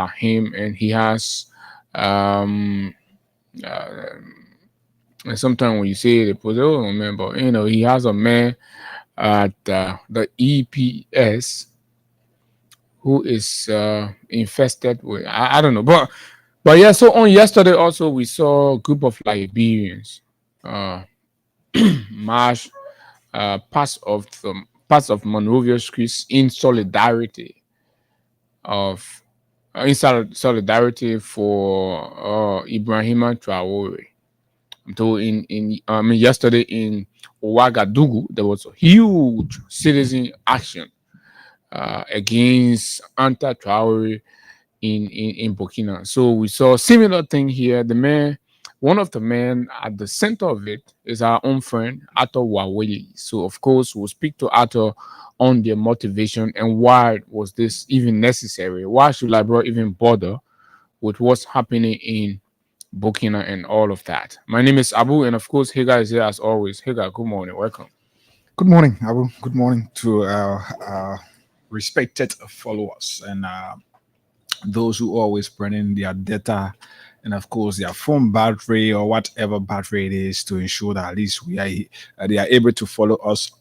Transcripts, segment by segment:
him, and he has um uh, and sometimes when you say the position man, but he has a man at the EPS who is infested with I don't know, but yeah. So on yesterday also we saw a group of Liberians uh march parts of Monrovia streets in solidarity of in solidarity for Ibrahima Traore. So yesterday in Ouagadougou there was a huge citizen action against Anta Traore in Burkina. So we saw a similar thing here. One of the men at the center of it is our own friend Ato Waweli. So of course we'll speak to Ato on their motivation and why was this even necessary? Why should Liberia even bother with what's happening in Burkina and all of that? My name is Abu, and of course Higa is here as always. Higa, good morning, welcome. Good morning, Abu. Good morning to our respected followers and those who always bring in their data and, of course, their phone battery or whatever battery it is to ensure that at least they are able to follow us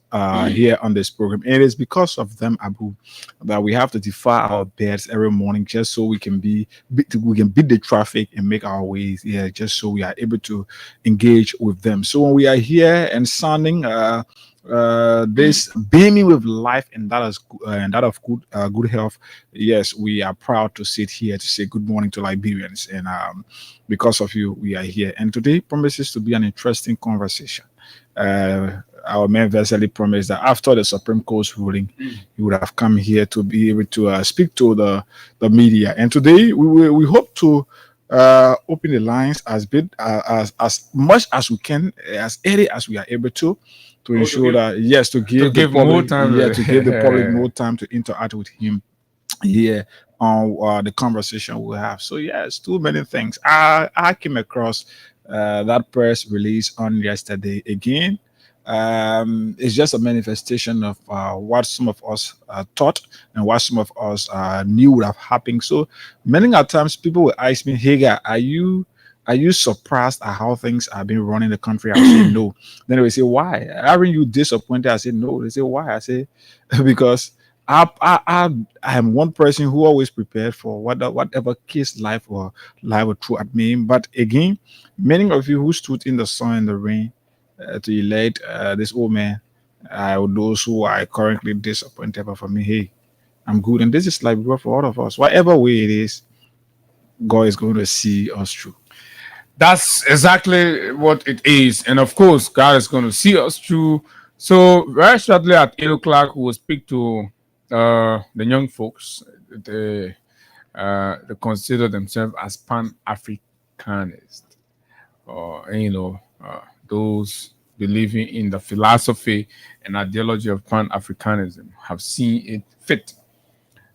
here on this program. It is because of them, Abu, that we have to defy our beds every morning just so we can beat the traffic and make our ways here, just so we are able to engage with them. So when we are here and sounding this beaming with life and that of good health, yes, we are proud to sit here to say good morning to Liberians, and because of you we are here, and today promises to be an interesting conversation. Our man Vesely promised that after the Supreme Court's ruling, he would have come here to be able to speak to the media. And today we hope to open the lines as much as we can, as early as we are able to ensure that, yes, to To give the give more public, time. yeah, to give the public more time to interact with him here on the conversation we have. So yes, too many things. I came across that press release on yesterday again. It's just a manifestation of what some of us thought and what some of us knew would have happened. So many a times people will ask me, "Hey, guy, are you surprised at how things have been running the country?" I say no. Then they will say, "Why? Aren't you disappointed?" I say no. They say, "Why?" I say because I am one person who always prepared for whatever case life will throw at me. But again, many of you who stood in the sun and the rain to elect this old man, those who are currently disappointed, but for me, hey, I'm good. And this is like for all of us. Whatever way it is, God is going to see us through. That's exactly what it is. And of course, God is going to see us through. So, very shortly at 8 o'clock, we'll speak to the young folks. They consider themselves as Pan Africanists, or, those believing in the philosophy and ideology of Pan Africanism have seen it fit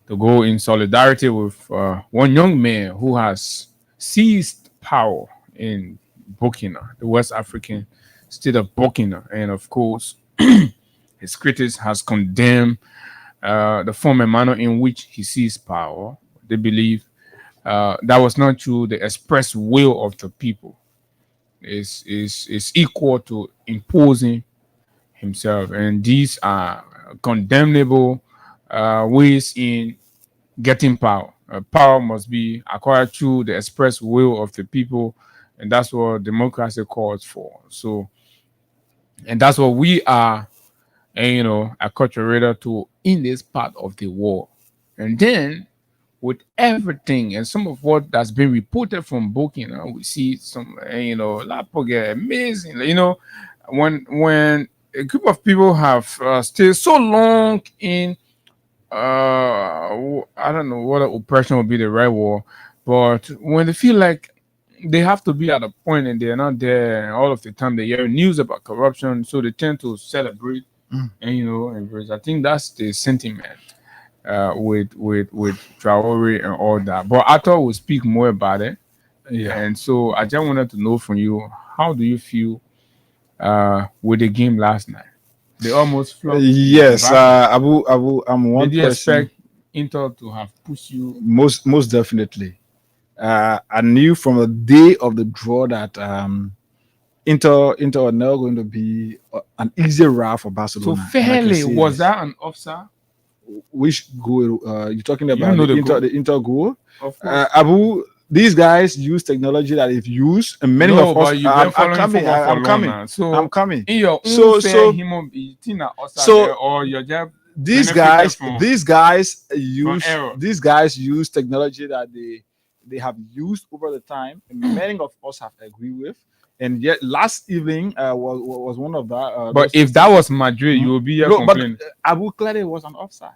to go in solidarity with one young man who has seized power in Burkina, the West African state of Burkina. And of course, his critics has condemned the former manner in which he seized power. They believe that was not true. The express will of the people is equal to imposing himself. And these are condemnable ways in getting power. Power must be acquired through the express will of the people, and that's what democracy calls for. So, and that's what we are, and acculturated to in this part of the world. And then with everything and some of what that's been reported from Burkina, we see some, Lapoge amazing. When a group of people have stayed so long in I don't know what oppression would be the right word, but when they feel like they have to be at a point and they're not there, and all of the time they hear news about corruption, so they tend to celebrate Mm. and embrace. I think that's the sentiment with Traore and all that. But I thought we'll speak more about it, Yeah. and so I just wanted to know from you, how do you feel with the game last night? They almost flopped the Yes, Zimbabwe. Abu, I'm one Did you person. expect? Inter to have pushed you? Most definitely. I knew from the day of the draw that Inter are now going to be an easy route for So Barcelona. And I can fairly, see was this. that an offside? Which goal you're talking You about? know the The goal. Inter goal. Of course. Abu, these guys use technology that if used, and many No, of us. but you've been I'm following coming. football for I'm long coming. now. I'm So coming. in your own So fair so human, you think that offside so there, or you're just these benefited guys from error? these guys use technology that they have used over the time, and many of us have agreed with. And yet, last evening was one of that. But those if that was Madrid, you Mhm. will be here No, but complaining. Abu clearly was an offside.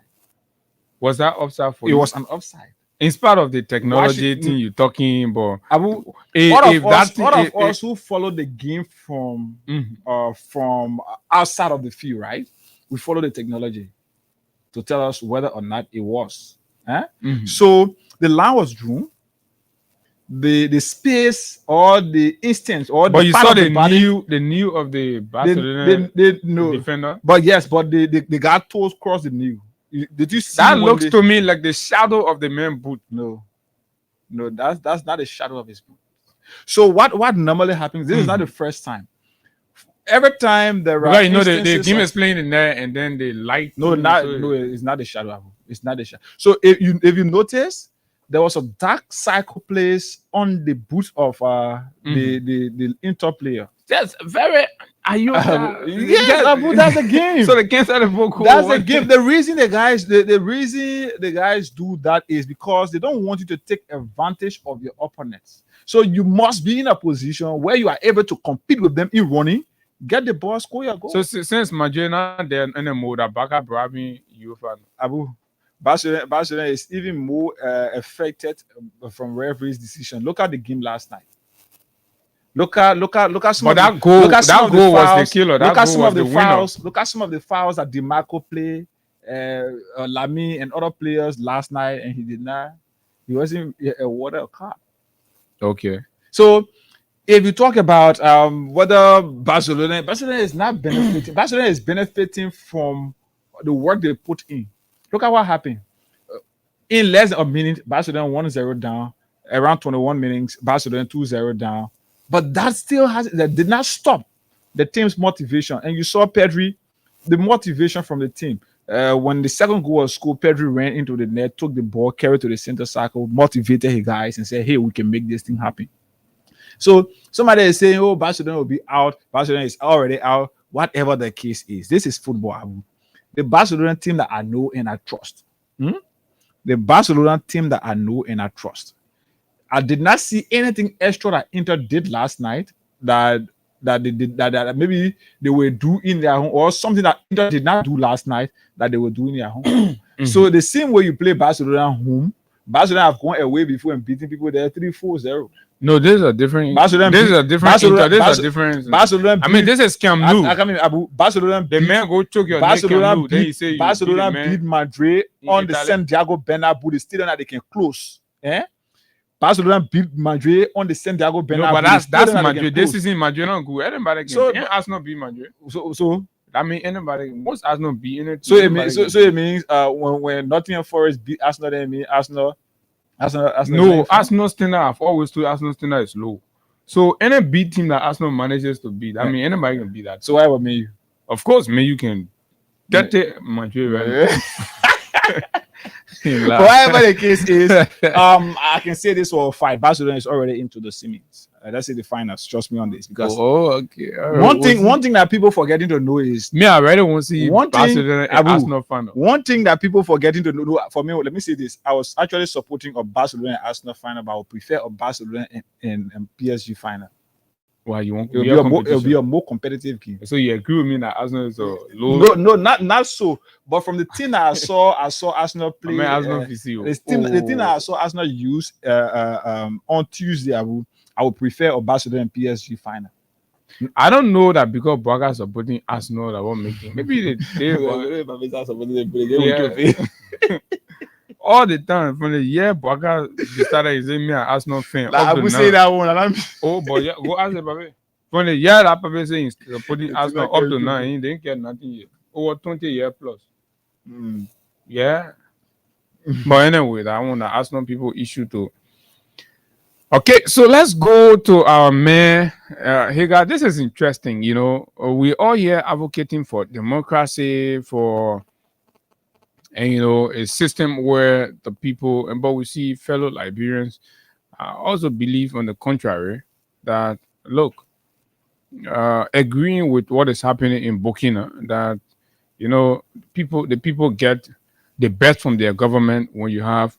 Was that offside for It you? was an offside. In spite of the technology Watch it- thing you're talking, but Abu, if that thing, all of us who follow the game Mhm. from outside of the field, right? We follow the technology to tell us whether or not it was. Mhm. So the line was drawn, the space or the instance or But the you part saw of the body. the new of the Barcelona They no, defender. but yes, but the guy toes crossed the knee. Did you see That when looks they, to me like the shadow of the man boot. no, that's not a shadow of his boot. So what normally happens? This is not the first time. Every time there are Because you know the instances game of- is playing in there, and then they light. no, it's not a shadow. Abu. It's not a shadow. So if you notice, there was a dark cycle place on the boot of the Inter player. That's very. Are you? Yes, Abu, that's the game. So they cancel the vocal. That's the game. The reason the reason the guys do that is because they don't want you to take advantage of your opponents. So you must be in a position where you are able to compete with them in running, get the ball, score your goal. So since Madrid now they're in a mode that Barca bribing you fan. Abu, Barcelona is even more affected from referee's decision. Look at the game last night. Look at some. But of that goal, look at some that of the goal was fouls. the killer. That Look at goal some was of the the winner. fouls. Look at some of the fouls that DiMarco played, Lamy and other players last night, and he did not. He wasn't awarded a card. Okay. So if you talk about whether Barcelona is not benefiting, Barcelona is benefiting from the work they put in. Look at what happened. In less than a minute, Barcelona 1-0 down. Around 21 minutes, Barcelona 2-0 down. But that did not stop the team's motivation. And you saw Pedri, the motivation from the team. When the second goal was scored, Pedri ran into the net, took the ball, carried to the center circle, motivated his guys, and said, "Hey, we can make this thing happen." So somebody is saying, "Oh, Barcelona will be out. Barcelona is already out." Whatever the case is, this is football. The Barcelona team that I know and I trust. The Barcelona team that I know and I trust. I did not see anything extra that Inter did last night that they did that maybe they were do in their home, or something that Inter did not do last night that they were doing in their home. So the same way you play Barcelona home, Barcelona have gone away before and beating people there 3-4-0. No, this is a different. Barcelona this is a beat- different. Barcelona- Inter, this is Barce- a different. Barcelona I mean, beat- this is Camp Nou. I mean, Barcelona The beat- man go choke your neck Camp Barcelona Nou. Then he say you Barcelona beat the beat man. Madrid in on the Italy. Santiago Bernabeu, the stadium that they can close. Barcelona beat Madrid on the Santiago Bernabeu. No, but the that's stadium that they Madrid. can This close. isn't Madrid. Not good. Anybody can. So- So, Arsenal beat Madrid. So I mean, anybody. Most Arsenal beat it. So it means when Nottingham Forest beat Arsenal, then it means Arsenal. No, Arsenal standard. I've always told Arsenal standard is low. So any beat team that Arsenal manages to beat, I mean, anybody can beat that. So why would me? Of course, man, you can get it, Madrid, right? Whatever the case is, I can say this for a fight. Barcelona is already into the semis. Let's say the finals. Trust me on this, because okay. All right. one thing that people forgetting to know is Me, I really want to see One thing, Barcelona and Abu, Arsenal final. one thing that people forgetting to know. For me, let me say this: I was actually supporting a Barcelona and Arsenal final, but I would prefer a Barcelona and PSG final. Why you want? It'll be a more competitive game. So you agree with me that Arsenal is a low? No, not so. But from the thing that I saw Arsenal I play. mean, Arsenal VC. The thing that I saw Arsenal use on Tuesday, I would prefer a Barcelona and PSG final. I don't know that because Braga supporting Arsenal that won't make it. Maybe they all the time from the year Braga started saying me an Arsenal fan. I would say that one. And Oh, but yeah, go ask Pape. From the year that Pape saying supporting Arsenal up to now, he didn't get nothing yet. Over 20 years plus. Yeah. But anyway, I want to ask some people issue to. Okay, so let's go to our man. Hagar, this is interesting. You know, we all here advocating for democracy, for and a system where the people, and but we see fellow Liberians also believe on the contrary that look, agreeing with what is happening in Burkina, that the people get the best from their government when you have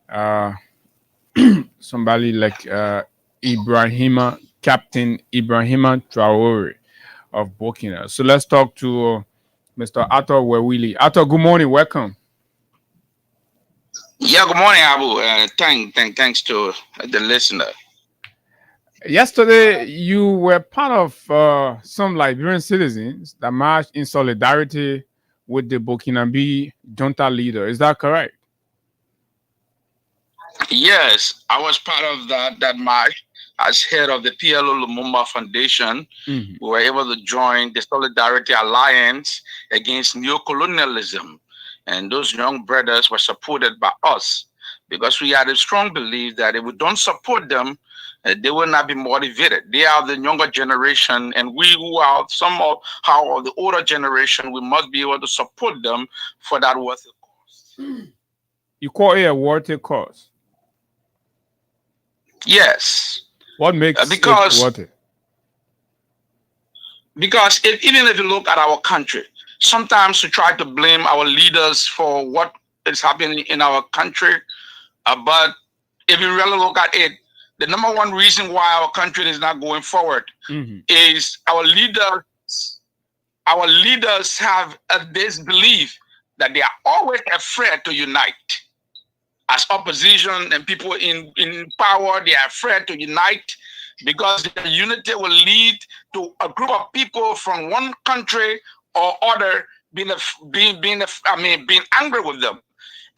uh, somebody like Captain Ibrahima Traore of Burkina. So let's talk to Mr. Arthur Wewili. Arthur, good morning. Welcome. Yeah, good morning, Abu. Thanks to the listener. Yesterday, you were part of some Liberian citizens that marched in solidarity with the Burkinabe junta leader. Is that correct? Yes, I was part of that march as head of the PLO Lumumba Foundation. Mhm. We were able to join the Solidarity Alliance against neocolonialism, and those young brothers were supported by us because we had a strong belief that if we don't support them, they will not be motivated. They are the younger generation, and we who are somehow of the older generation, we must be able to support them for that worthy cause. You call it a worthy cause. Yes, What makes it because worthy? even if you look at our country, sometimes we try to blame our leaders for what is happening in our country, but if you really look at it, the number one reason why our country is not going forward Mhm. is our leaders. Our leaders have this belief that they are always afraid to unite. As opposition and people in power, they are afraid to unite because the unity will lead to a group of people from one country or other being angry with them.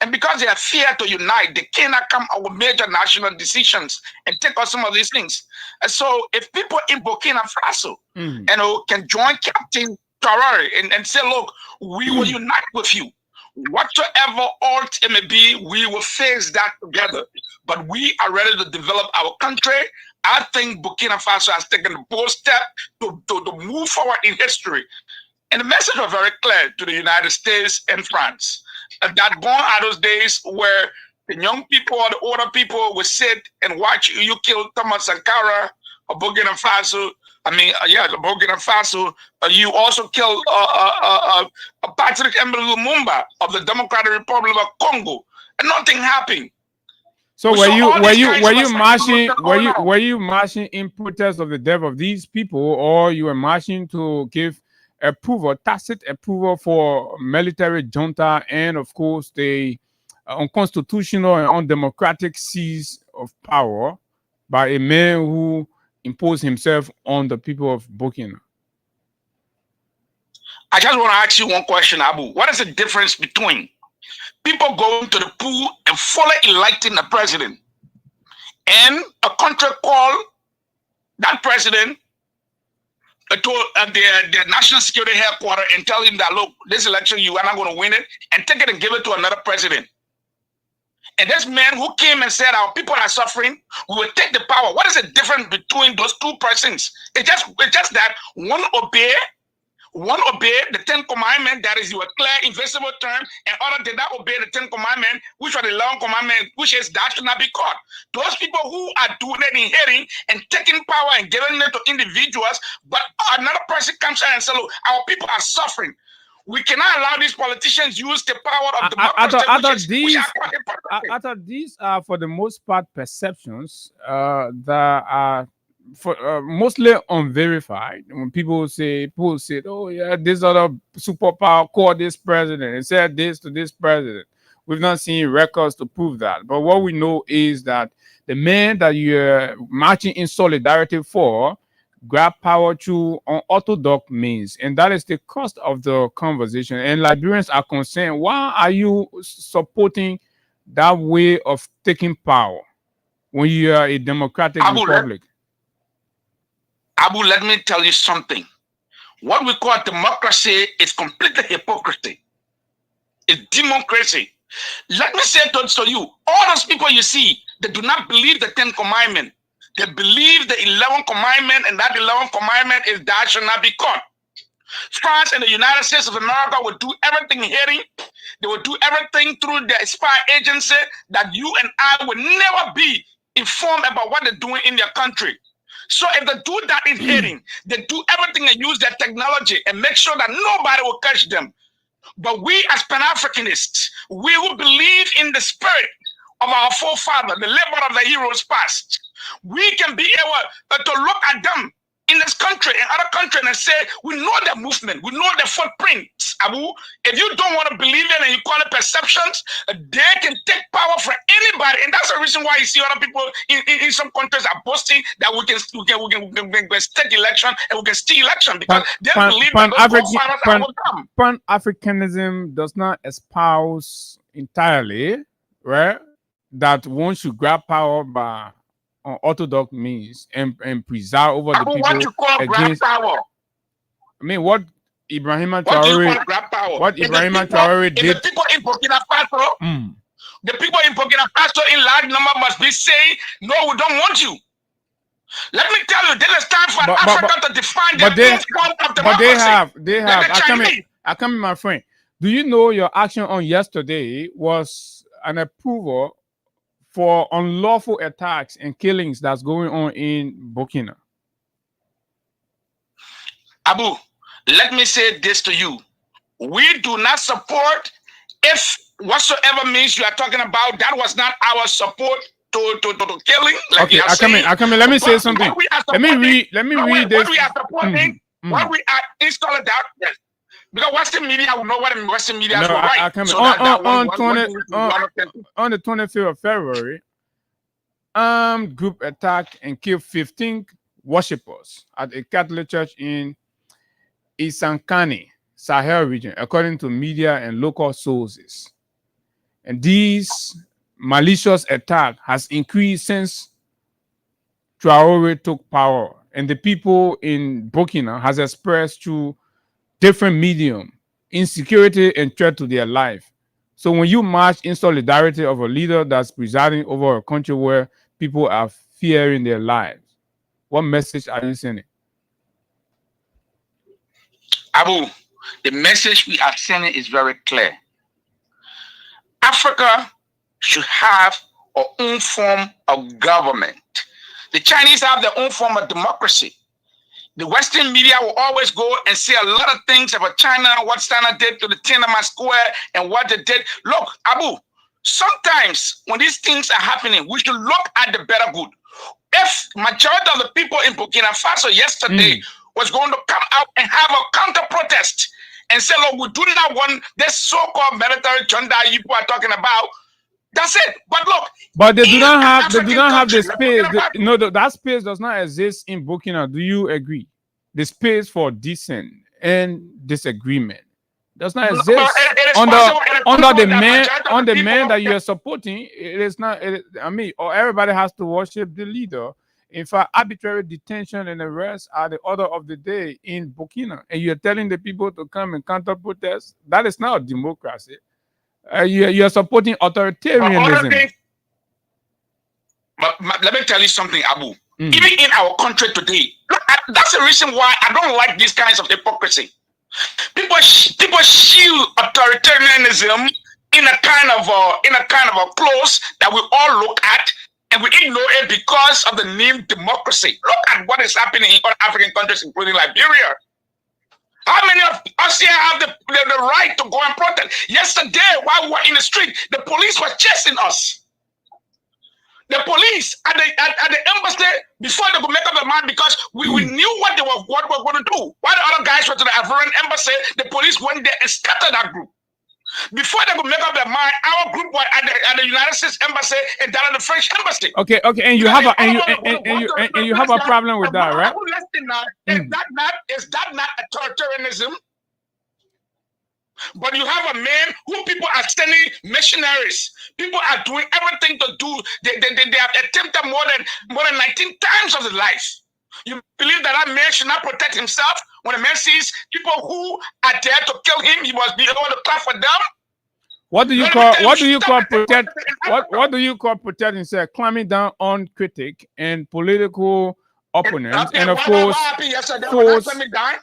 And because they are fear to unite, they cannot come up with major national decisions and take on some of these things. And so if people in Burkina Faso Mhm. can join Captain Traore and say, look, we will unite with you. Whatsoever odds it may be, we will face that together. But we are ready to develop our country. I think Burkina Faso has taken a bold step to move forward in history. And the message was very clear to the United States and France. That gone are those days where the young people or the older people would sit and watch you kill Thomas Sankara of Burkina Faso. Burkina Faso. You also killed Patrick Emery Lumumba of the Democratic Republic of Congo, and nothing happened. So We were saw you all were these you kinds were of you marching assassinations were going you on. were you marching in protest of the death of these people, or you were marching to give approval, tacit approval for military junta and of course the unconstitutional and undemocratic seize of power by a man who imposed himself on the people of Burkina? I just want to ask you one question, Abu. What is the difference between people going to the pool and fully electing a president and a country called that president to their national security headquarters and tell him that, look, this election, you are not going to win it, and take it and give it to another president? And this man who came and said, our people are suffering, we will take the power. What is the difference between those two persons? It's just that one obey the 10 commandments, that is your clear, invisible term, and other did not obey the 10 commandments, which are the 11 commandments, which is that should not be caught. Those people who are doing it, inheriting and taking power and giving it to individuals, but another person comes out and says, look, our people are suffering. We cannot allow these politicians use the power of democracy. After these are for the most part perceptions that are for mostly unverified. When people say, oh yeah, this other superpower called this president and said this to this president. We've not seen records to prove that. But what we know is that the man that you're marching in solidarity for grab power through unorthodox means, and that is the cost of the conversation. And Liberians are concerned, why are you supporting that way of taking power when you are a democratic republic? Abu, let me tell you something. What we call democracy is completely hypocrisy. It's democracy. Let me say to you, all those people you see, they do not believe the 10 commandments. They believe the 11th commandment, and that 11th commandment is thou shalt not be caught. France and the United States of America will do everything hearing. They will do everything through their spy agency that you and I will never be informed about what they're doing in their country. So if they do that in hearing, they do everything and use their technology and make sure that nobody will catch them. But we as Pan-Africanists, we who believe in the spirit of our forefathers, the labor of the heroes past, we can be able to look at them in this country and other countries and say, we know their movement, we know their footprints. Abu, if you don't want to believe it and you call it perceptions, they can take power from anybody. And that's the reason why you see other people in some countries are boasting that we can take election and we can steal election because they believe that Pan-Africanism does not espouse entirely, right, that one should grab power by orthodox means and preside over the people what you call against grab power. I mean, what Ibrahima What do you Traore, call grab power? what Ibrahima Traore did. The people in Burkina Faso, the people in Burkina Faso in large number must be saying, no, we don't want you. Let me tell you, this is time for Africa to define their own form of democracy. But they have. I come in, my friend. Do you know your action on yesterday was an approval for unlawful attacks and killings that's going on in Burkina? Abu, let me say this to you. We do not support, if whatsoever means you are talking about, that was not our support to killing. Like okay, I come in. Let me say something. Let me read this. What we are supporting, what we are in solidarity. Because Western media will know what Western media is right. On the 25th of February, armed group attacked and killed 15 worshippers at a Catholic church in Isankani, Sahel region, according to media and local sources. And these malicious attack has increased since Traore took power, and the people in Burkina has expressed through different medium insecurity and threat to their life. So when you march in solidarity of a leader that's presiding over a country where people are fearing their lives, what message are you sending? Abu, the message we are sending is very clear. Africa should have our own form of government. The Chinese have their own form of democracy. The Western media will always go and say a lot of things about China, what China did to the Tiananmen Square and what they did. Look, Abu, sometimes when these things are happening, we should look at the better good. If majority of the people in Burkina Faso yesterday was going to come out and have a counter protest and say, look, we do not want this so-called military junta you are talking about. That's it. But look, but they do not have the space. That space does not exist in Burkina. Do you agree? The space for dissent and disagreement does not exist under the man that you are supporting. It is not. Or everybody has to worship the leader. In fact, arbitrary detention and arrest are the order of the day in Burkina, and you're telling the people to come and counter protest. That is not democracy. You are supporting authoritarianism. But let me tell you something, Abu. Even in our country today, that's the reason why I don't like these kinds of hypocrisy. People shield authoritarianism in a kind of a clothes that we all look at, and we ignore it because of the name democracy. Look at what is happening in other African countries, including Liberia. How many of us here have the right to go and protest? Yesterday, while we were in the street, the police were chasing us. The police at the embassy, before they could make up their mind, because we knew what they were going to do. While the other guys were to the Ivorian embassy, the police went there and scattered that group. Before they could make up their mind, our group was at the United States embassy and down at the French embassy. Okay, and you have a problem with that, right? Is that not authoritarianism? But you have a man who people are sending missionaries. People are doing everything to do. They have attempted more than 19 times of his life. You believe that man should not protect himself? When a man sees people who are there to kill him, he must be able to clap for them. What do you Let me call tell you, what do you call stop it. protect what do you call protecting, say, climbing down on critic and political opponents, Okay, and of what course happened yesterday when I force let me die?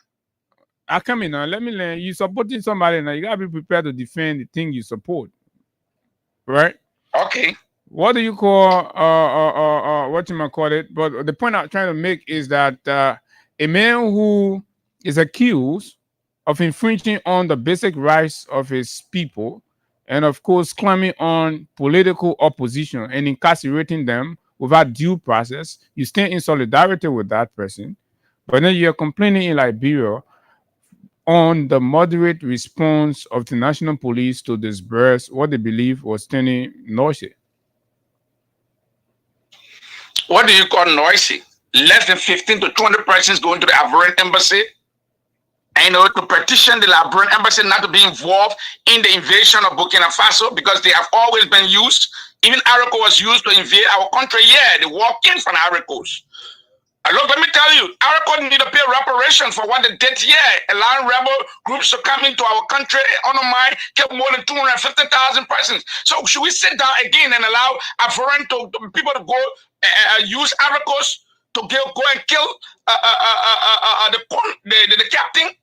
I come in now. Let me learn. You supporting somebody now. You gotta be prepared to defend the thing you support, right? Okay. What do you call what you might call it? But the point I'm trying to make is that a man who is accused of infringing on the basic rights of his people, and of course climbing on political opposition and incarcerating them without due process, you stand in solidarity with that person. But then you're complaining in Liberia on the moderate response of the national police to disperse what they believe was turning noisy. What do you call noisy? Less than 15 to 20 persons going to the Ivorian embassy, and to petition the Liberian embassy not to be involved in the invasion of Burkina Faso, because they have always been used. Even Ariko was used to invade our country. Yeah, they walk in from Arikos. Look, let me tell you, Ariko need to pay reparation for what they did here, allowing rebel groups to come into our country and undermine, kill more than 250,000 persons. So should we sit down again and allow Ivorian people to go use Arikos to go and kill the captain?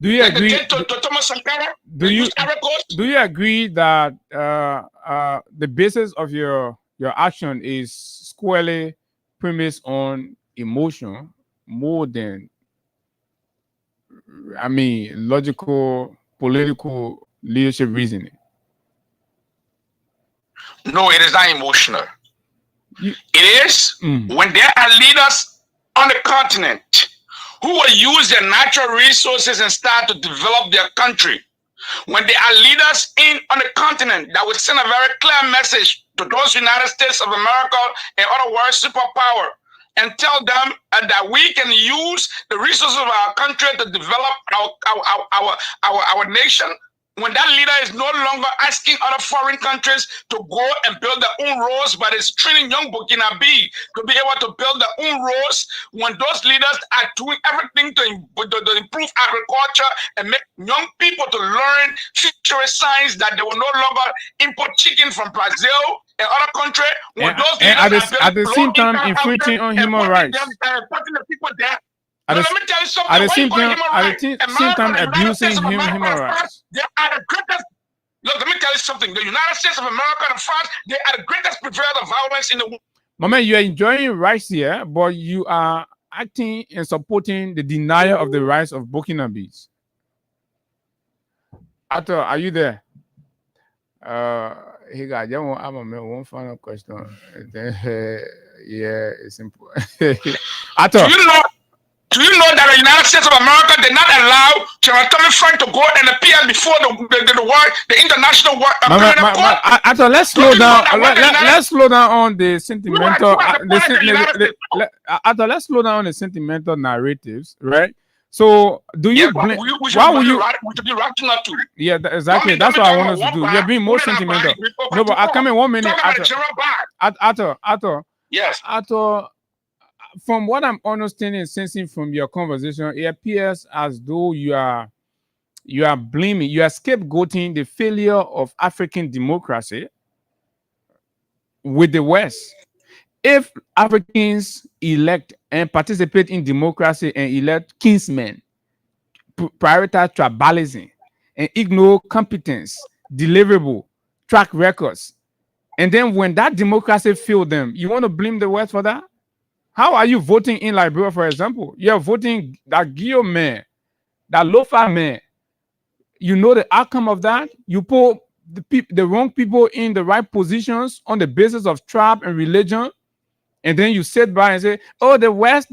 Do you agree? To Thomas Sankara? Do you agree that the basis of your action is squarely premised on emotion more than, I mean, logical, political leadership reasoning? No, it is not emotional. It is when there are leaders on the continent who will use their natural resources and start to develop their country. When there are leaders on the continent that will send a very clear message to those United States of America, in other words, superpower, and tell them that we can use the resources of our country to develop our nation. When that leader is no longer asking other foreign countries to go and build their own roads, but is training young Burkinabe to be able to build their own roads, when those leaders are doing everything to improve agriculture and make young people to learn fishery science, that they will no longer import chicken from Brazil and other countries, when those leaders at the same time infringing on human rights. Putting the people there. At Let me tell you something. at the same time abusing human rights. They are the greatest. Look, let me tell you something. The United States of America and France, they are the greatest purveyor of violence in the world. My man, you are enjoying rights here, but you are acting and supporting the denial of the rights of Burkinabes. Ato, are you there? He got one final question. Yeah, it's important. Ato. Do you know that the United States of America did not allow General Tommy Frank to go and appear before the international criminal court? Ato, let's slow down. Let's slow down on the sentimental. Ato, let's slow down on the sentimental narratives, right? So, do you? Why would you? We should be rational too. Yeah, exactly. That's what I want us to do. You're being more sentimental. No, but I come in 1 minute. Ato. Yes. Ato. From what I'm understanding and sensing from your conversation, it appears as though you are blaming, you are scapegoating the failure of African democracy with the West. If Africans elect and participate in democracy and elect kinsmen, prioritize tribalism, and ignore competence, deliverable, track records, and then when that democracy failed them, you want to blame the West for that? How are you voting in Liberia, for example? You're voting that Guillaume man, that Lofa man. You know the outcome of that? You put the wrong people in the right positions on the basis of tribe and religion, and then you sit by and say, oh, the West.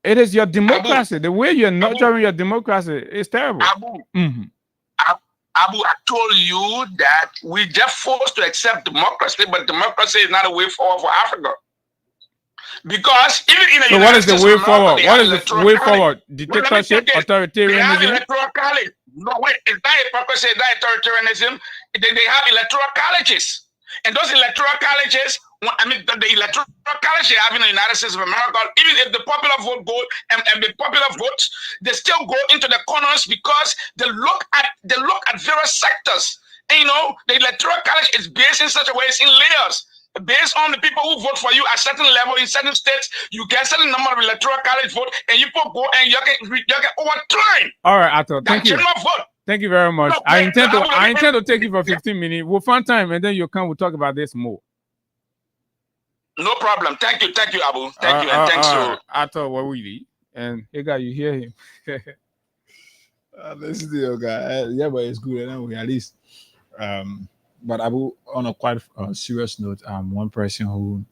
It is your democracy. The way you're nurturing your democracy is terrible. Abu, I told you that we just forced to accept democracy, but democracy is not a way forward for Africa. Because even in the so what is the way forward? What is the way forward? Dictatorship, authoritarianism? No, wait, it's not hypocrisy, it's not authoritarianism. They have electoral colleges. And those electoral colleges, I mean, the electoral college they have in the United States of America, even if the popular vote go and the popular votes, they still go into the corners because they look at various sectors. And, you know, the electoral college is based in such a way, it's in layers. Based on the people who vote for you at certain level in certain states, you get a certain number of electoral college vote, and you go and you get overturned. All right, Ato, thank you. Vote. Thank you very much. No, I intend to take you for 15 minutes. We'll find time, and then you'll come. We'll talk about this more. No problem. Thank you, Abu. Thank you, and thanks to Ato Wawili. And hey, guy, you hear him? Listen to your guy. Yeah, but it's good. Anyway, at least. But Abu, on a quite serious note, one person who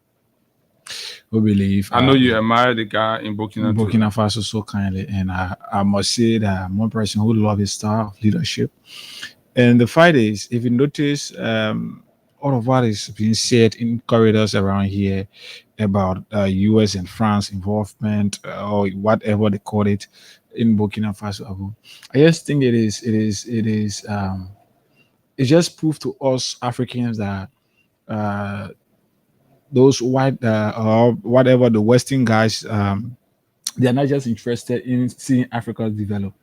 believe. I know you admire the guy in Burkina Faso so kindly, and I must say that I'm one person who loves his style of leadership. And the fact is, if you notice, all of what is being said in corridors around here about U.S. and France involvement or whatever they call it in Burkina Faso, Abu, I just think it just proved to us Africans that those white or whatever the Western guys, they're not just interested in seeing Africa develop.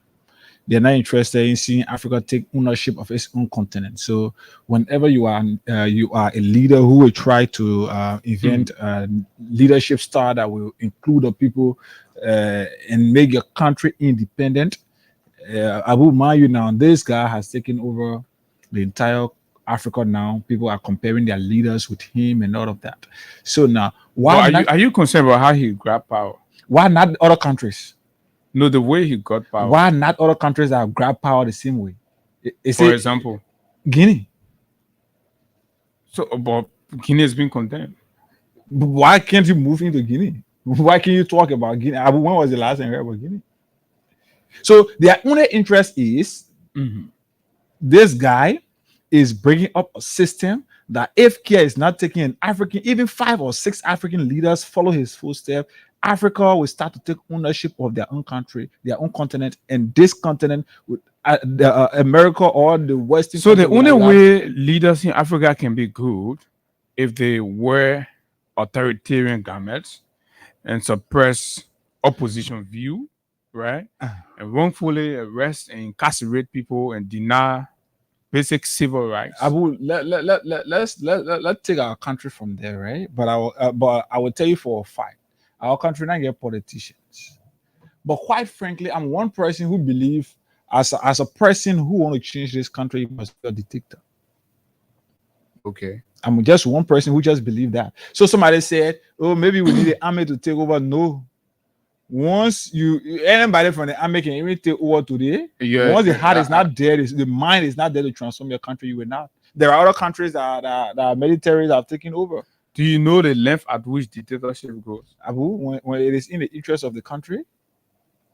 They're not interested in seeing Africa take ownership of its own continent. So whenever you are a leader who will try to invent a leadership style that will include the people and make your country independent, Abu Mayu now, this guy has taken over the entire Africa now. People are comparing their leaders with him and all of that. So now, are you concerned about how he grabbed power? Why not other countries? No, the way he got power. Why not other countries that have grabbed power the same way? For example, Guinea. So, but Guinea has been condemned. Why can't you move into Guinea? Why can't you talk about Guinea? When was the last time you heard about Guinea? So their only interest is this guy is bringing up a system that if care is not taking an African, even 5 or 6 African leaders follow his footsteps, Africa will start to take ownership of their own country, their own continent, and this continent with America or the Western. So the only way leaders in Africa can be good if they wear authoritarian garments and suppress opposition view, right? And wrongfully arrest and incarcerate people and deny basic civil rights. Abu, let's take our country from there, right? But I will tell you for a fact, our country not get politicians. But quite frankly, I'm one person who believes as a person who want to change this country, you must be a dictator. Okay. I'm just one person who just believe that. So somebody said, "Oh, maybe we need the army to take over." No. Once anybody from the army can even take over today, once the heart is not there, the mind is not there to transform your country, you will not. There are other countries that militaries have taken over. Do you know the length at which dictatorship goes? Abu, when it is in the interest of the country?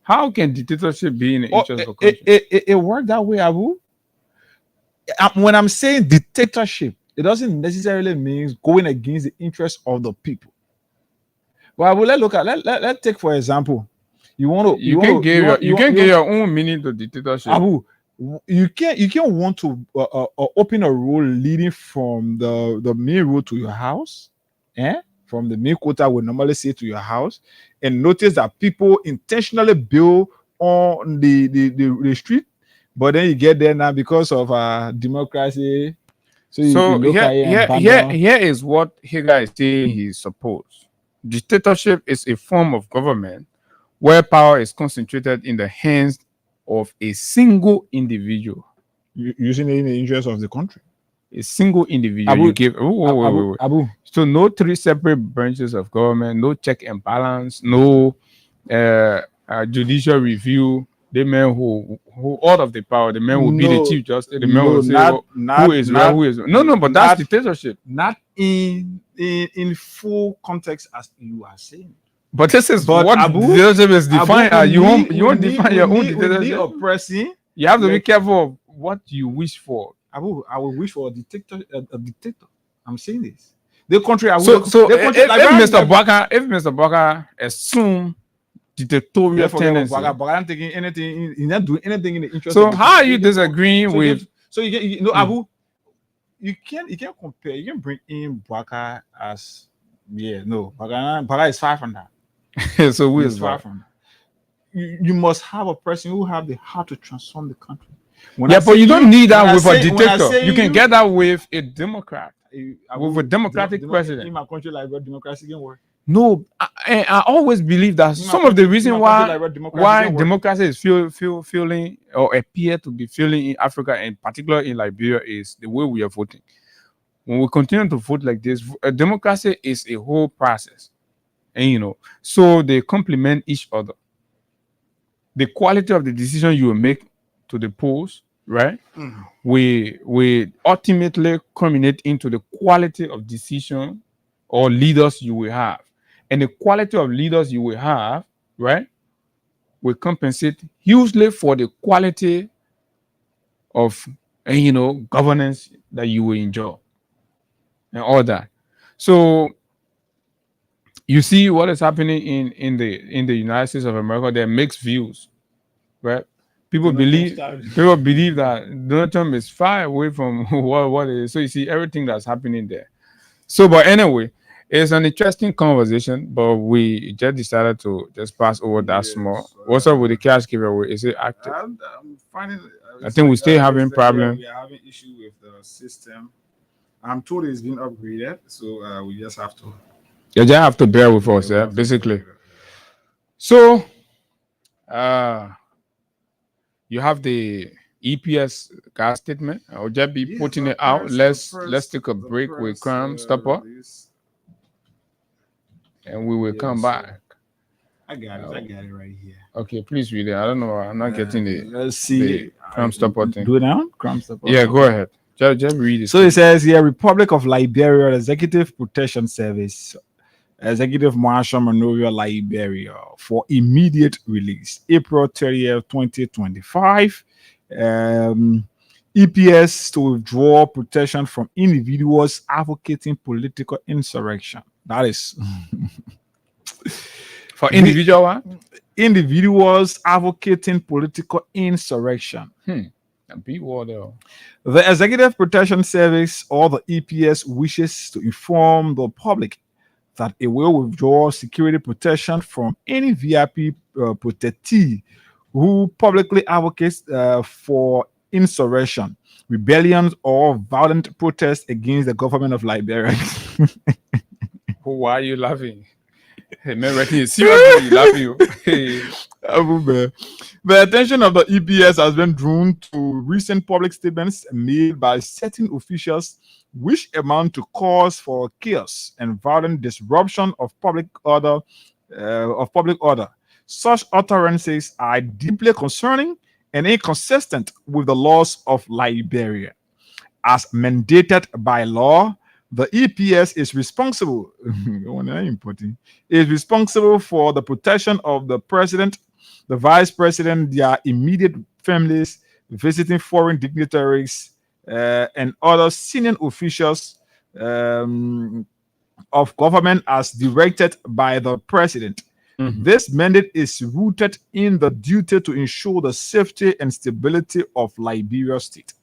How can dictatorship be in the interest of the country? It worked that way, Abu. When I'm saying dictatorship, it doesn't necessarily mean going against the interest of the people. Well, let's take for example, you can give your own meaning to dictatorship. Abu, you can't want to open a road leading from the main road to your house, from the main quota we normally say to your house, and notice that people intentionally build on the street, but then you get there now because of democracy. So here is what Higa is saying he supposed. Dictatorship is a form of government where power is concentrated in the hands of a single individual. Using it in the interest of the country. A single individual. Abu, Abu. So no 3 separate branches of government, no check and balance, no judicial review. The man who all of the power, the man will be the chief justice, the man will say who is right, who is no, but that's dictatorship. Not in full context as you are saying. But this is what dictatorship is defined. You won't define your own dictatorship. You have to be careful of what you wish for. Abu, I will wish for a dictator. I'm saying this. The country I will. If Mr. Baka assume dictatorial tendency, I'm taking anything. He's not doing anything in the interest. So how are you disagreeing with? So you know, Abu, you can't compare. You can bring in Baka as Baka is far from that. So who He's is far that? from that. You must have a person who have the heart to transform the country. When Yeah, I but say you don't need that when I with a say- when I dictator. say You can you- get that with a Democrat. I with a will- democratic president. in my country, like what democracy can work. No, I always believe that In my some of the country- reason in my country, why like what democracy why can work. democracy is feeling or appear to be feeling in Africa, and particularly in Liberia, is the way we are voting. When we continue to vote like this, democracy is a whole process, and so they complement each other. The quality of the decision you will make to the polls, right? We ultimately culminate into the quality of decision or leaders you will have, and the quality of leaders you will have, right, will compensate hugely for the quality of governance that you will enjoy and all that. So you see what is happening in the United States of America. There are mixed views, right? People believe that Donald Trump is far away from what it is. So you see everything that's happening there. So, but anyway, it's an interesting conversation, but we just decided to just pass over that small. What's up with the cash giveaway? Is it active? I'm finding. I think we still having problem. We are having issue with the system. I'm told it's been upgraded, so we just have to. You just have to bear with us, yeah, basically. So, you have the EPS gas statement. I'll just be putting it out. Let's take a break with Crime Stopper, and we will come back. I got it. I got it right here. Okay, please read it. I don't know. I'm not getting it. Let's see. The Crime Stopper thing. Do it now. Crime Stopper. Yeah, go ahead. Just read it. So it says here, Republic of Liberia Executive Protection Service, Executive Marshal Monrovia, Liberia, for immediate release, April 30th, 2025. EPS to withdraw protection from individuals advocating political insurrection. That is For individual one? individuals advocating political insurrection. A big word though. The Executive Protection Service, or the EPS, wishes to inform the public that it will withdraw security protection from any VIP protectee who publicly advocates for insurrection, rebellion, or violent protest against the government of Liberia. Why are you laughing? Hey man, right here. Seriously, you laughing? Hey. The attention of the EPS has been drawn to recent public statements made by certain officials which amount to cause for chaos and violent disruption of public order. Such utterances are deeply concerning and inconsistent with the laws of Liberia. As mandated by law, the EPS is responsible for the protection of the president, the vice president, their immediate families, visiting foreign dignitaries, and other senior officials of government as directed by the president. This mandate is rooted in the duty to ensure the safety and stability of Liberia state.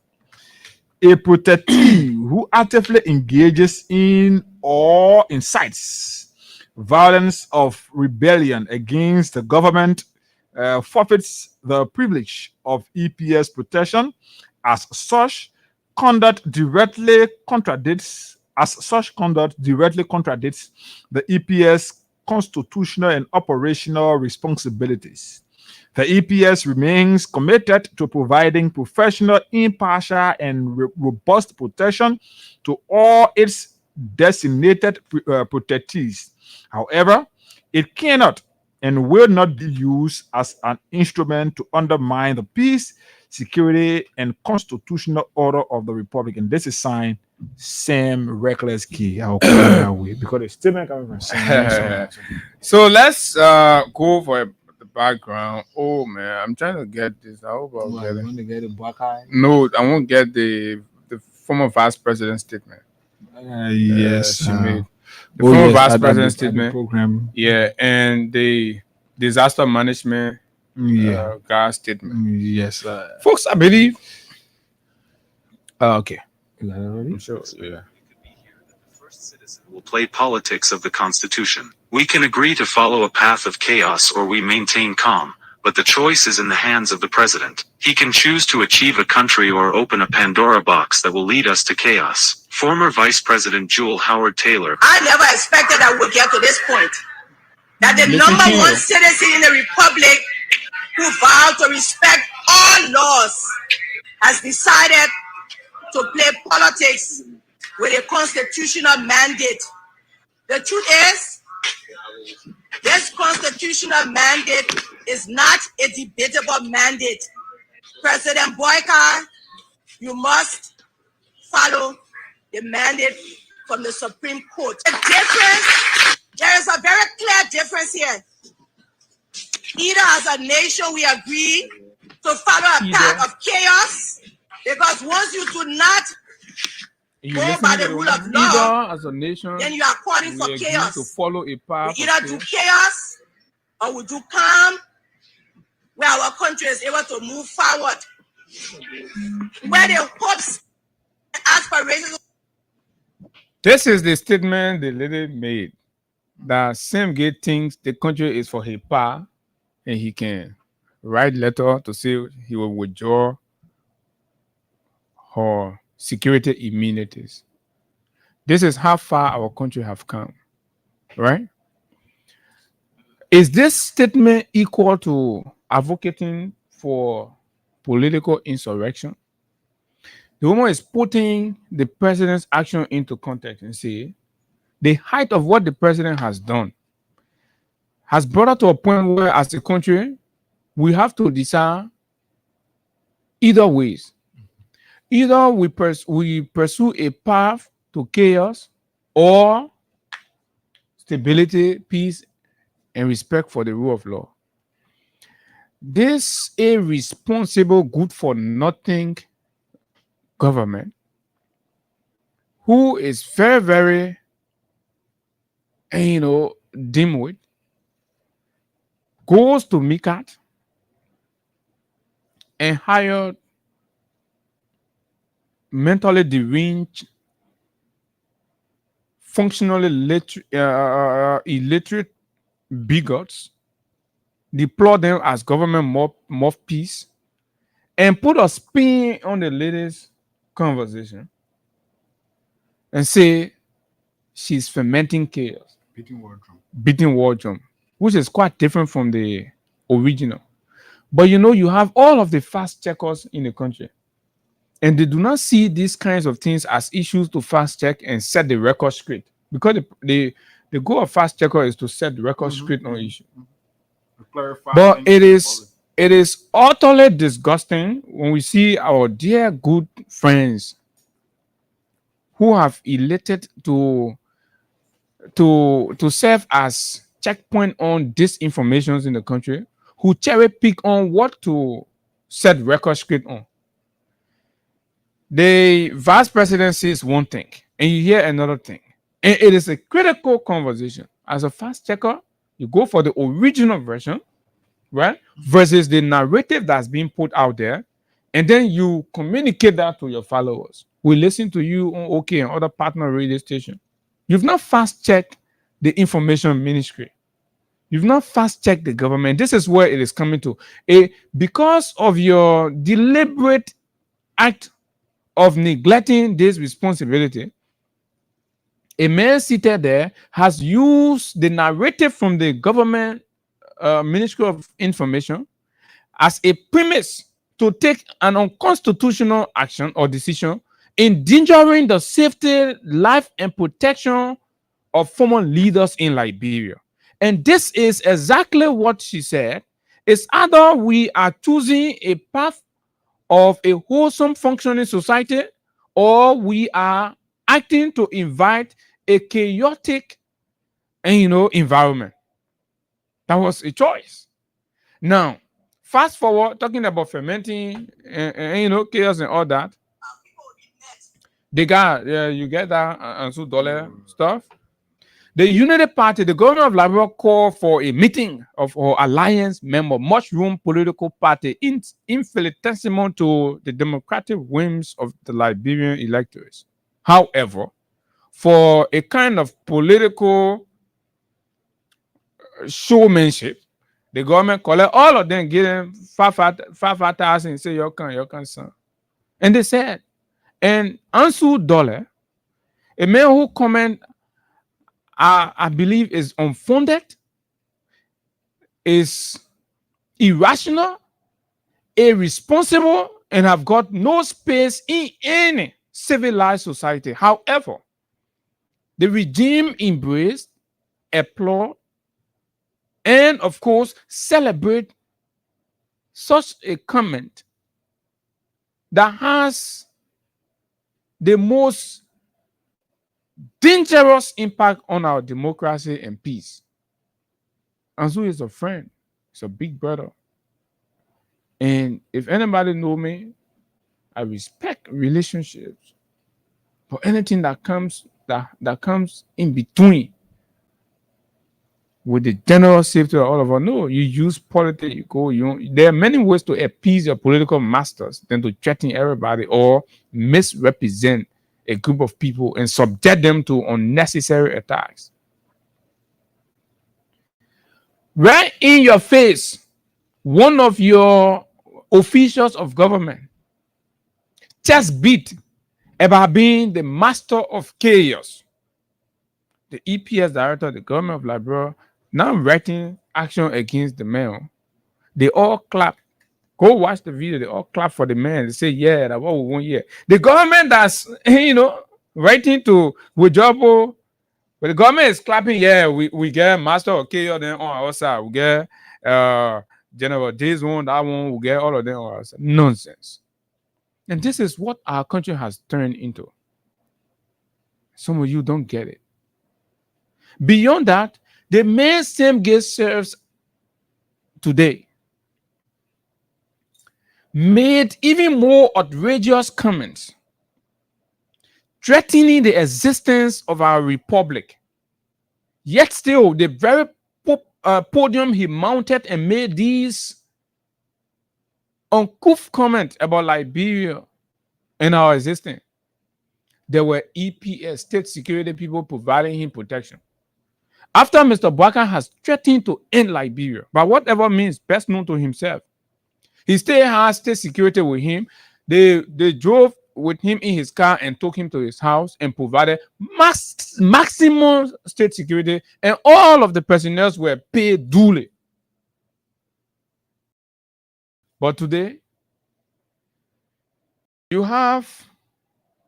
A protectee who actively engages in or incites violence of rebellion against the government forfeits the privilege of EPS protection. As such conduct directly contradicts the EPS constitutional and operational responsibilities. The EPS remains committed to providing professional, impartial, and robust protection to all its designated protectees. However, it cannot and will not be used as an instrument to undermine the peace, security, and constitutional order of the Republic. And this is signed Sam Reckless Key. I'll call it that way because the statement coming from Sam. So let's go for the background. Oh man, I'm trying to get this. I hope I'll get it. Want to get a black eye? No, I won't get the former vice president statement. Yes, she made. The former vice president statement. Program. Yeah, and the disaster management guy statement. Yes. Folks, I believe. Okay. You got it already? I'm sure. Yeah. Will play politics of the Constitution. We can agree to follow a path of chaos or we maintain calm, but the choice is in the hands of the president. He can choose to achieve a country or open a Pandora box that will lead us to chaos. Former Vice President Jewel Howard Taylor. I never expected that we'd get to this point. That the number one citizen in the republic who vowed to respect all laws has decided to play politics with a constitutional mandate. The truth is, this constitutional mandate is not a debatable mandate. President Boyka, you must follow the mandate from the Supreme Court. The difference, there is a very clear difference here. Either as a nation we agree to follow a path of chaos, because once you do not go by the rule of law, either as a nation, then you are calling for we agree chaos. to follow a path. We either do chaos or we do calm, where our country is able to move forward, where the hopes and aspirations. This is the statement the lady made, that Sam Gate thinks the country is for his power and he can write letter to say he will withdraw her security immunities. This is how far our country have come, right? Is this statement equal to advocating for political insurrection? The woman is putting the president's action into context and say the height of what the president has done has brought us to a point where, as a country, we have to decide either ways. Either we pursue a path to chaos or stability, peace, and respect for the rule of law. This irresponsible, good-for-nothing government, who is very, very, dimwit, goes to MICAT and hired mentally deranged, functionally illiterate bigots, deploy them as government mouthpiece, and put a spin on the latest conversation and say she's fermenting chaos, beating war drum, which is quite different from the original. But you have all of the fast checkers in the country, and they do not see these kinds of things as issues to fast check and set the record straight, because the goal of fast checker is to set the record straight on issue. But it is utterly disgusting when we see our dear good friends who have elected to serve as checkpoint on disinformations in the country, who cherry pick on what to set record straight on. The vice president says one thing and you hear another thing, and it is a critical conversation. As a fast checker, you go for the original version, right, versus the narrative that's being put out there, and then you communicate that to your followers. We listen to you on OK and other partner radio stations. You've not fast checked the information ministry. You've not fast checked the government. This is where it is coming to. Because of your deliberate act of neglecting this responsibility, a man seated there has used the narrative from the government Ministry of Information as a premise to take an unconstitutional action or decision endangering the safety, life, and protection of former leaders in Liberia. And this is exactly what she said. It's either we are choosing a path of a wholesome functioning society, or we are acting to invite a chaotic environment. That was a choice. Now, fast forward, talking about fermenting and chaos and all that. They got you get that and so dollar stuff. The Unity Party, the government of Liberia, called for a meeting of our alliance member, mushroom political party, infinitesimal to the democratic whims of the Liberian electors. However, for a kind of political showmanship, the government collect all of them, give them 5,000, say your son. And they said, and Ansu Dole, a man who comment, I believe, is unfounded, is irrational, irresponsible, and have got no space in any civilized society. However, the regime embraced, applaud, and of course celebrate such a comment that has the most dangerous impact on our democracy and peace. Ansu is a friend, he's a big brother. And if anybody know me, I respect relationships. But anything that comes in between with the general safety of all of us, no, you use politics, there are many ways to appease your political masters than to threaten everybody or misrepresent a group of people and subject them to unnecessary attacks. Right in your face, one of your officials of government just beat about being the master of chaos. The EPS director of the government of Liberia now writing action against the man. They all clap. Go watch the video. They all clap for the man. They say, yeah, that's what we want here. The government that's, writing to Wijobo, but the government is clapping, yeah, we get master of chaos then on our side. We get General this one, that one, we get all of them on our side. Nonsense. And this is what our country has turned into. Some of you don't get it. Beyond that, the mainstream gate serves today made even more outrageous comments threatening the existence of our republic. Yet still, the very podium he mounted and made these uncouth comments about Liberia and our existence, there were EPS, state security people, providing him protection. After Mr. Bouakai has threatened to end Liberia, by whatever means best known to himself, he still has state security with him. They drove with him in his car and took him to his house and provided maximum state security, and all of the personnel were paid duly. But today, you have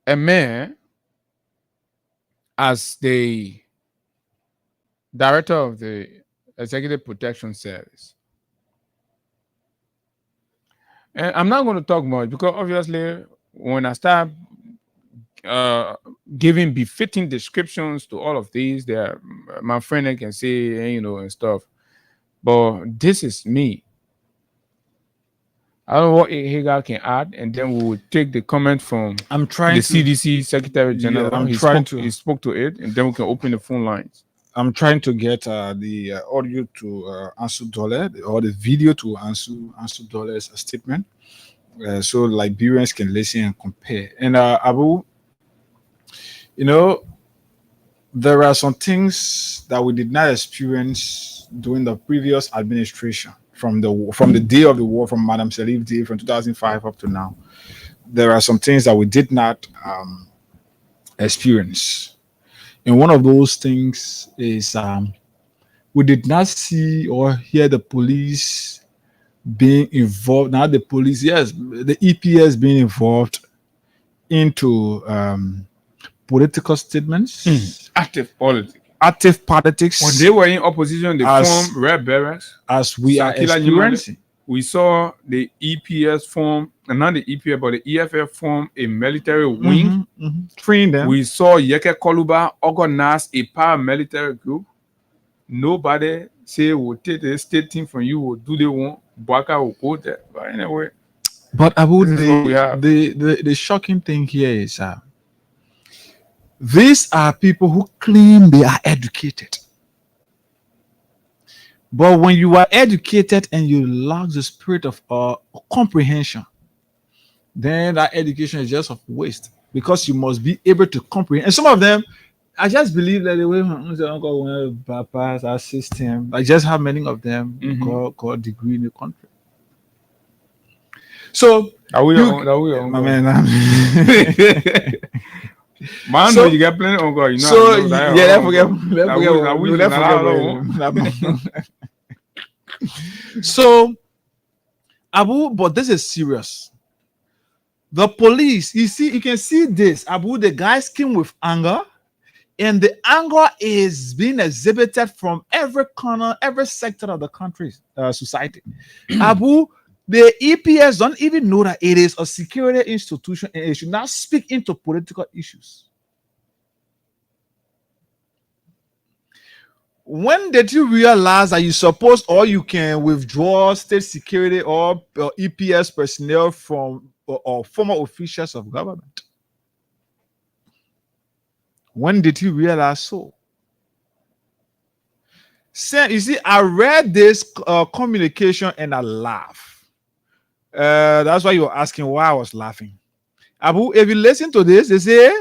a man as the director of the Executive Protection Service. And I'm not going to talk much because obviously when I start giving befitting descriptions to all of these, my friend can say, and stuff. But this is me. I don't know what Hagar can add, and then we will take the comment from the CDC Secretary General. He spoke to it, and then we can open the phone lines. I'm trying to get the audio to Ansu Dole, or the video to Ansu Dole's statement, so Liberians can listen and compare. And Abu, there are some things that we did not experience during the previous administration, from the day of the war, from Madam Salif Day, from 2005 up to now. There are some things that we did not experience. And one of those things is we did not see or hear the police being involved. Now the police, yes, the EPS being involved into political statements. Active politics. Active politics. When they were in opposition, they formed Red Berets. As we are experiencing. We saw the EPS form, and not the EPS, but the EFF form a military wing. Train them. We saw Yeke Koluba organize a paramilitary group. Nobody say we'll take the state team from you, we'll do the one. Bouakai will go there. But anyway. But Abu, the shocking thing here is These are people who claim they are educated. But when you are educated and you lack the spirit of comprehension, then that education is just of waste, because you must be able to comprehend. And some of them, I just believe that the way uncle went bypass our system, I just have many of them got degree in the country. So my man, man, So- you get plenty of God. You know, so I know that, yeah, that forget. So Abu, but this is serious. The police, you can see this. Abu, the guys came with anger, and the anger is being exhibited from every corner, every sector of the country's society. Abu, the EPS don't even know that it is a security institution and it should not speak into political issues. When did you realize that you supposed or you can withdraw state security or EPS personnel from or former officials of government? When did you realize so? You see, I read this communication and I laugh. That's why you were asking why I was laughing. Abu, if you listen to this, they say,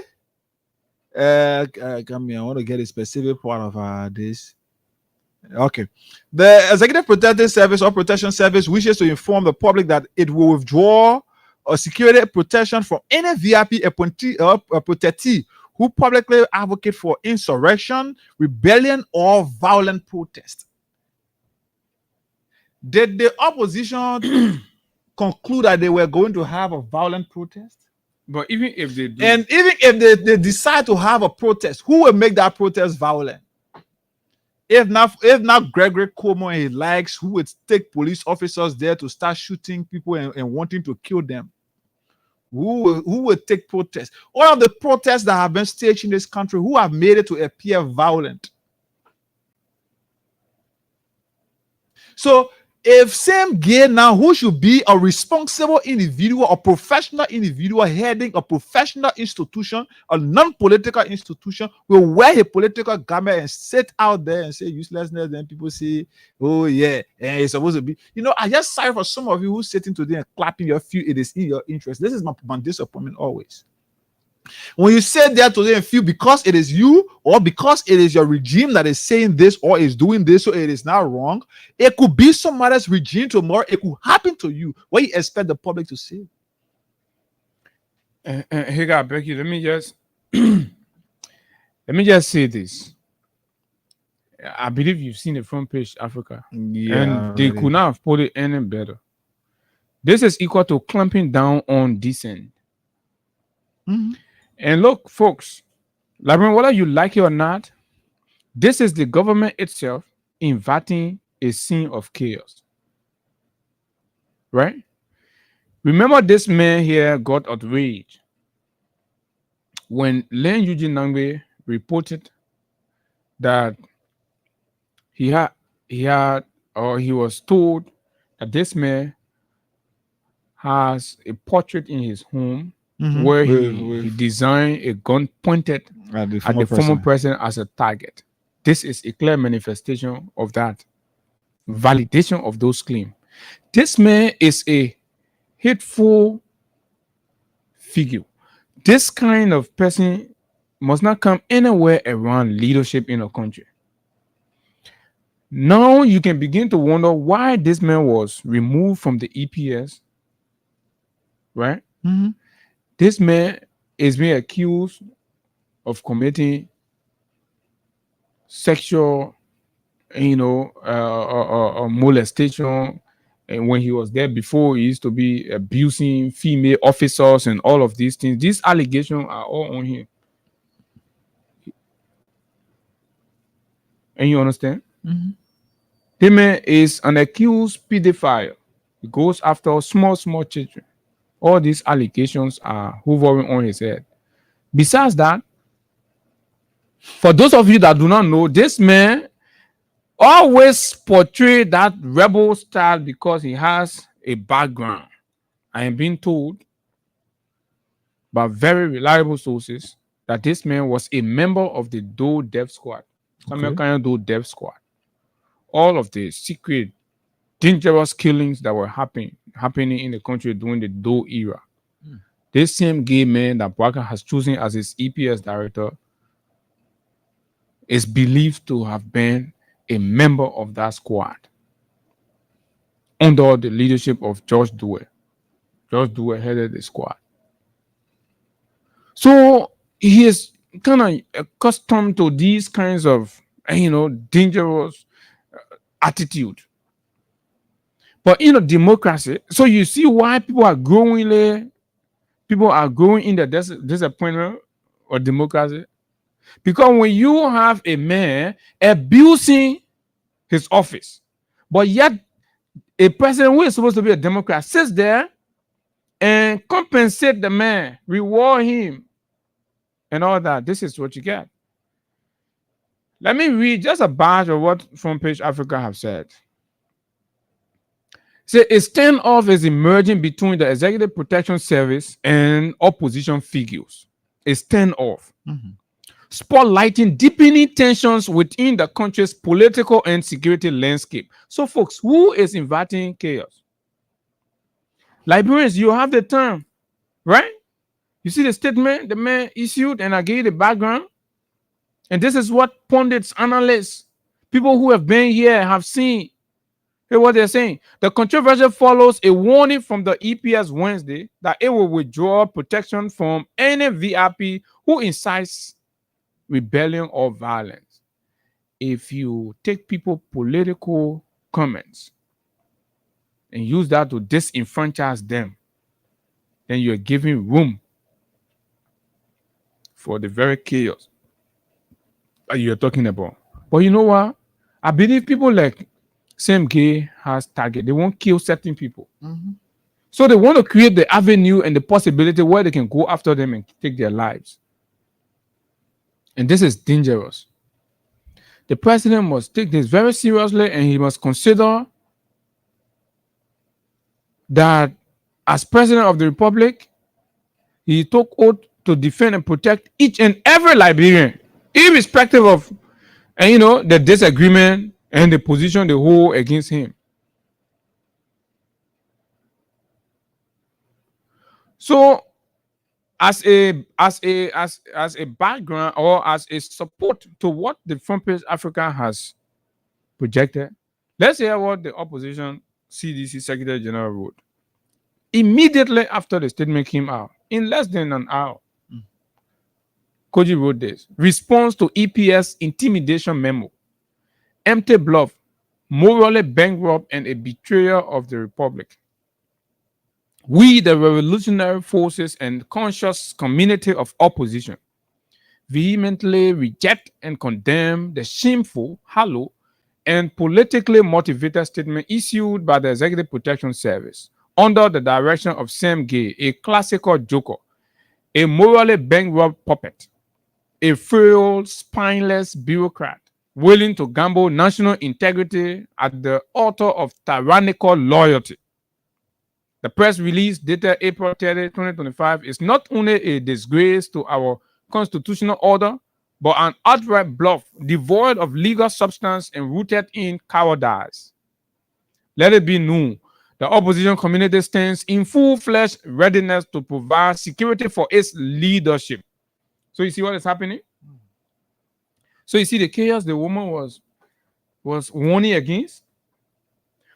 come here, I want to get a specific part of this. Okay. The Executive Protective Service or Protection Service wishes to inform the public that it will withdraw a security protection from any VIP protectee who publicly advocate for insurrection, rebellion, or violent protest. Did the opposition conclude that they were going to have a violent protest? But even if they do, And even if they decide to have a protest, who will make that protest violent? If not Gregory Cuomo and his likes, who would take police officers there to start shooting people and wanting to kill them? Who would take protests? All of the protests that have been staged in this country, who have made it to appear violent? So if Sam Gay now, who should be a responsible individual, a professional individual heading a professional institution, a non-political institution, will wear a political garment and sit out there and say uselessness, then people say, oh yeah, and it's supposed to be. I just sorry for some of you who sitting today and clapping your feet. It is in your interest. This is my disappointment always. When you sit there today and feel because it is you or because it is your regime that is saying this or is doing this, so it is not wrong, it could be somebody's regime tomorrow. It could happen to you. What you expect the public to say? hey, God, Becky, let me just let me just say this. I believe you've seen the front page, Africa, and they could not have put it any better. This is equal to clamping down on dissent. Mhm. And look, folks, whether you like it or not, this is the government itself inviting a scene of chaos. Right? Remember, this man here got outraged when Len Eugene Nangbe reported that he was told that this man has a portrait in his home where he designed a gun pointed at the at the former president as a target. This is a clear manifestation of that validation of those claims. This man is a hateful figure. This kind of person must not come anywhere around leadership in a country. Now you can begin to wonder why this man was removed from the EPS, right? Mhm. This man is being accused of committing sexual, molestation. And when he was there before, he used to be abusing female officers and all of these things. These allegations are all on him. And you understand? Mhm. The man is an accused pedophile. He goes after small children. All these allegations are hovering on his head. Besides that, for those of you that do not know, this man always portray that rebel style because he has a background. I am being told by very reliable sources that this man was a member of the Do Dev Squad, Samuel Okay. Kanya Do Dev Squad. All of the secret, dangerous killings that were happening in the country during the Do era. This same gay man that Boubacar has chosen as his EPS director is believed to have been a member of that squad under the leadership of George Dewey. George Dewey headed the squad. So he is kind of accustomed to these kinds of, dangerous attitude. But democracy, so you see why people are growing in the disappointment of democracy. Because when you have a man abusing his office, but yet a president who is supposed to be a Democrat sits there and compensate the man, reward him, and all that, this is what you get. Let me read just a batch of what Front Page Africa have said. Say a standoff is emerging between the Executive Protection Service and opposition figures. A standoff. Spotlighting deepening tensions within the country's political and security landscape. So, folks, who is inviting chaos? Librarians, you have the term, right? You see the statement the man issued, and I gave you the background. And this is what pundits, analysts, people who have been here have seen. Hear what they're saying. The controversy follows a warning from the EPS Wednesday that it will withdraw protection from any VIP who incites rebellion or violence. If you take people's political comments and use that to disenfranchise them, then you're giving room for the very chaos that you're talking about. But you know what? I believe people like Sam Gay has target. They won't kill certain people. So they want to create the avenue and the possibility where they can go after them and take their lives. And this is dangerous. The president must take this very seriously, and he must consider that as president of the republic, he took oath to defend and protect each and every Liberian, irrespective of the disagreement and the position they hold against him. So as a background or as a support to what the Front Page Africa has projected, let's hear what the opposition CDC Secretary General wrote immediately after the statement came out. In less than an hour, Koji wrote this: response to EPS intimidation memo, empty bluff, morally bankrupt, and a betrayal of the republic. We, the revolutionary forces and conscious community of opposition, vehemently reject and condemn the shameful, hollow, and politically motivated statement issued by the Executive Protection Service under the direction of Sam Gay, a classical joker, a morally bankrupt puppet, a frail, spineless bureaucrat willing to gamble national integrity at the altar of tyrannical loyalty. The press release dated April 30, 2025 is not only a disgrace to our constitutional order, but an outright bluff devoid of legal substance and rooted in cowardice. Let it be known, the opposition community stands in full-fledged readiness to provide security for its leadership. So you see what is happening? So you see the chaos the woman was warning against?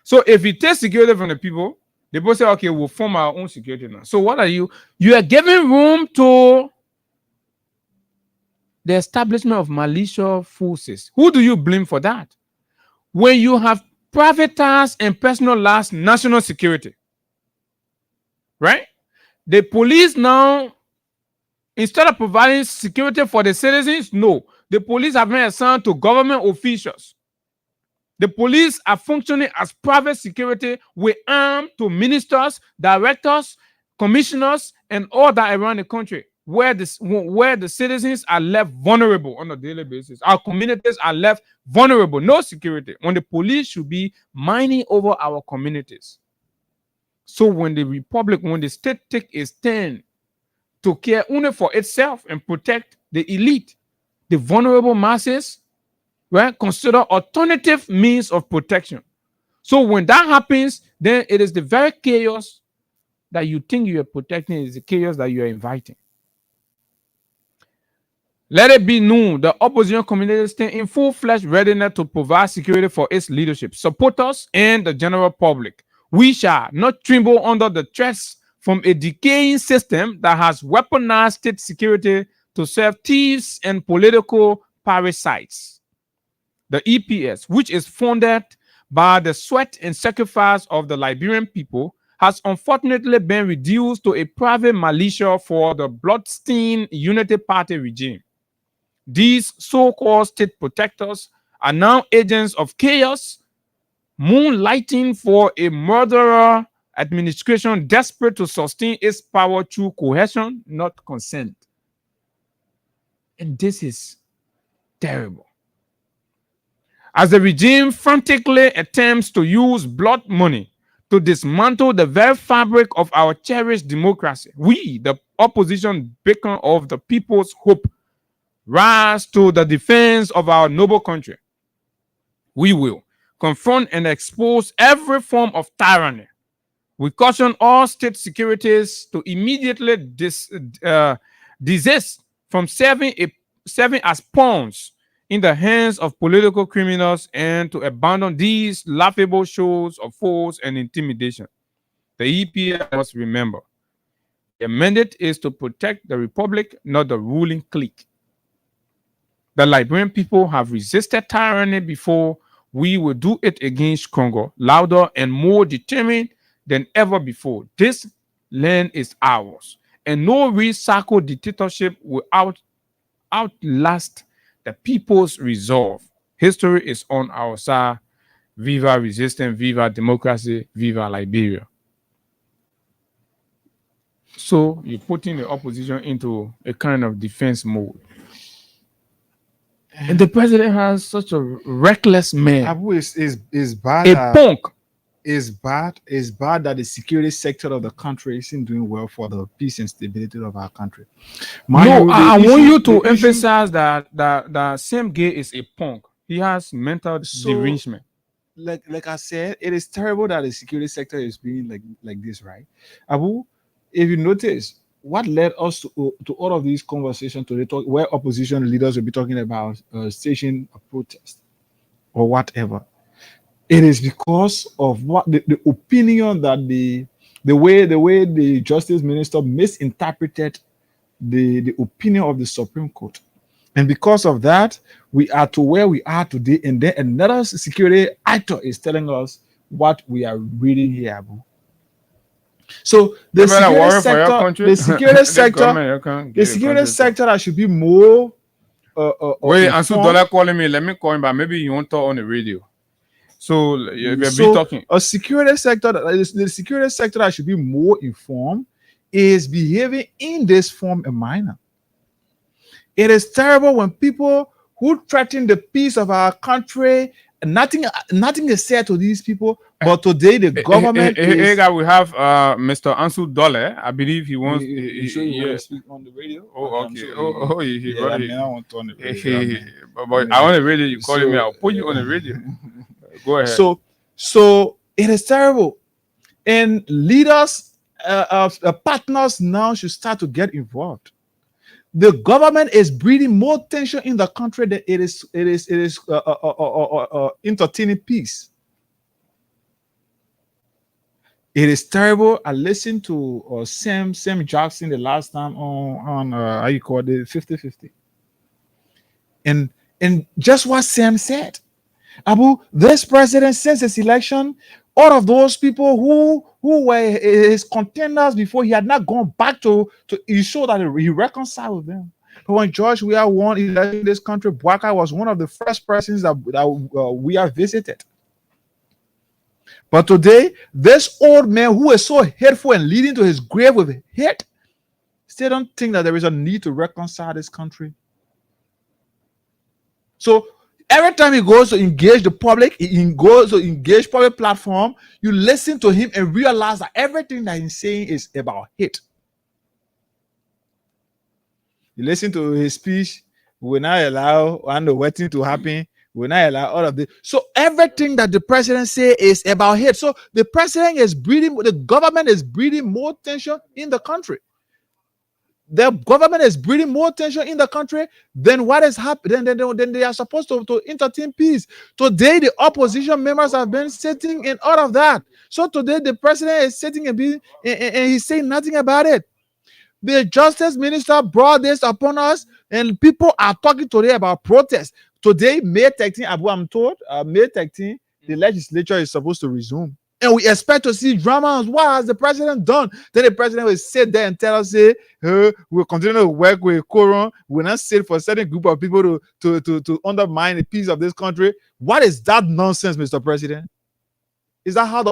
So if you take security from the people, they both say, okay, we'll form our own security now. So what are you? You are giving room to the establishment of malicious forces. Who do you blame for that? When you have privatized and personalized national security, right? The police now, instead of providing security for the citizens, no. The police have been assigned to government officials. The police are functioning as private security with arm to ministers, directors, commissioners, and all that around the country, where the citizens are left vulnerable on a daily basis. Our communities are left vulnerable, no security, when the police should be mining over our communities. So when the state take a stand to care only for itself and protect the elite, the vulnerable masses, right, consider alternative means of protection. So when that happens, then it is the very chaos that you think you are protecting is the chaos that you are inviting. Let it be known the opposition community stands in full-fledged readiness to provide security for its leadership, supporters, and the general public. We shall not tremble under the threats from a decaying system that has weaponized state security to serve thieves and political parasites. The EPS, which is funded by the sweat and sacrifice of the Liberian people, has unfortunately been reduced to a private militia for the bloodstained Unity Party regime. These so-called state protectors are now agents of chaos, moonlighting for a murderer administration desperate to sustain its power through coercion, not consent. And this is terrible. As the regime frantically attempts to use blood money to dismantle the very fabric of our cherished democracy, we, the opposition beacon of the people's hope, rise to the defense of our noble country. We will confront and expose every form of tyranny. We caution all state securities to immediately desist from serving as pawns in the hands of political criminals and to abandon these laughable shows of force and intimidation. The EPA must remember, the mandate is to protect the republic, not the ruling clique. The Liberian people have resisted tyranny before. We will do it against Congo, louder and more determined than ever before. This land is ours, and no recycled dictatorship will outlast the people's resolve. History is on our side. Viva resistance, viva democracy, viva Liberia. So you're putting the opposition into a kind of defense mode. And the president has such a reckless man. Abu is bad. A punk. Is bad that the security sector of the country isn't doing well for the peace and stability of our country. I want you to emphasize that Sam Gay is a punk. He has mental derangement. Like I said, it is terrible that the security sector is being like this, right? Abu, if you notice, what led us to all of these conversations today, where opposition leaders will be talking about staging a protest or whatever, it is because of what the opinion that the way the justice minister misinterpreted the opinion of the Supreme Court, and because of that, we are to where we are today. And then another security actor is telling us what we are reading here, Abu. So the security sector that should be more. Wait, Ansu Dollar calling me. Let me call him, but maybe you won't talk on the radio. So you'll be talking. The security sector that should be more informed is behaving in this form a minor. It is terrible when people who threaten the peace of our country, nothing is said to these people. But today the government we have Mr. Ansu Dole. I believe he wants. He speak on the radio. Oh, okay. I want to on the radio. But I want the radio. You calling me? I'll put you on the radio. Go ahead. So it is terrible, and leaders, partners now should start to get involved. The government is breeding more tension in the country than it is entertaining peace. It is terrible. I listened to Sam Jackson the last time on how you call it 50-50, and just what Sam said, Abu, this president since his election, all of those people who were his contenders before, he had not gone back to ensure that he reconciled with them. But when George Weah won election in this country, Bouaka was one of the first persons that we have visited. But today, this old man who is so hateful and leading to his grave with hate, still don't think that there is a need to reconcile this country. So every time he goes to engage the public, he goes to engage public platform, you listen to him and realize that everything that he's saying is about hate. You listen to his speech, we will not allow and the wedding to happen. We will not allow all of this. So everything that the president say is about hate. So the president is breeding, the government is breeding more tension in the country. The government is breeding more tension in the country than what is happening. Then they are supposed to entertain peace. Today, the opposition members have been sitting in all of that. So today, the president is sitting and he's saying nothing about it. The justice minister brought this upon us, and people are talking today about protests. Today, May 13, Abu, I'm told, May 13, the legislature is supposed to resume. And we expect to see drama. What has the president done? Then the president will sit there and tell us, say, hey, we'll continue to work with Quorum. We'll not sit for a certain group of people to undermine the peace of this country. What is that nonsense, Mr. President? Is that how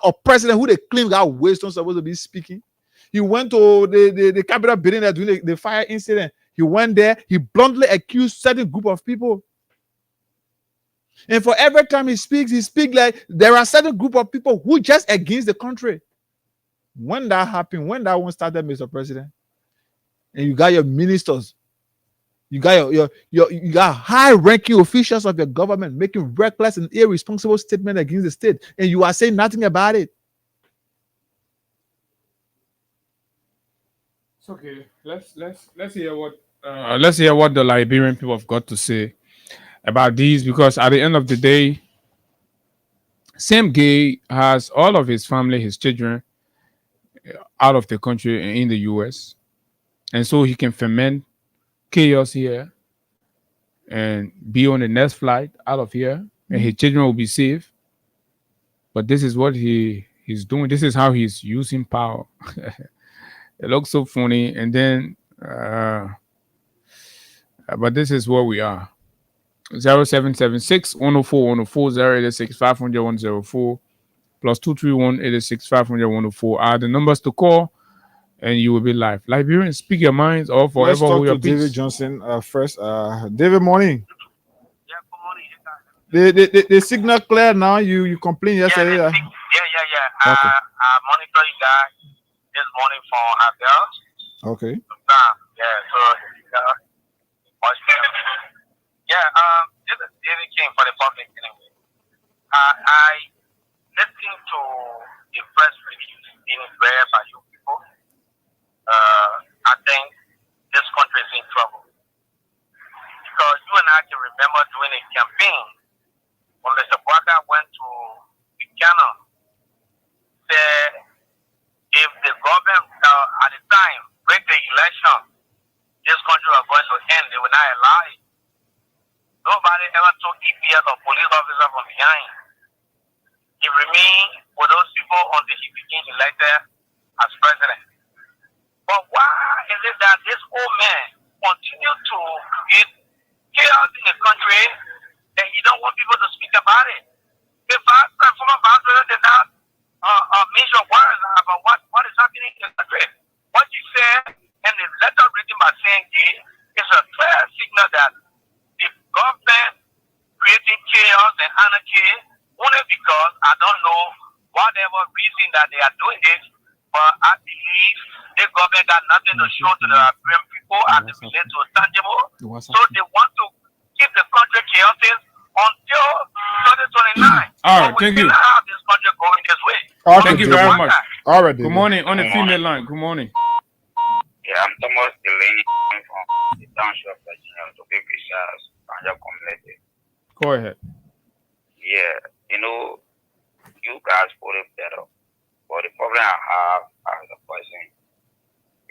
a president who they claim that wisdom supposed to be speaking? He went to the Capitol building that during the fire incident. He went there. He bluntly accused certain group of people. And for every time he speaks like there are certain group of people who just against the country. When that happened, when that one started, Mr. President, and you got your ministers, you got you got high-ranking officials of your government making reckless and irresponsible statements against the state, and you are saying nothing about it. It's okay. Let's hear what the Liberian people have got to say about these, because at the end of the day, Sam Gay has all of his family, his children, out of the country and in the US, and so he can ferment chaos here and be on the next flight out of here, and his children will be safe. But this is what he's doing. This is how he's using power. It looks so funny, and then but this is where we are. 0776 104 104 086 500 104 plus 231 86 500 104 are the numbers to call, and you will be live. Liberians, speak your minds or forever. Let's talk to your David peace. Johnson first. David, morning. Yeah, good morning. The signal clear now. You complained yesterday. Yeah. Okay. I monitor you guys this morning from Abel. Okay. Yeah, so this is David King for the public anyway. I listened to the press release being read by you people. I think this country is in trouble. Because you and I can remember during a campaign when Mr. Bwaka went to Buchanan, said if the government at the time break the election, this country was going to end. They will not allow it. Nobody ever took EPS or police officer from behind. He remained with those people until he became elected as president. But why is it that this old man continues to create chaos in the country and he don't want people to speak about it? The former vice president did not mention words about what is happening in the country. What you said and the letter written by Sam Gay is a clear signal that the government creating chaos and anarchy only because I don't know whatever reason that they are doing this, but I believe the government got nothing to show to the Liberian people as it relates to tangible. So they want to keep the country chaotic until 2029. All right, thank you. We cannot have this country going this way. Okay, Thank you David. very much. All right, David. Good morning on the female line. Good morning. Yeah, I'm Thomas Delaney from the township of Virginia, to be precise, Panja community. Go ahead. Yeah, you guys put it better. But the problem I have as a person,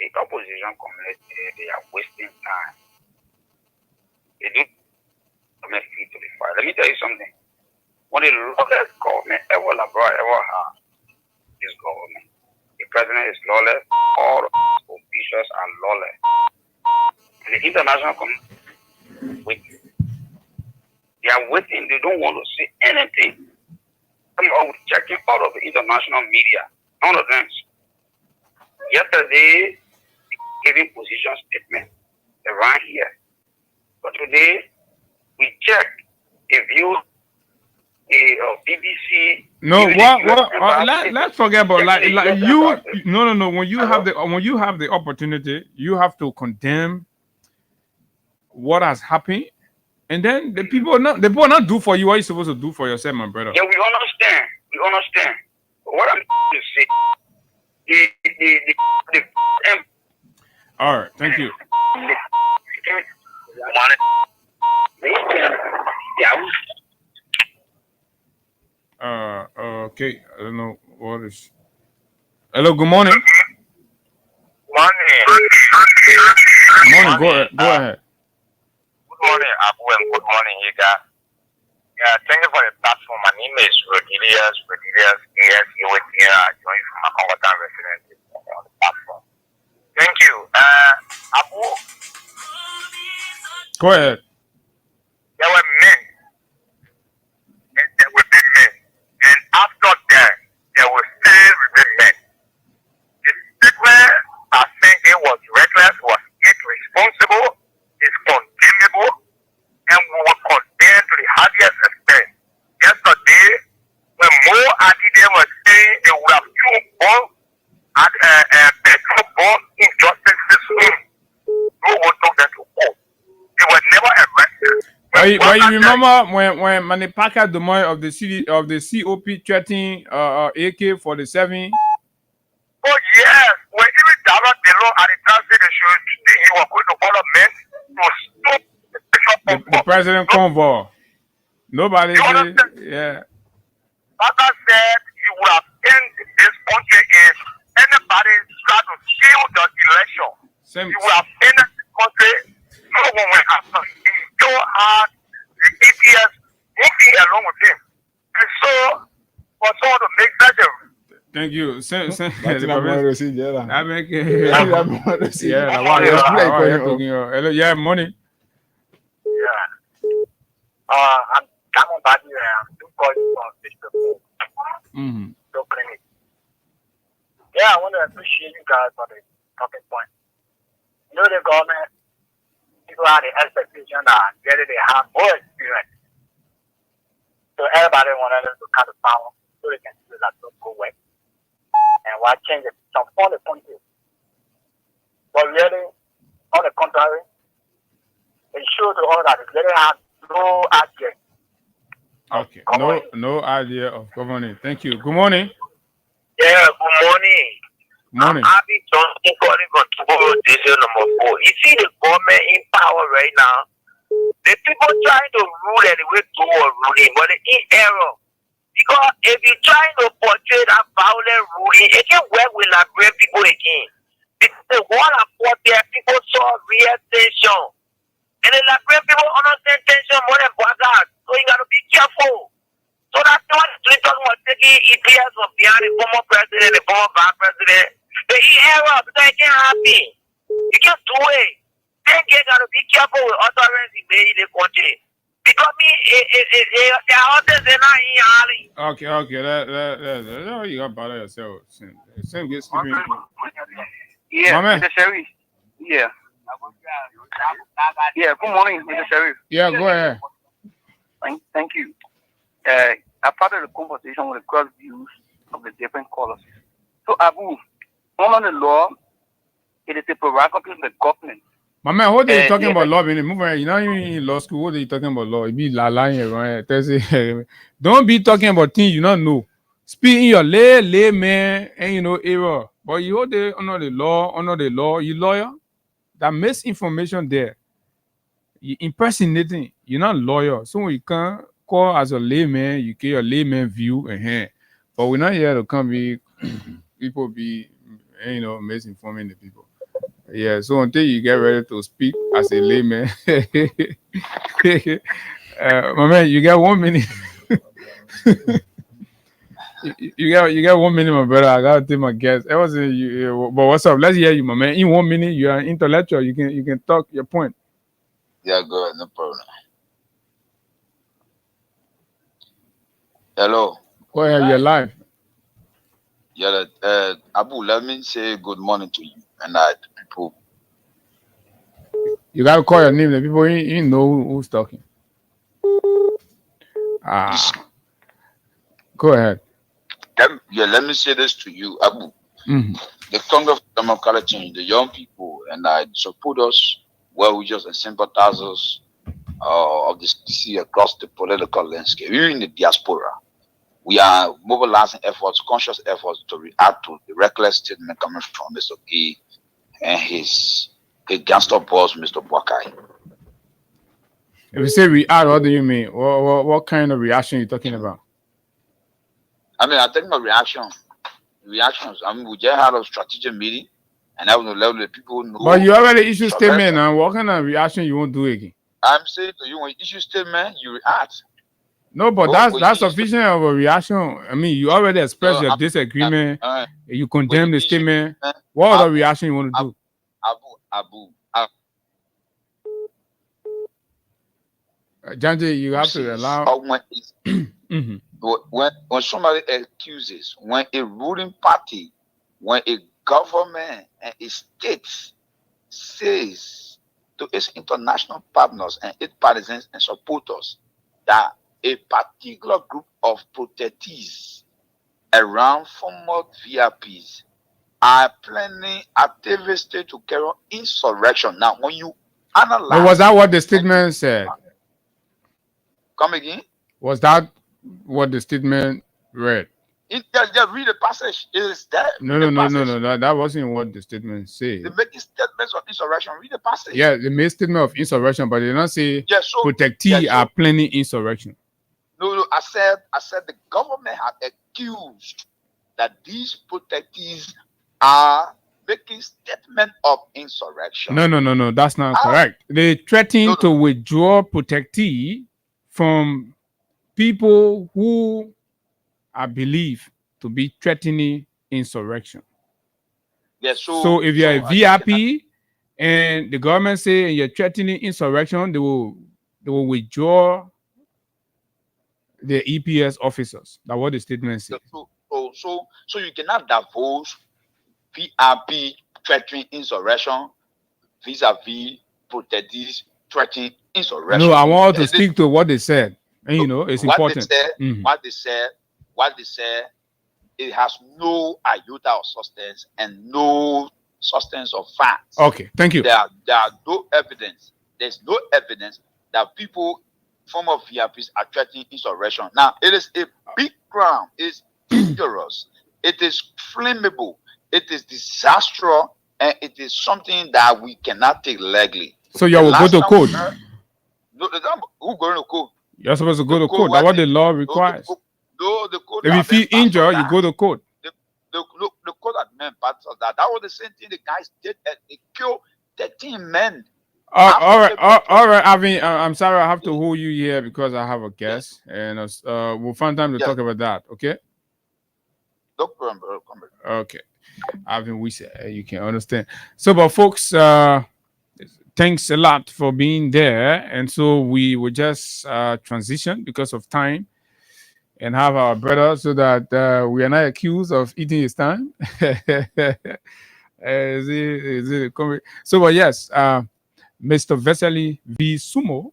the opposition community, they are wasting time. They do commit feet to the fire. Let me tell you something. One of the lawless government ever had this government. The president is lawless, all officials are lawless. And the international community waiting. They are waiting, they don't want to see anything. I'm checking out of the international media, none of them. Yesterday, giving position statement around here. But today, we checked a view BBC. No, let's forget about like you. No. When you have the opportunity, you have to condemn what has happened, and then the people not do for you what you're supposed to do for yourself, my brother. Yeah, we understand. We understand. But what I'm trying to say, the All right, thank you. Okay, I don't know what is. Hello, good morning. Morning. Good morning. Go ahead. Good morning, Abu, and good morning, Yiga. Yeah, thank you for the platform. My name is Rodelius. Yes, you were here. I joined from my Congo resident on the platform. Thank you. Abu, Go ahead. there were men, and there will be men. And after that, there will still remain men. The statement I think it was reckless, was irresponsible, is condemnable, and we will condemn to the highest extent. Yesterday, when Mo Adide was saying they would have two bomb petrol bomb injustices, no one took them to court. They were never arrested. But you remember when Manipaka Dumoy of the COP threatening AK-47? Oh yes, when even Dara Delo at the time said he was going to follow men to stop The president convoy. Nobody said, yeah. Baka said you would have ended this country if anybody tried to steal the election. You would have ended the country. No one will happen. He still had the EPS moving along with him. And so, for someone to make such a Thank you. Yeah, money. Yeah. I'm coming back here. I'm still calling from Facebook. So clinic. Yeah, I want to appreciate you guys for the talking point. You know, the government, people have the expectation that really they have more experience. So everybody wanted them to cut the power so they can do that to go away. And why change it? Some fun the point is. But really, on the contrary, it shows to all that it really has no idea. Okay. No idea of governing. Thank you. Good morning. Yeah, good morning. Morning. I'm Abby Johnson calling from tomorrow station number 4. You see the government in power right now. The people trying to rule and the way to ruling, but they're in error. Because if you're trying to portray that violent ruling, it can work with Liberian people again. Because the one and there, people saw real tension. And the Liberian people understand tension more than blackouts. So you got to be careful. So that's why Clinton was taking EPS from behind the former president, the former vice president. They in error because it can't happen. You can't do it. Then you got to be careful with utterance in the country. Because they are others, they're not in Harley. Okay. You got bother yourself. Same get sleeping. Yeah, Mama. Mr. Sheriff. Yeah. Yeah, good morning, Mr. Sheriff. Yeah, go ahead. Thank you. I part of the conversation with the cross views of the different colors. So, Abu, under the law, it is a prerogative of the government. My man, what are you talking about law? Move on. You're not even in law school. What are you talking about law? You be lying around. Don't be talking about things you don't know. Speak in your lay man and error. But you hold the under the law, you lawyer. That misinformation there. You impersonating. You're not lawyer. So when you can call as a layman, you get your layman view and but we're not here to come be people be misinforming the people. Yeah, so until you get ready to speak as a layman, my man, you get 1 minute. you get 1 minute, my brother. I gotta take my guess. It wasn't you, but what's up? Let's hear you, my man. In 1 minute, you are an intellectual. You can talk your point. Yeah, good, no problem. Hello. Go ahead, you're live. Yeah, Abu, let me say good morning to you and to people. You gotta call your name. The people you know who's talking. Go ahead. Let me say this to you, Abu. The Congress of Democratic Change, the young people, and I support us well-wishers and sympathizers of the CC across the political landscape, even in the diaspora. We are mobilizing efforts, conscious efforts to react to the reckless statement coming from Mr. Gay and his gangster boss, Mr. Boakai. If you say react, what do you mean? What kind of reaction are you talking about? I mean, I think my reactions. I mean, we just had a strategic meeting, and that was the level that people know. But you already issued statement, and what kind of reaction you won't do again? I'm saying to you, when you issue statement, you react. No, but that's sufficient of a reaction. I mean, you already expressed your disagreement. You condemn the statement. What other reaction you want to do? Abu. Janji, you have to allow. When somebody accuses, when a ruling party, when a government and a state says to its international partners and its partisans and supporters that a particular group of protectees around former VIPs are planning activities to carry on insurrection. Now, when you analyze, but was that what the statement said? Come again? Was that what the statement read? Just read the passage. It is there. No. That wasn't what the statement said. They make statements of insurrection. Read the passage. Yeah, they made statement of insurrection, but they did not say protectees are planning insurrection. No. I said the government had accused that these protectees are making statement of insurrection. No. That's not correct. They threatened to withdraw protectee from people who are believed to be threatening insurrection. Yes. So if you're a VIP and the government say you're threatening insurrection, they will withdraw the EPS officers. That's what the statement says. So you cannot divulge VIP threatening insurrection vis-a-vis protectees threatening insurrection. No, I want to speak to what they said. And it's important. What they said, it has no iota of substance and no substance of facts. Okay, thank you. There are no evidence. There's no evidence that people, former VIPs, are threatening insurrection. Now, it is a big crime. It's dangerous. It is flammable. It is disastrous, and it is something that we cannot take lightly. So you will go to court. Who going to court? You're supposed to go to court. That's what the law requires. The court. If you feel injured, you go to court. The court had men parts of that. That was the same thing the guys did. They killed 13 men. All right. I'm sorry, I have to hold you here because I have a guest, and we'll find time to talk about that. Okay. No problem, bro. Okay. We say you can understand. So, but folks, thanks a lot for being there. And so we will just transition because of time and have our brother so that we are not accused of eating his time. So, but yes, Mr. Vesely V. Sumo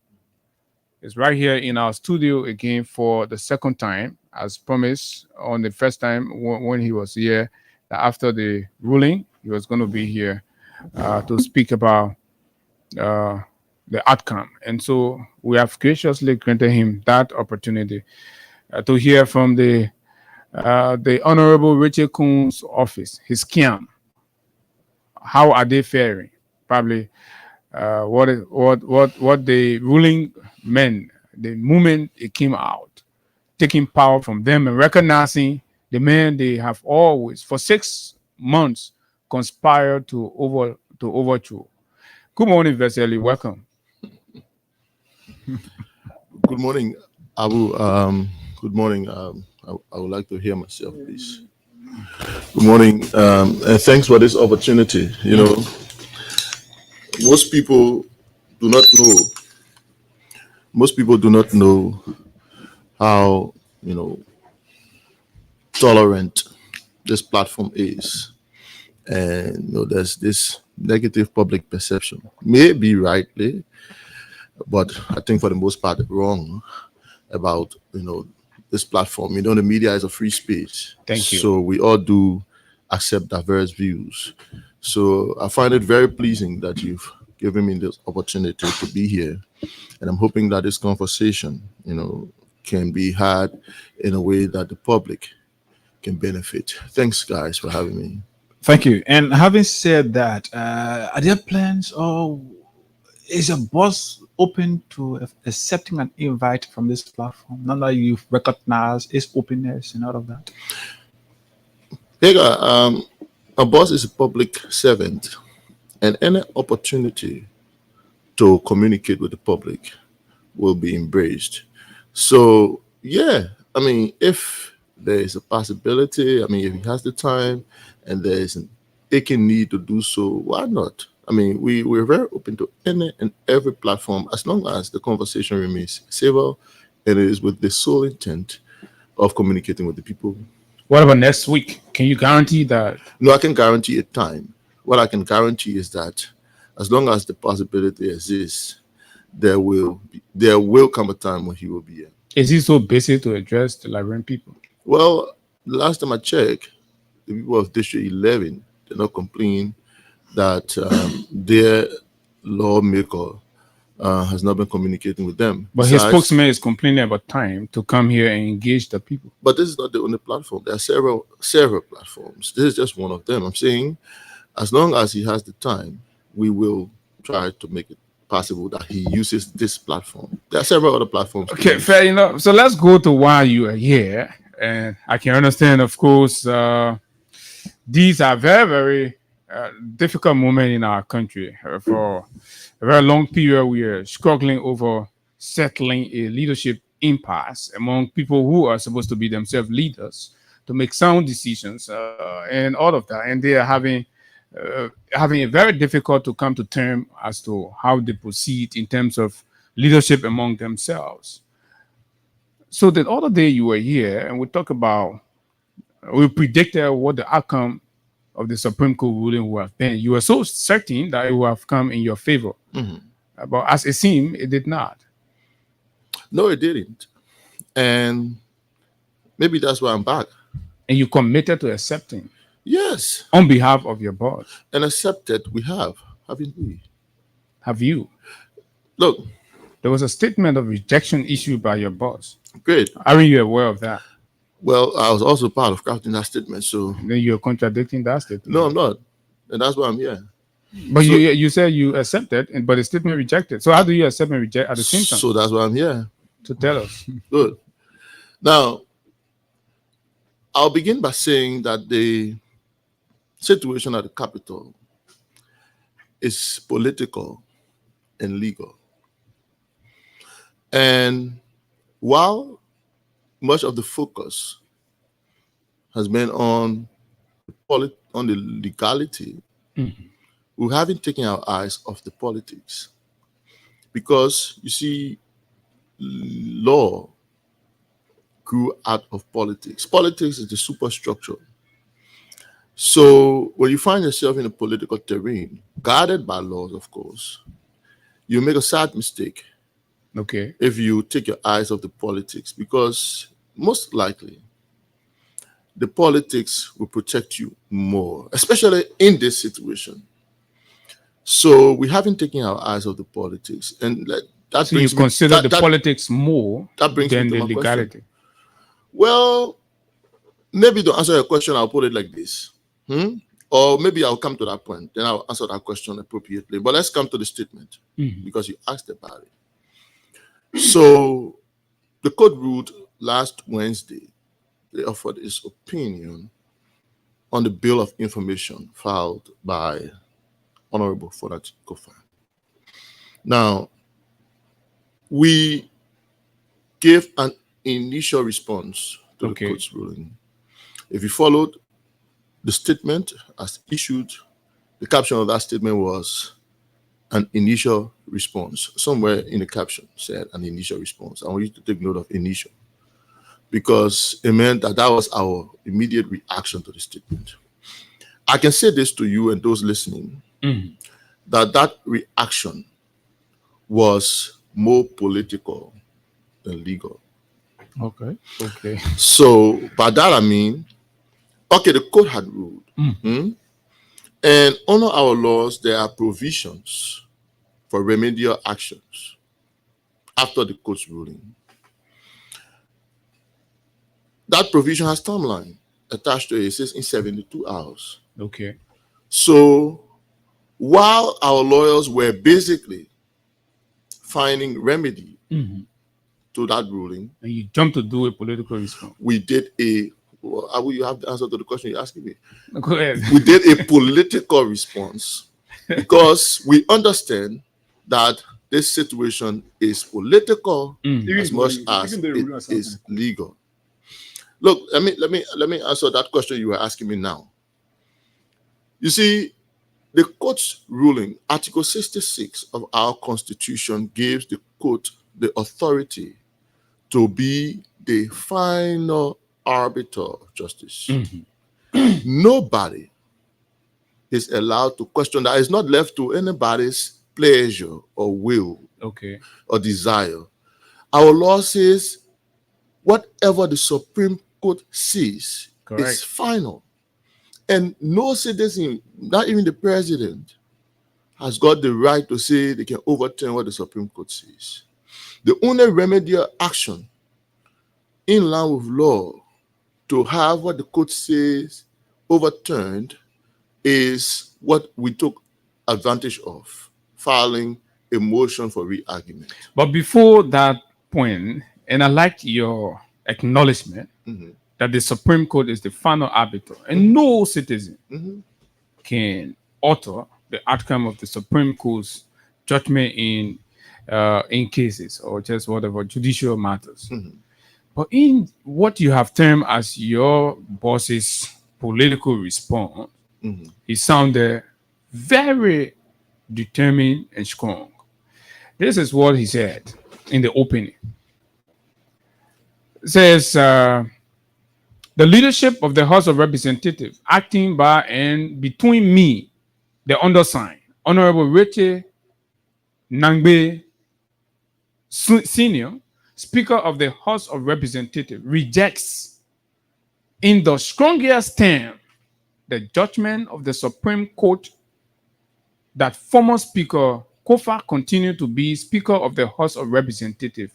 is right here in our studio again for the second time, as promised on the first time when he was here. After the ruling, he was going to be here to speak about the outcome. And so we have graciously granted him that opportunity to hear from the Honorable Richard Coon's office, his CAM. How are they faring? Probably what the ruling meant the moment it came out, taking power from them and recognizing the man they have always, for 6 months, conspired to overthrow. Good morning, Vesely. Welcome. Good morning, Abu. Good morning. I would like to hear myself, please. Good morning, and thanks for this opportunity. Most people do not know how tolerant this platform is, and there's this negative public perception, maybe rightly, but I think for the most part wrong about this platform. The media is a free space. Thank you. So we all do accept diverse views. So I find it very pleasing that you've giving me this opportunity to be here. And I'm hoping that this conversation, can be had in a way that the public can benefit. Thanks, guys, for having me. Thank you. And having said that, are there plans, or is your boss open to accepting an invite from this platform? Now that you've recognized its openness and all of that. Hagar, a boss is a public servant, and any opportunity to communicate with the public will be embraced. So, yeah, I mean, if there is a possibility, I mean, if he has the time and there is an aching need to do so, why not? I mean, we're very open to any and every platform as long as the conversation remains civil and it is with the sole intent of communicating with the people. What about next week? Can you guarantee that? No, I can guarantee a time. What I can guarantee is that as long as the possibility exists, there will come a time when he will be here. Is he so busy to address the Liberian people? Well, the last time I checked, the people of District 11 did not complain that their lawmaker has not been communicating with them. But his spokesman is complaining about time to come here and engage the people. But this is not the only platform. There are several platforms. This is just one of them. I'm saying as long as he has the time, we will try to make it possible that he uses this platform. There are several other platforms. Okay, fair enough. So let's go to why you are here. And I can understand, of course, these are very, very difficult moments in our country. For a very long period, we are struggling over settling a leadership impasse among people who are supposed to be themselves leaders to make sound decisions and all of that. And they are having it very difficult to come to terms as to how they proceed in terms of leadership among themselves. So the other day you were here and we predicted what the outcome of the Supreme Court ruling would have been. You were so certain that it would have come in your favor. Mm-hmm. But as it seemed, it did not. No, it didn't. And maybe that's why I'm back. And you committed to accepting. Yes. On behalf of your boss. And accepted we have, haven't we? Have you? Look. There was a statement of rejection issued by your boss. Great. Aren't you aware of that? Well, I was also part of crafting that statement, so... Then you're contradicting that statement. No, I'm not. And that's why I'm here. But so, you said you accepted, but the statement rejected. So how do you accept and reject at the same time? So that's why I'm here. To tell us. Good. Now, I'll begin by saying that the situation at the Capitol is political and legal. And while much of the focus has been on the legality, we haven't taken our eyes off the politics. Because, you see, law grew out of politics. Politics is the superstructure. So when you find yourself in a political terrain, guarded by laws, of course, you make a sad mistake. Okay. If you take your eyes off the politics, because most likely the politics will protect you more, especially in this situation. So we haven't taken our eyes off the politics, and that so you consider the politics more than the legality. Question. Well, maybe to answer your question, I'll put it like this, or maybe I'll come to that point, then I'll answer that question appropriately. But let's come to the statement because you asked about it. So the court ruled last Wednesday. They offered its opinion on the bill of information filed by Honorable Fonat Kofa. Now, we gave an initial response to the court's ruling. If you followed the statement as issued, the caption of that statement was an initial response. Somewhere in the caption said an initial response. I want you to take note of initial, because it meant that was our immediate reaction to the statement. I can say this to you and those listening, that reaction was more political than legal. Okay. So by that I mean, the court had ruled. And under our laws, there are provisions for remedial actions after the court's ruling. That provision has timeline attached to it. It says in 72 hours. Okay. So while our lawyers were basically finding remedy to that ruling, and you jumped to do a political response. We did a. Well, you have the answer to the question you're asking me. Go ahead. We did a political response because we understand that this situation is political as much as it is legal. Look, let me answer that question you were asking me now. You see, the court's ruling, Article 66 of our Constitution, gives the court the authority to be the final arbiter of justice. Nobody is allowed to question that. It's not left to anybody's pleasure or will or desire. Our law says whatever the Supreme Court says is final. And no citizen, not even the president, has got the right to say they can overturn what the Supreme Court says. The only remedial action in line with law to have what the court says overturned is what we took advantage of, filing a motion for re-argument. But before that point, and I like your acknowledgement that the Supreme Court is the final arbiter, and no citizen can alter the outcome of the Supreme Court's judgment in cases or just whatever judicial matters. But in what you have termed as your boss's political response, he sounded very determined and strong. This is what he said in the opening. It says, the leadership of the House of Representatives, acting by and between me, the undersigned, Honorable Richard Nangbe Senior, Speaker of the House of Representatives, rejects in the strongest term the judgment of the Supreme Court that former Speaker Kofa continued to be Speaker of the House of Representatives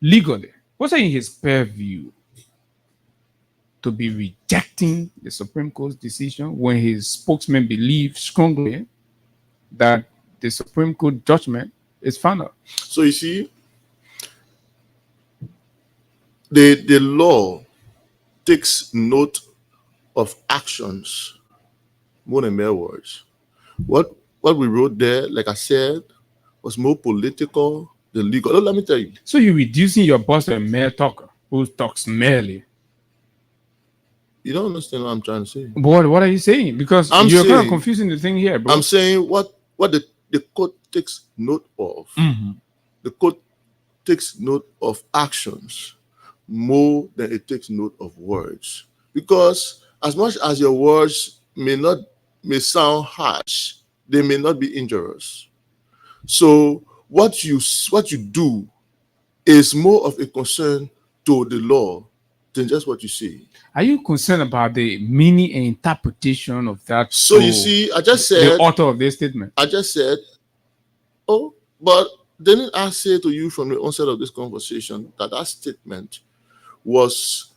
legally. Was it in his purview to be rejecting the Supreme Court's decision when his spokesman believes strongly that the Supreme Court judgment is final? So you see, the law takes note of actions more than mere words. What we wrote there, like I said, was more political than legal. Let me tell you. So you're reducing your boss to a mere talker who talks merely. You don't understand what I'm trying to say. But what are you saying? Because you're kind of confusing the thing here, bro. I'm saying what the court takes note of. The court takes note of actions more than it takes note of words. Because as much as your words may sound harsh, they may not be injurious. So what you do is more of a concern to the law than just what you say. Are you concerned about the meaning and interpretation of that? So you see, I just said the author of this statement. I just said, but didn't I say to you from the onset of this conversation that statement was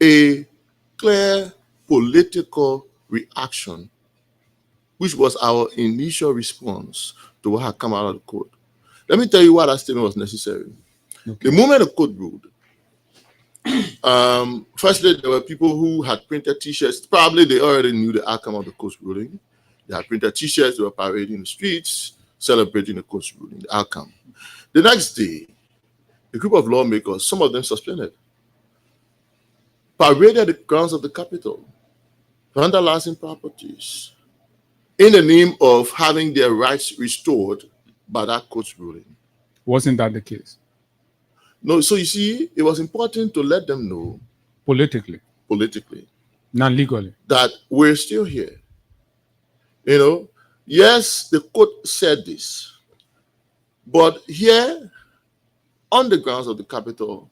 a clear political reaction, which was our initial response to what had come out of the court? Let me tell you why that statement was necessary. The moment the court ruled, firstly, there were people who had printed T-shirts. Probably they already knew the outcome of the court's ruling. They had printed T-shirts. They were parading the streets, celebrating the court's ruling, the outcome. The next day, a group of lawmakers, some of them suspended, paraded the grounds of the Capitol, vandalizing properties, in the name of having their rights restored by that court's ruling. Wasn't that the case? No, so you see, it was important to let them know politically, not legally, that we're still here. Yes, the court said this, but here on the grounds of the Capitol,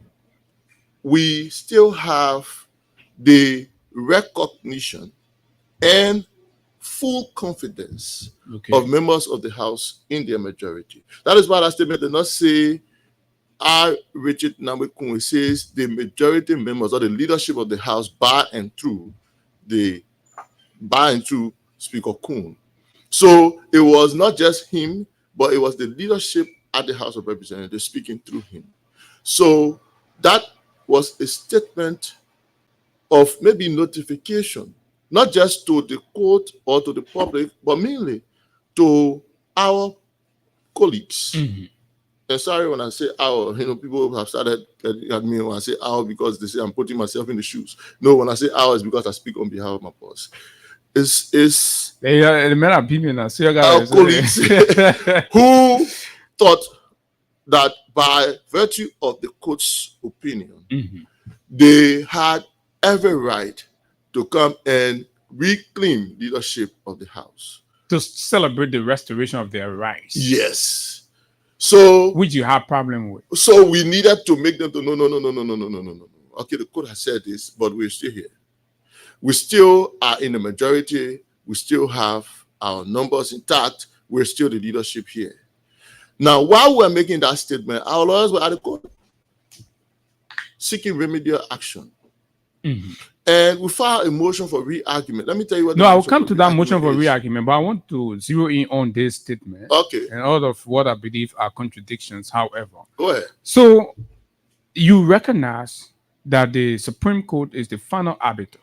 we still have the recognition and full confidence Okay. of members of the House in their majority. That is why that statement did not say Richard Namwekun. It says the majority members or the leadership of the House by and through Speaker Kun. So it was not just him, but it was the leadership at the House of Representatives speaking through him. So that was a statement of maybe notification, not just to the court or to the public, but mainly to our colleagues. Mhm. And sorry when I say our, people have started at me when I say our because they say I'm putting myself in the shoes. No, when I say our, it's because I speak on behalf of my boss. It's The men are people now. See, our colleagues who thought that by virtue of the court's opinion, Mhm. they had every right to come and reclaim leadership of the House. to celebrate the restoration of their rights. Yes. So Which you have problem with. So we needed to make them to no. Okay, the court has said this, but we're still here. We still are in the majority. We still have our numbers intact. We're still the leadership here. Now, while we're making that statement, our lawyers were at the court seeking remedial action. Mhm. And we filed a motion for re-argument. Let me tell you what. No, the I will motion come for to that motion for re-argument is. re-argument, but I want to zero in on this statement Okay, and all of what I believe are contradictions, however. go ahead. So you recognize that the Supreme Court is the final arbiter,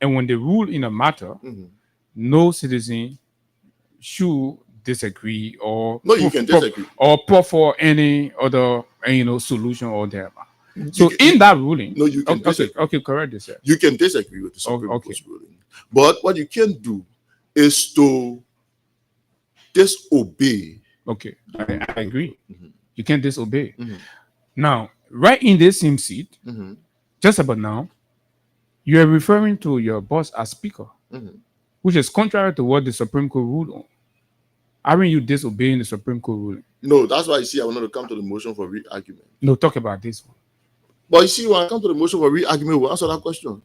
and when they rule in a matter, Mhm. no citizen should disagree or No, you can disagree. or prefer any other solution or whatever. So You can- in that ruling, No, you can okay, disagree. okay, correct this. Sir. You can disagree with the Supreme okay. Court's ruling. But what you can do is to disobey. Okay, I agree. Mhm. You can't disobey. Mhm. Now, right in this same seat, Mhm. just about now, you are referring to your boss as speaker, Mhm. which is contrary to what the Supreme Court ruled on. Aren't you disobeying the Supreme Court ruling? No, that's why you see I wanted to come to the motion for re-argument. No, talk about this one. But you see, when I come to the motion for re-argument, we'll answer that question.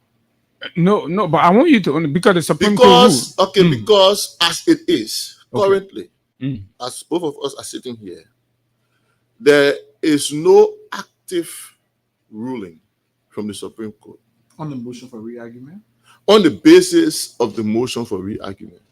No, but I want you to because the Supreme Court ruled. Because, okay, because as it is Okay. currently, Mm. as both of us are sitting here, there is no active ruling from the Supreme Court On the motion for re-argument. on the basis of the motion for re-argument.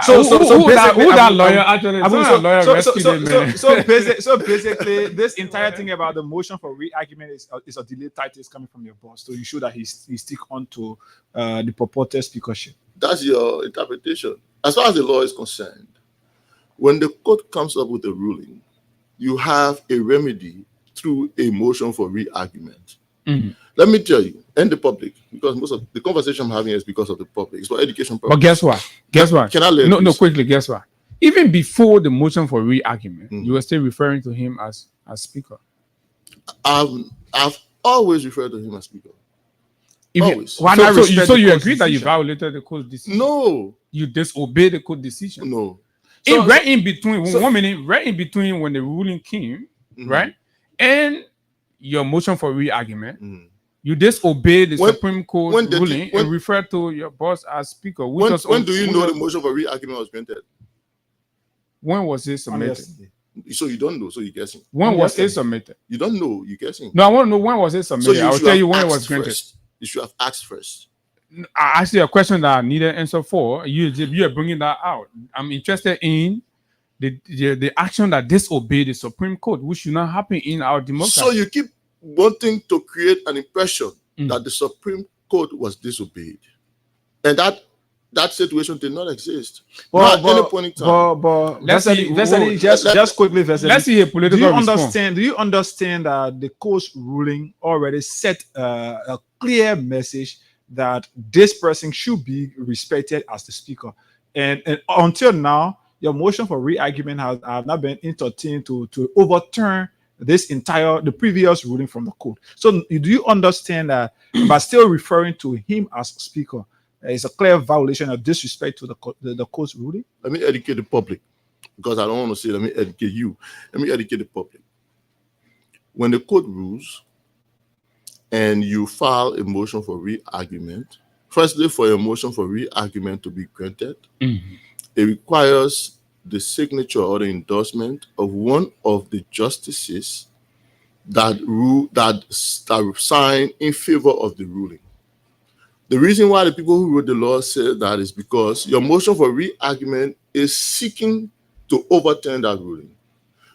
So who basically, that Abu- lawyer actually? Abu, Some lawyer rescued him, man. so basically, this entire thing about the motion for re-argument is a delayed title is coming from your boss. So you show that he stick on to the purported speakership. That's your interpretation. As far as the law is concerned, when the court comes up with a ruling, you have a remedy through a motion for re-argument. Mhm. Let me tell you, and the public, because most of the conversation I'm having is because of the public. It's for education purposes. But guess what? Guess what? Can I let No, you say- quickly. Guess what? Even before the motion for re-argument, Mm. you were still referring to him as speaker. I've always referred to him as speaker. Even, Always. why So- not so- respect so the you court's agree that you decision? Violated the court decision. No, You disobeyed the court decision. no. Right in between, so- 1 minute, right in between when the ruling came, Mhm. right, and your motion for re-argument, Mhm. you disobeyed the When- Supreme Court when did ruling you- when- and referred to your boss as speaker. Which When, was when do you which know was- the motion for re-argument was granted? When was it On submitted? yesterday. So you don't know, so you're guessing. When On was it yesterday. submitted? You don't know, you're guessing. No, I want to know when was it So submitted. I will should tell you have when it was asked granted. first. You should have asked first. I asked you a question that I needed answer for. You are bringing that out. I'm interested in the action that disobeyed the Supreme Court, which should not happen in our democracy. So you keep wanting to create an impression Mm. that the Supreme Court was disobeyed, and that situation did not exist. Not at any point in time. But Let's see- Vesely, just quickly, Vesely. Let's see a Do political you response. understand? Do you understand that the court's ruling already set a clear message that this person should be respected as the speaker, and until now, your motion for re-argument have not been entertained to overturn the previous ruling from the court. So do you understand that by still referring to him as speaker is a clear violation of disrespect to the court's ruling? Let me educate the public, because I don't want to say let me educate you. Let me educate the public. When the court rules and you file a motion for re-argument Firstly, for a motion for re-argument to be granted, Mhm. it requires the signature or the endorsement of one of the justices that sign in favor of the ruling. The reason why the people who wrote the law said that is because your motion for re-argument is seeking to overturn that ruling.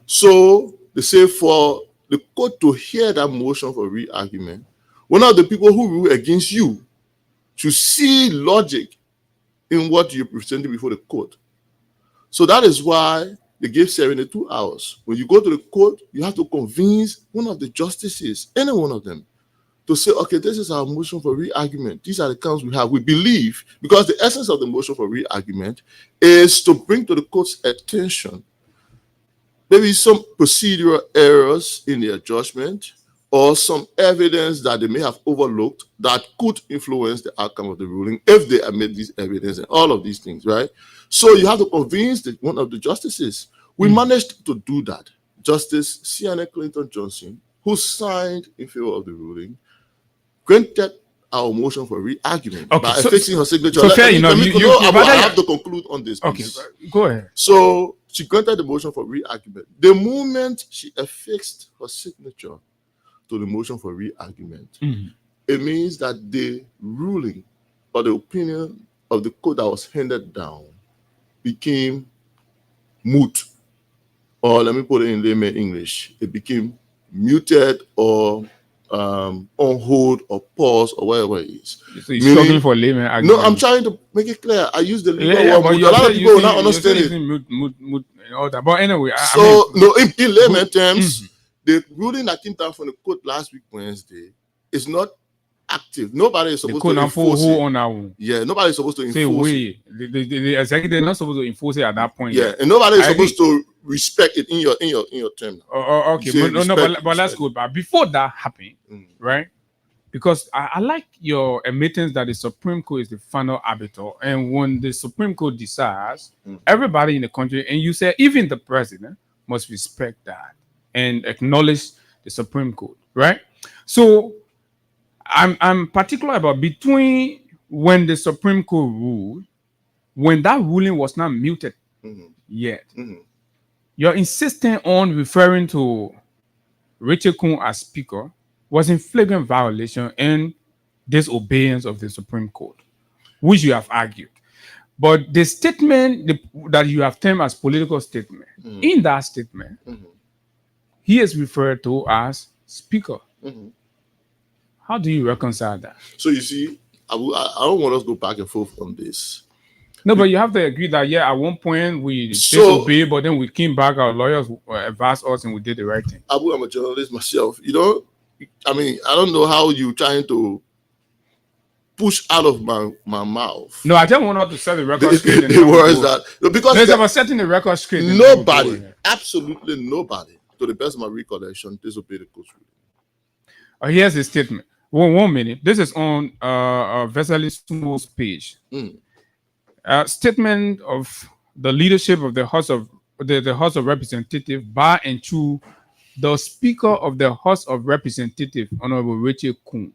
So they say for the court to hear that motion for re-argument, one of the people who rule against you should see logic in what you presented before the court. So that is why they gave 72 hours. When you go to the court, you have to convince one of the justices, any one of them, to say, okay, this is our motion for re-argument. These are the counts we have. We believe, because the essence of the motion for re-argument is to bring to the court's attention maybe some procedural errors in their judgment or some evidence that they may have overlooked that could influence the outcome of the ruling if they admit these evidence and all of these things, right? So you have to convince one of the justices. We managed to do that. Justice Sienna Clinton Johnson, who signed in favor of the ruling, granted our motion for re-argument by affixing her signature. So fair enough. I have to conclude on this. Okay, please. go ahead. So she granted the motion for re-argument. The moment she affixed her signature to the motion for re-argument, it means that the ruling or the opinion of the court that was handed down became moot. Or let me put it in layman English, it became muted or on hold or pause or whatever it is. So you're struggling for layman argument. No, I'm trying to make it clear. I use the legal yeah, word, but a lot of people will not understand it. Mood, and all that. But anyway, In layman terms, the ruling that came down from the court last week Wednesday is not active. Nobody is supposed to enforce it. Yeah, nobody is supposed to enforce it. The executive is not supposed to enforce it at that point. Yeah, and nobody is supposed to respect it in your term. Okay, but let's go back. Before that happened, right? Because I like your admittance that the Supreme Court is the final arbiter, and when the Supreme Court decides, everybody in the country, and you say even the president, must respect that and acknowledge the Supreme Court, right? So I'm particular about between when the Supreme Court ruled, when that ruling was not muted yet. You're insisting on referring to Richard Kun as speaker was in flagrant violation and disobedience of the Supreme Court, which you have argued. But the statement that you have termed as political statement, in that statement, he is referred to as speaker. How do you reconcile that? So you see, I don't want us to go back and forth on this. No, but you have to agree that, yeah, at one point we disobeyed, but then we came back, our lawyers advised us, and we did the right thing. Abu, I'm a journalist myself. You know, I mean, I don't know how you're trying to push out of my mouth. No, I just want us to set the record straight. The words that, because there's about setting the record straight. Nobody, absolutely nobody, to the best of my recollection, disobeyed the court's ruling. Here's the statement. 1 minute. This is on Vesely Sumo's page. Statement of the leadership of the House of Representatives by and through the Speaker of the House of Representatives, Honorable Richard Kun.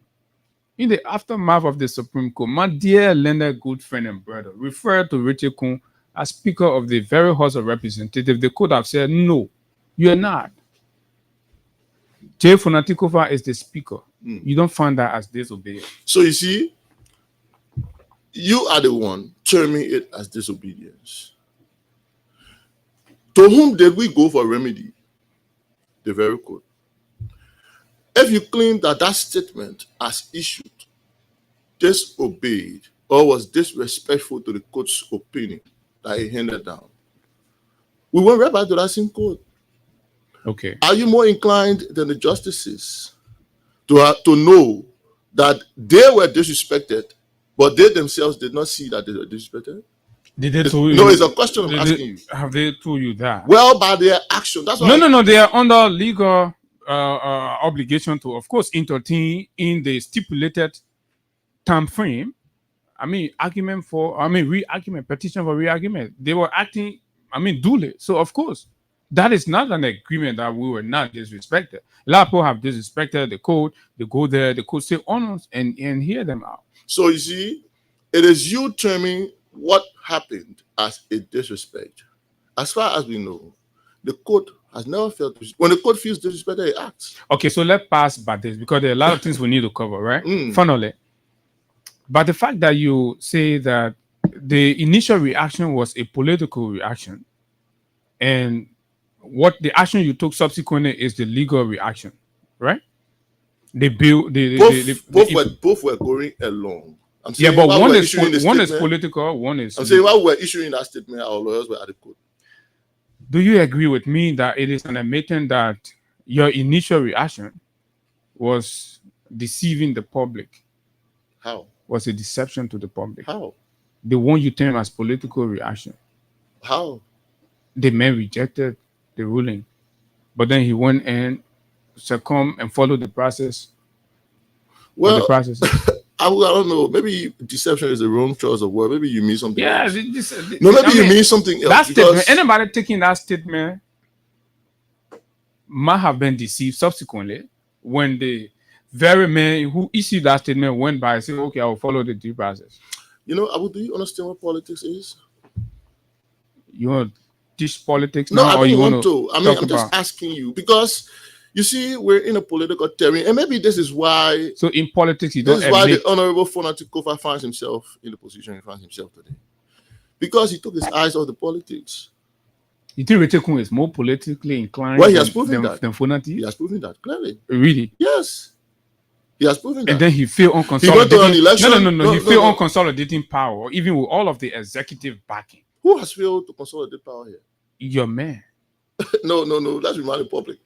In the aftermath of the Supreme Court, my dear learned good friend and brother referred to Richard Kun as Speaker of the very House of Representatives. They could have said, no, you're not. Jay Funatikova is the Speaker. You don't find that as disobedience. So you see, you are the one terming it as disobedience. To whom did we go for remedy? The very court. If you claim that that statement as issued disobeyed or was disrespectful to the court's opinion that he handed down, we went right back to that same court. Okay. Are you more inclined than the justices to know that they were disrespected, but they themselves did not see that they were disrespected? Did they tell you? No, it's a question I'm asking you. Have they told you that? Well, by their action. That's no. They are under legal obligation to, of course, entertain in the stipulated time frame. Petition for re-argument. They were acting, duly. So, of course, that is not an agreement that we were not disrespected. A lot of people have disrespected the code. They go there, the code say honors and hear them out. So you see, It is you terming what happened as a disrespect. As far as we know, the court has never felt when the court feels disrespected, it acts. Okay, so let's pass by this because there are a lot of things we need to cover, right? Mm. Finally. But the fact that you say that the initial reaction was a political reaction, and what the action you took subsequently is the legal reaction, right? The bill, both were going along. I'm yeah, saying but while one we're is issuing the one is statement- political, one is. I'm saying while we're issuing that statement, our lawyers were at the court. Do you agree with me that it is an admission that your initial reaction was deceiving the public? How? Was a deception to the public? How? The one you term as political reaction. How? The man rejected the ruling, but then he went and succumbed and followed the process. Well, the process. I don't know. Maybe deception is the wrong choice of word. Maybe you mean something Yeah, else. No, maybe you mean something else. That because- statement, anybody taking that statement might have been deceived subsequently when the very man who issued that statement went by and said, okay, I will follow the due process. You know, Abu, do you understand what politics is? You want to teach politics No, now, I or don't you want to. I mean, talk I'm just about- asking you because you see, we're in a political terrain, and maybe this is why. So in politics, you This don't is why admit. the Honorable Fonati Kofa finds himself in the position he finds himself today, because he took his eyes off the politics. You think Retekun is more politically inclined Well, he has proven than, that. than Fonati? He has proven that clearly. Really? Yes, he has proven that. And then he failed on He went to an consolidating. election. No. He failed no. on consolidating power, even with all of the executive backing. Who has failed to consolidate power here? Your man. No. Let's remind the public.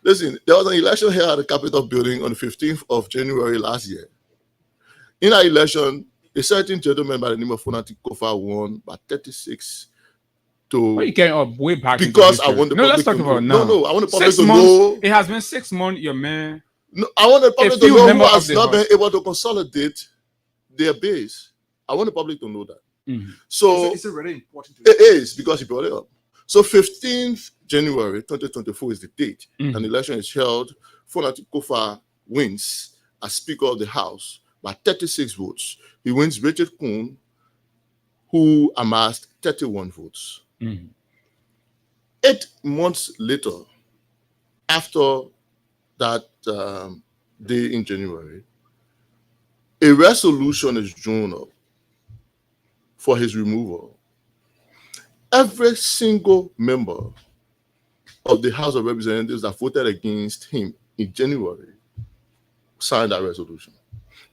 Listen, there was an election here at the Capitol building on the 15th of January last year. In that election, a certain gentleman by the name of Fonati Kofa won by 36 to. Well, you can way back into because I history. want the No, public let's talk to about know. now. No, I want the public 6 to months. know. It has been 6 months. Your man. No, I want the public to few know who members has of the not been House. able to consolidate their base. I want the public to know that. Mhm. So It's already important. it is because you brought it up. So 15th January 2024 is the date. Mhm. An election is held. Fonati Kofa wins as Speaker of the House by 36 votes. He wins Richard Kuhn, who amassed 31 votes. Mhm. 8 months later, after that day in January, a resolution is drawn up for his removal. Every single member of the House of Representatives that voted against him in January signed that resolution.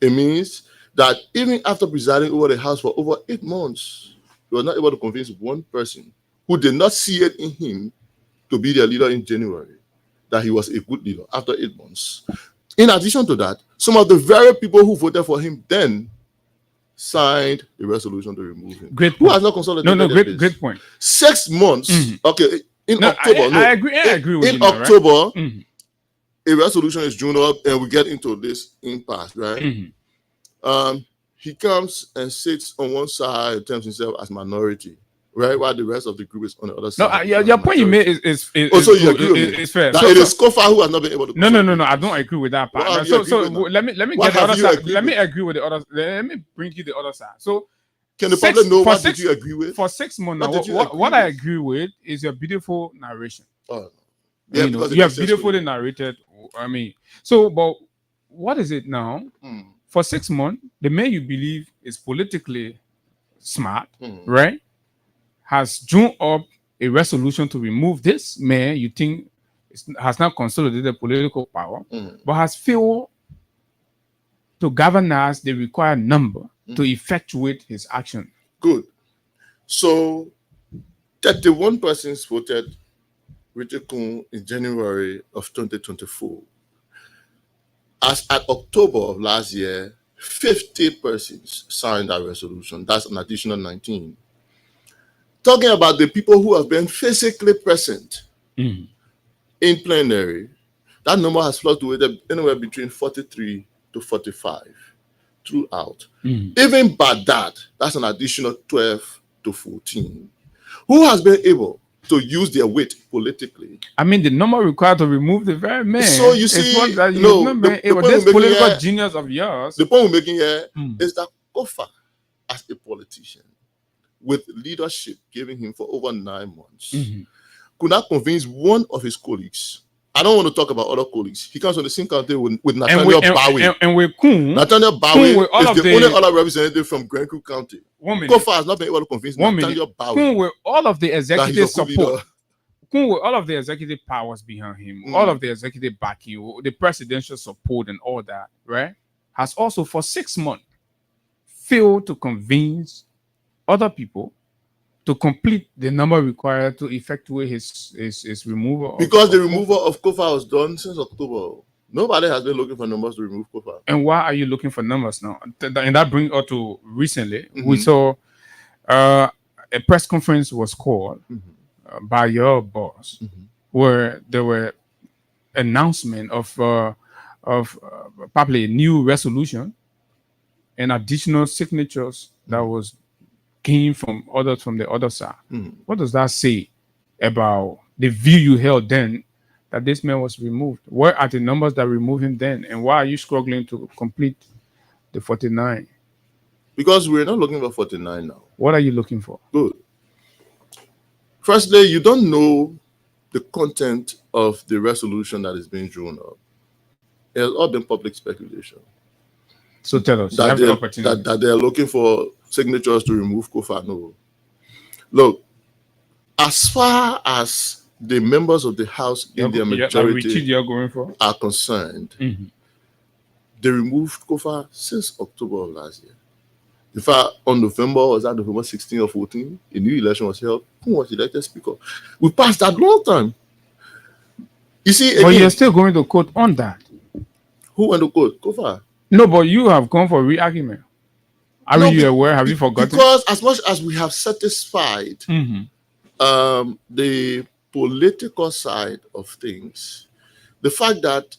It means that even after presiding over the House for over 8 months, he was not able to convince one person who did not see it in him to be their leader in January that he was a good leader after 8 months. In addition to that, some of the very people who voted for him then signed a resolution to remove him. Great Who point. has not consolidated No, their base. great point. 6 months. Mhm. Okay, in No, October. I agree. I agree with in you now, right? October, Mhm. a resolution is drawn up, and we get into this impasse, right? Mhm. He comes and sits on one side and terms himself as minority, right? While the rest of the group is on the other No, side. your point you made is Also, you good. agree with me? It's fair. That So- it so- is Kofa who has not been able to. No, I don't agree with that part. What have you So agreed with now? let me What get the have other you side. agreed Let me with? agree with the other. Let me bring you the other side. So Can the six- public know for what six- did you agree with? for 6 months now, What did you agree what I with? agree with is your beautiful narration. Oh, You know, because it you have makes sense to beautifully me. narrated. I mean, so but what is it now? Mm, For 6 months, the man you believe is politically smart, mm. right, has drawn up a resolution to remove this man you think has not consolidated political power, Mm. but has failed to galvanize the required number to effectuate his action. Good. So 31 persons voted Richard Kuhn in January of 2024. As at October of last year, 50 persons signed that resolution. That's an additional 19. Talking about the people who have been physically present Mhm. in plenary, that number has fluctuated anywhere between 43 to 45 throughout. Mhm. Even by that, that's an additional 12 to 14. Who has been able to use their weight politically? I mean, the number required to remove the very man. So you is see, what that no, you've not the been able. point This we're making political here- genius of yours. The point we're making here Mm. is that Kofa as a politician, with leadership giving him for over 9 months, could not convince one of his colleagues. I don't want to talk about other colleagues. He comes on the same county with Nathaniel Bowie. And with Kun, Nathaniel Bowie is the only other representative from Grenville County. Kofa has not been able to convince Nathaniel Bowie. Kun with all of the executive support. Kun with all of the executive powers behind him, all of the executive backing, the presidential support and all that, right? Has also for 6 months failed to convince other people to complete the number required to effectuate his removal. Because the removal of Kofa was done since October. Nobody has been looking for numbers to remove Kofa. And why are you looking for numbers now? And that brings us to recently. We saw a press conference was called by your boss, where there were announcement of probably a new resolution and additional signatures that was gained from others from the other side. What does that say about the view you held then that this man was removed? Where are the numbers that removed him then? And why are you struggling to complete the 49? Because we're not looking for 49 now. What are you looking for? Good. Firstly, you don't know the content of the resolution that is being drawn up. It has all been public speculation. So tell us. That they're looking for signatures to remove Kofa. No. Look, as far as the members of the House in their majority are concerned, they removed Kofa since October of last year. In fact, on November 16 or 14, a new election was held. Who was elected speaker? We passed that long time. You see, but you're still going to court on that. Who went to court? Kofa. No, but you have gone for re-argument. Are you aware? Have you forgotten? Because as much as we have satisfied the political side of things, the fact that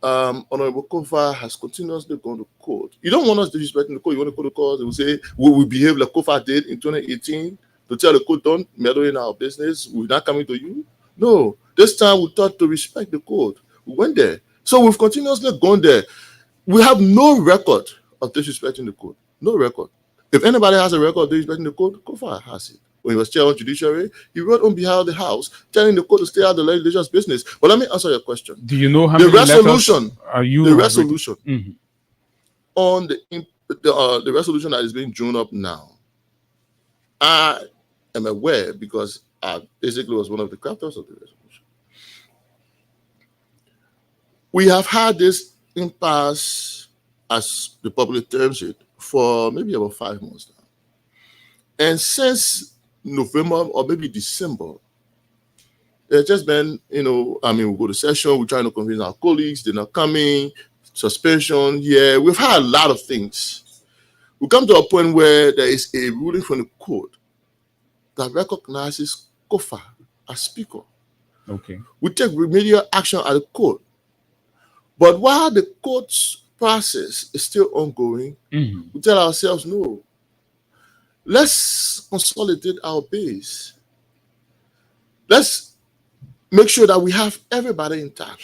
Honorable Kofa has continuously gone to court. You don't want us disrespecting the court. You want to go to court and we say, will we behave like Kofa did in 2018 to tell the court, don't meddle in our business. We're not coming to you. No, this time we thought to respect the court. We went there. So we've continuously gone there. We have no record of disrespecting the court. No record. If anybody has a record of disrespecting the court, Kofa has it. When he was chair of judiciary, he wrote on behalf of the House, telling the court to stay out of the legislature's business. But let me answer your question. Do you know how many resolution are you? The resolution on the resolution that is being drawn up now, I am aware because I basically was one of the crafters of the resolution. We have had this impasse, as the public terms it, for maybe about 5 months now. And since November or maybe December, it's just been, we go to session, we're trying to convince our colleagues, they're not coming, suspension, we've had a lot of things. We come to a point where there is a ruling from the court that recognizes Kofa as speaker. Okay. We take remedial action at the court. But while the court's process is still ongoing, we tell ourselves, no, let's consolidate our base. Let's make sure that we have everybody intact.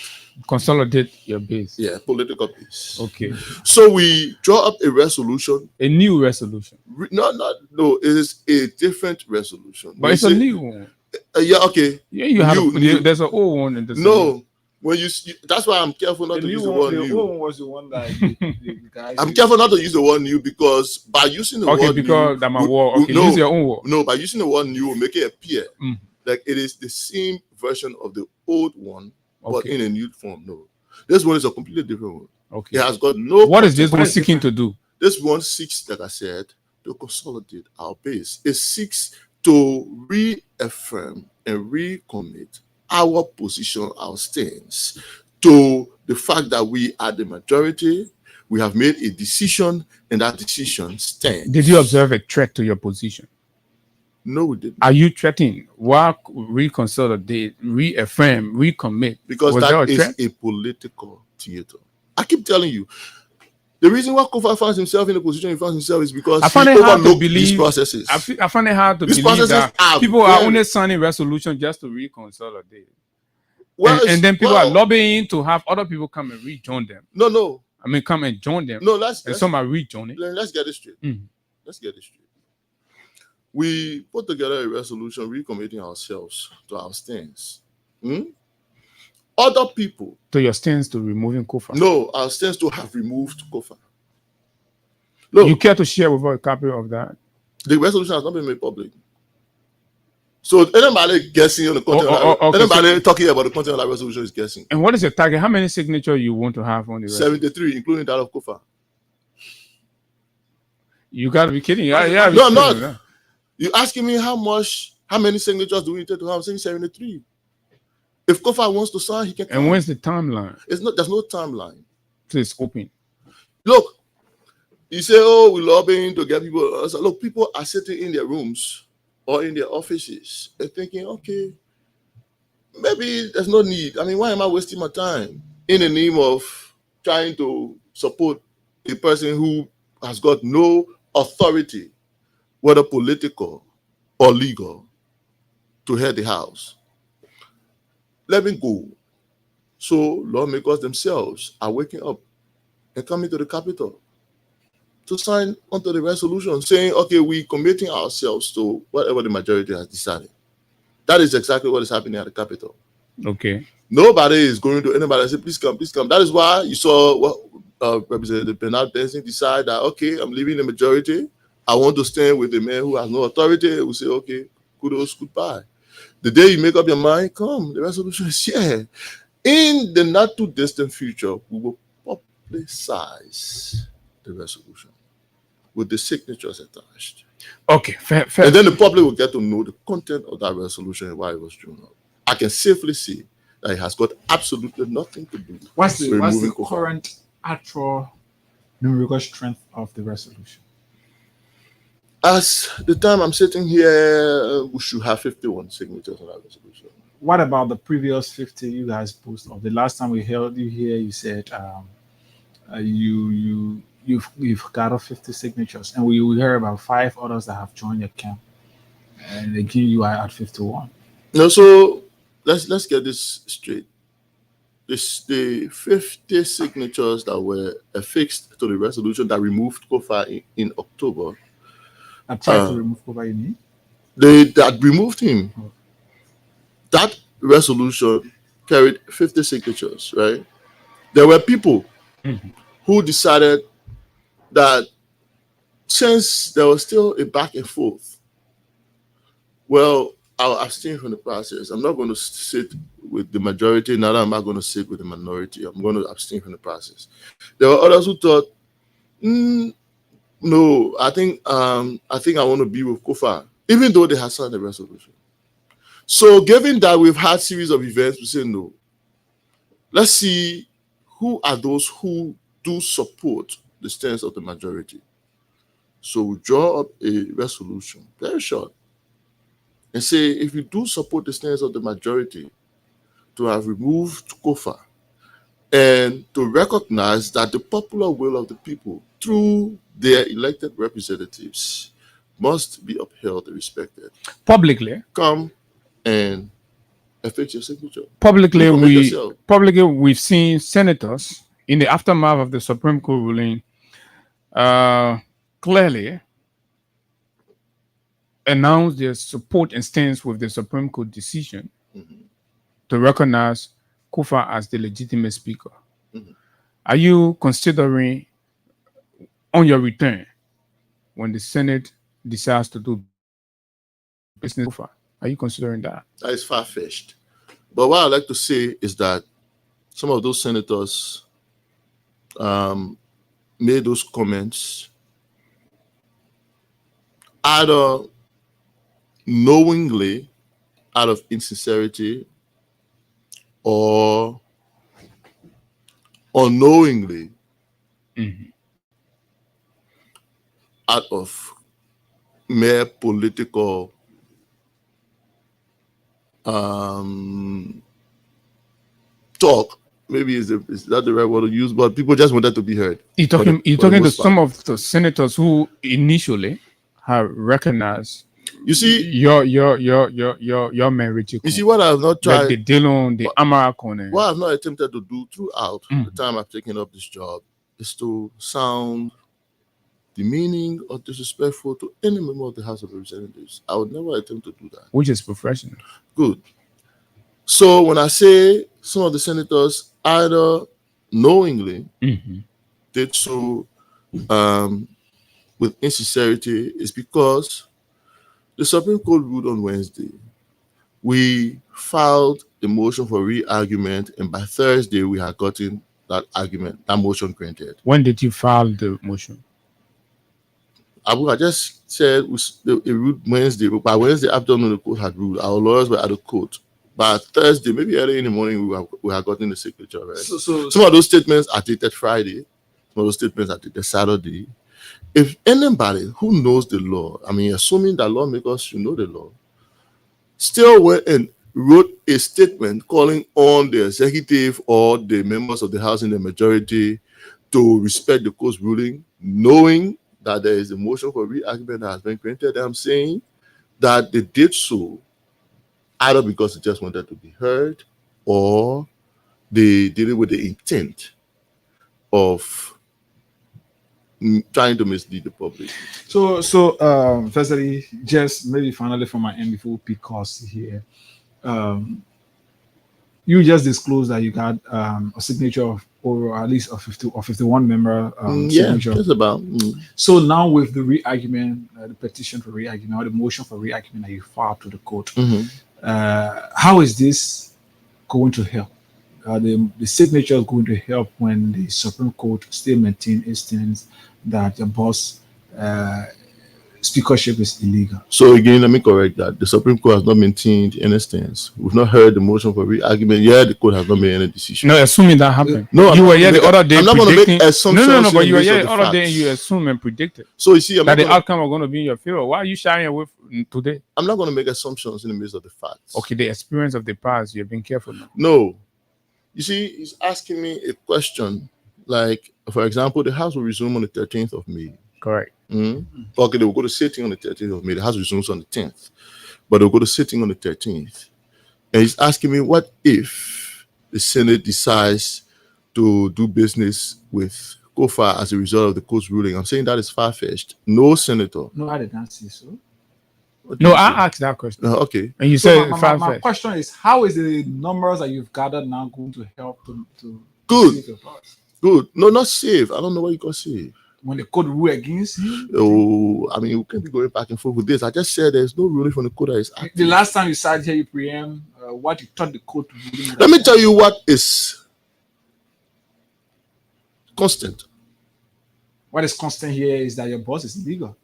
Consolidate your base. Yeah, political base. Okay. So we draw up a resolution. A new resolution. No, it is a different resolution. But it's a new one. Yeah, okay. Yeah, you have there's an old one in the No. When that's why I'm careful not to use the word new. The old one was the one that the guys. I'm careful not to use the word new because by using the word new, that my word. Okay, use your own word. No, by using the word new, we'll make it appear like it is the same version of the old one, but in a new form. No, this one is a completely different one. Okay, it has got no. What is this one seeking to do? This one seeks, like I said, to consolidate our base. It seeks to reaffirm and recommit our position, our stance to the fact that we are the majority. We have made a decision, and that decision stands. Did you observe a threat to your position? No, we didn't. Are you threatening? Why reconsolidate, reaffirm, recommit? Because that is a political theater. I keep telling you, the reason why Kofa finds himself in the position he finds himself is because he overlooked these processes. I find it hard to believe that people are only signing resolution just to reconsolidate. Well, and then people are lobbying to have other people come and rejoin them. No. I mean, come and join them. No, some are rejoining. Let's get it straight. Let's get this straight. We put together a resolution recommitting ourselves to our stance. Other people. To your stance to removing Kofa? No, our stance to have removed Kofa. Look, you care to share with us a copy of that? The resolution has not been made public. So anybody guessing on the content, anybody talking about the content of that resolution is guessing. And what is the target? How many signatures you want to have on the resolution? 73, including that of Kofa. You gotta be kidding. No, I'm not. You're asking me how many signatures do we need to have? I'm saying 73. If Kofa wants to sign, he can come. And when's the timeline? There's no timeline. So it's open. Look, you say, oh, we're lobbying to get people. So look, people are sitting in their rooms or in their offices and thinking, okay, maybe there's no need. I mean, why am I wasting my time in the name of trying to support a person who has got no authority, whether political or legal, to head the house? Let me go. So lawmakers themselves are waking up and coming to the Capitol to sign onto the resolution saying, okay, we're committing ourselves to whatever the majority has decided. That is exactly what is happening at the Capitol. Okay. Nobody is going to anybody and say, please come, please come. That is why you saw Representative Bernard Benson decide that, okay, I'm leaving the majority. I want to stand with a man who has no authority. We say, okay, kudos, goodbye. The day you make up your mind, come, the resolution is here. In the not too distant future, we will publicize the resolution with the signatures attached. Okay, fair. And then the public will get to know the content of that resolution and why it was drawn up. I can safely say that it has got absolutely nothing to do What's the Kofa. current actual numerical strength of the resolution? As the time I'm sitting here, we should have 51 signatures on that resolution. What about the previous 50 you guys posted? Of the last time we held you here, you said you've got 50 signatures, and we heard about 5 others that have joined your camp, and again you are at 51. No, so let's get this straight. The 50 signatures that were affixed to the resolution that removed Kofa in October. I tried to remove Kofa, you mean? That removed him. Oh. That resolution carried 50 signatures, right? There were people who decided that since there was still a back and forth, well, I'll abstain from the process. I'm not going to sit with the majority, neither am I going to sit with the minority. I'm going to abstain from the process. There were others who thought, no, I think I want to be with Kofa, even though they had signed the resolution. So given that we've had series of events, we say no. Let's see who are those who do support the stance of the majority. So we draw up a resolution, very short, and say if you do support the stance of the majority to have removed Kofa and to recognize that the popular will of the people through their elected representatives must be upheld and respected. Publicly. Come and affix your signature. Publicly, we've seen senators in the aftermath of the Supreme Court ruling clearly announce their support and stance with the Supreme Court decision to recognize Kofa as the legitimate speaker. Are you considering on your return when the Senate decides to do business Kofa? Are you considering that? That is far-fetched. But what I'd like to say is that some of those senators made those comments either knowingly out of insincerity or unknowingly out of mere political talk. Maybe is that the right word to use? But people just wanted to be heard. You're talking to some of the senators who initially have recognized. You see, your marriage. You see what I've not tried. Like the Dillon, the Amarakone. What I've not attempted to do throughout the time I've taken up this job is to sound demeaning or disrespectful to any member of the House of Representatives. I would never attempt to do that. Which is professional. Good. So when I say some of the senators either knowingly did so with insincerity, is because the Supreme Court ruled on Wednesday. We filed a motion for re-argument, and by Thursday we had gotten that motion granted. When did you file the motion? I just said it ruled Wednesday, but by Wednesday afternoon the court had ruled. Our lawyers were at the court. By Thursday, maybe early in the morning, we had gotten the signature, right? So some of those statements are dated Friday, some of those statements are dated Saturday. If anybody who knows the law, I mean, assuming that lawmakers should know the law, still went and wrote a statement calling on the executive or the members of the House in the majority to respect the court's ruling, knowing that there is a motion for re-argument that has been granted, I'm saying that they did so either because they just wanted to be heard or they did it with the intent of trying to mislead the public. So, firstly, just maybe finally from my end before we pick costs here, you just disclosed that you got a signature of, or at least a 50 or 51 member signature. Just about. So now with the re-argument, the petition for re-argument or the motion for re-argument that you filed to the court, how is this going to help? The signature is going to help when the Supreme Court still maintains its stance that your boss speakership is illegal. So again, let me correct that. The Supreme Court has not maintained any stance. We've not heard the motion for re-argument. Yeah, the court has not made any decision. No, assuming that happened. No, you were here the other day. I'm not going to make assumptions. No, but you were here the other day and you assume and predicted. So you see, that the outcome are going to be in your favor. Why are you shying away today? I'm not going to make assumptions in the midst of the facts. Okay, the experience of the past, you've been careful now. No. You see, he's asking me a question like, for example, the House will resume on the 13th of May. Correct. Okay, they will go to sitting on the 13th of May. The House resumes on the 10th, but they'll go to sitting on the 13th. And he's asking me, what if the Senate decides to do business with COFA as a result of the court's ruling? I'm saying that is far-fetched. No senator. No, I did not say so. No, I asked that question. Okay. And you So said my question is, how is the numbers that you've gathered now going to help to save your boss? Good. No, not save. I don't know what you call save. When the court rule against you? Oh, I mean, we can't be going back and forth with this. I just said there's no ruling from the court that is active. The last time you sat here, you preempt what you thought the court ruling. Let me tell you what is constant. What is constant here is that your boss is illegal.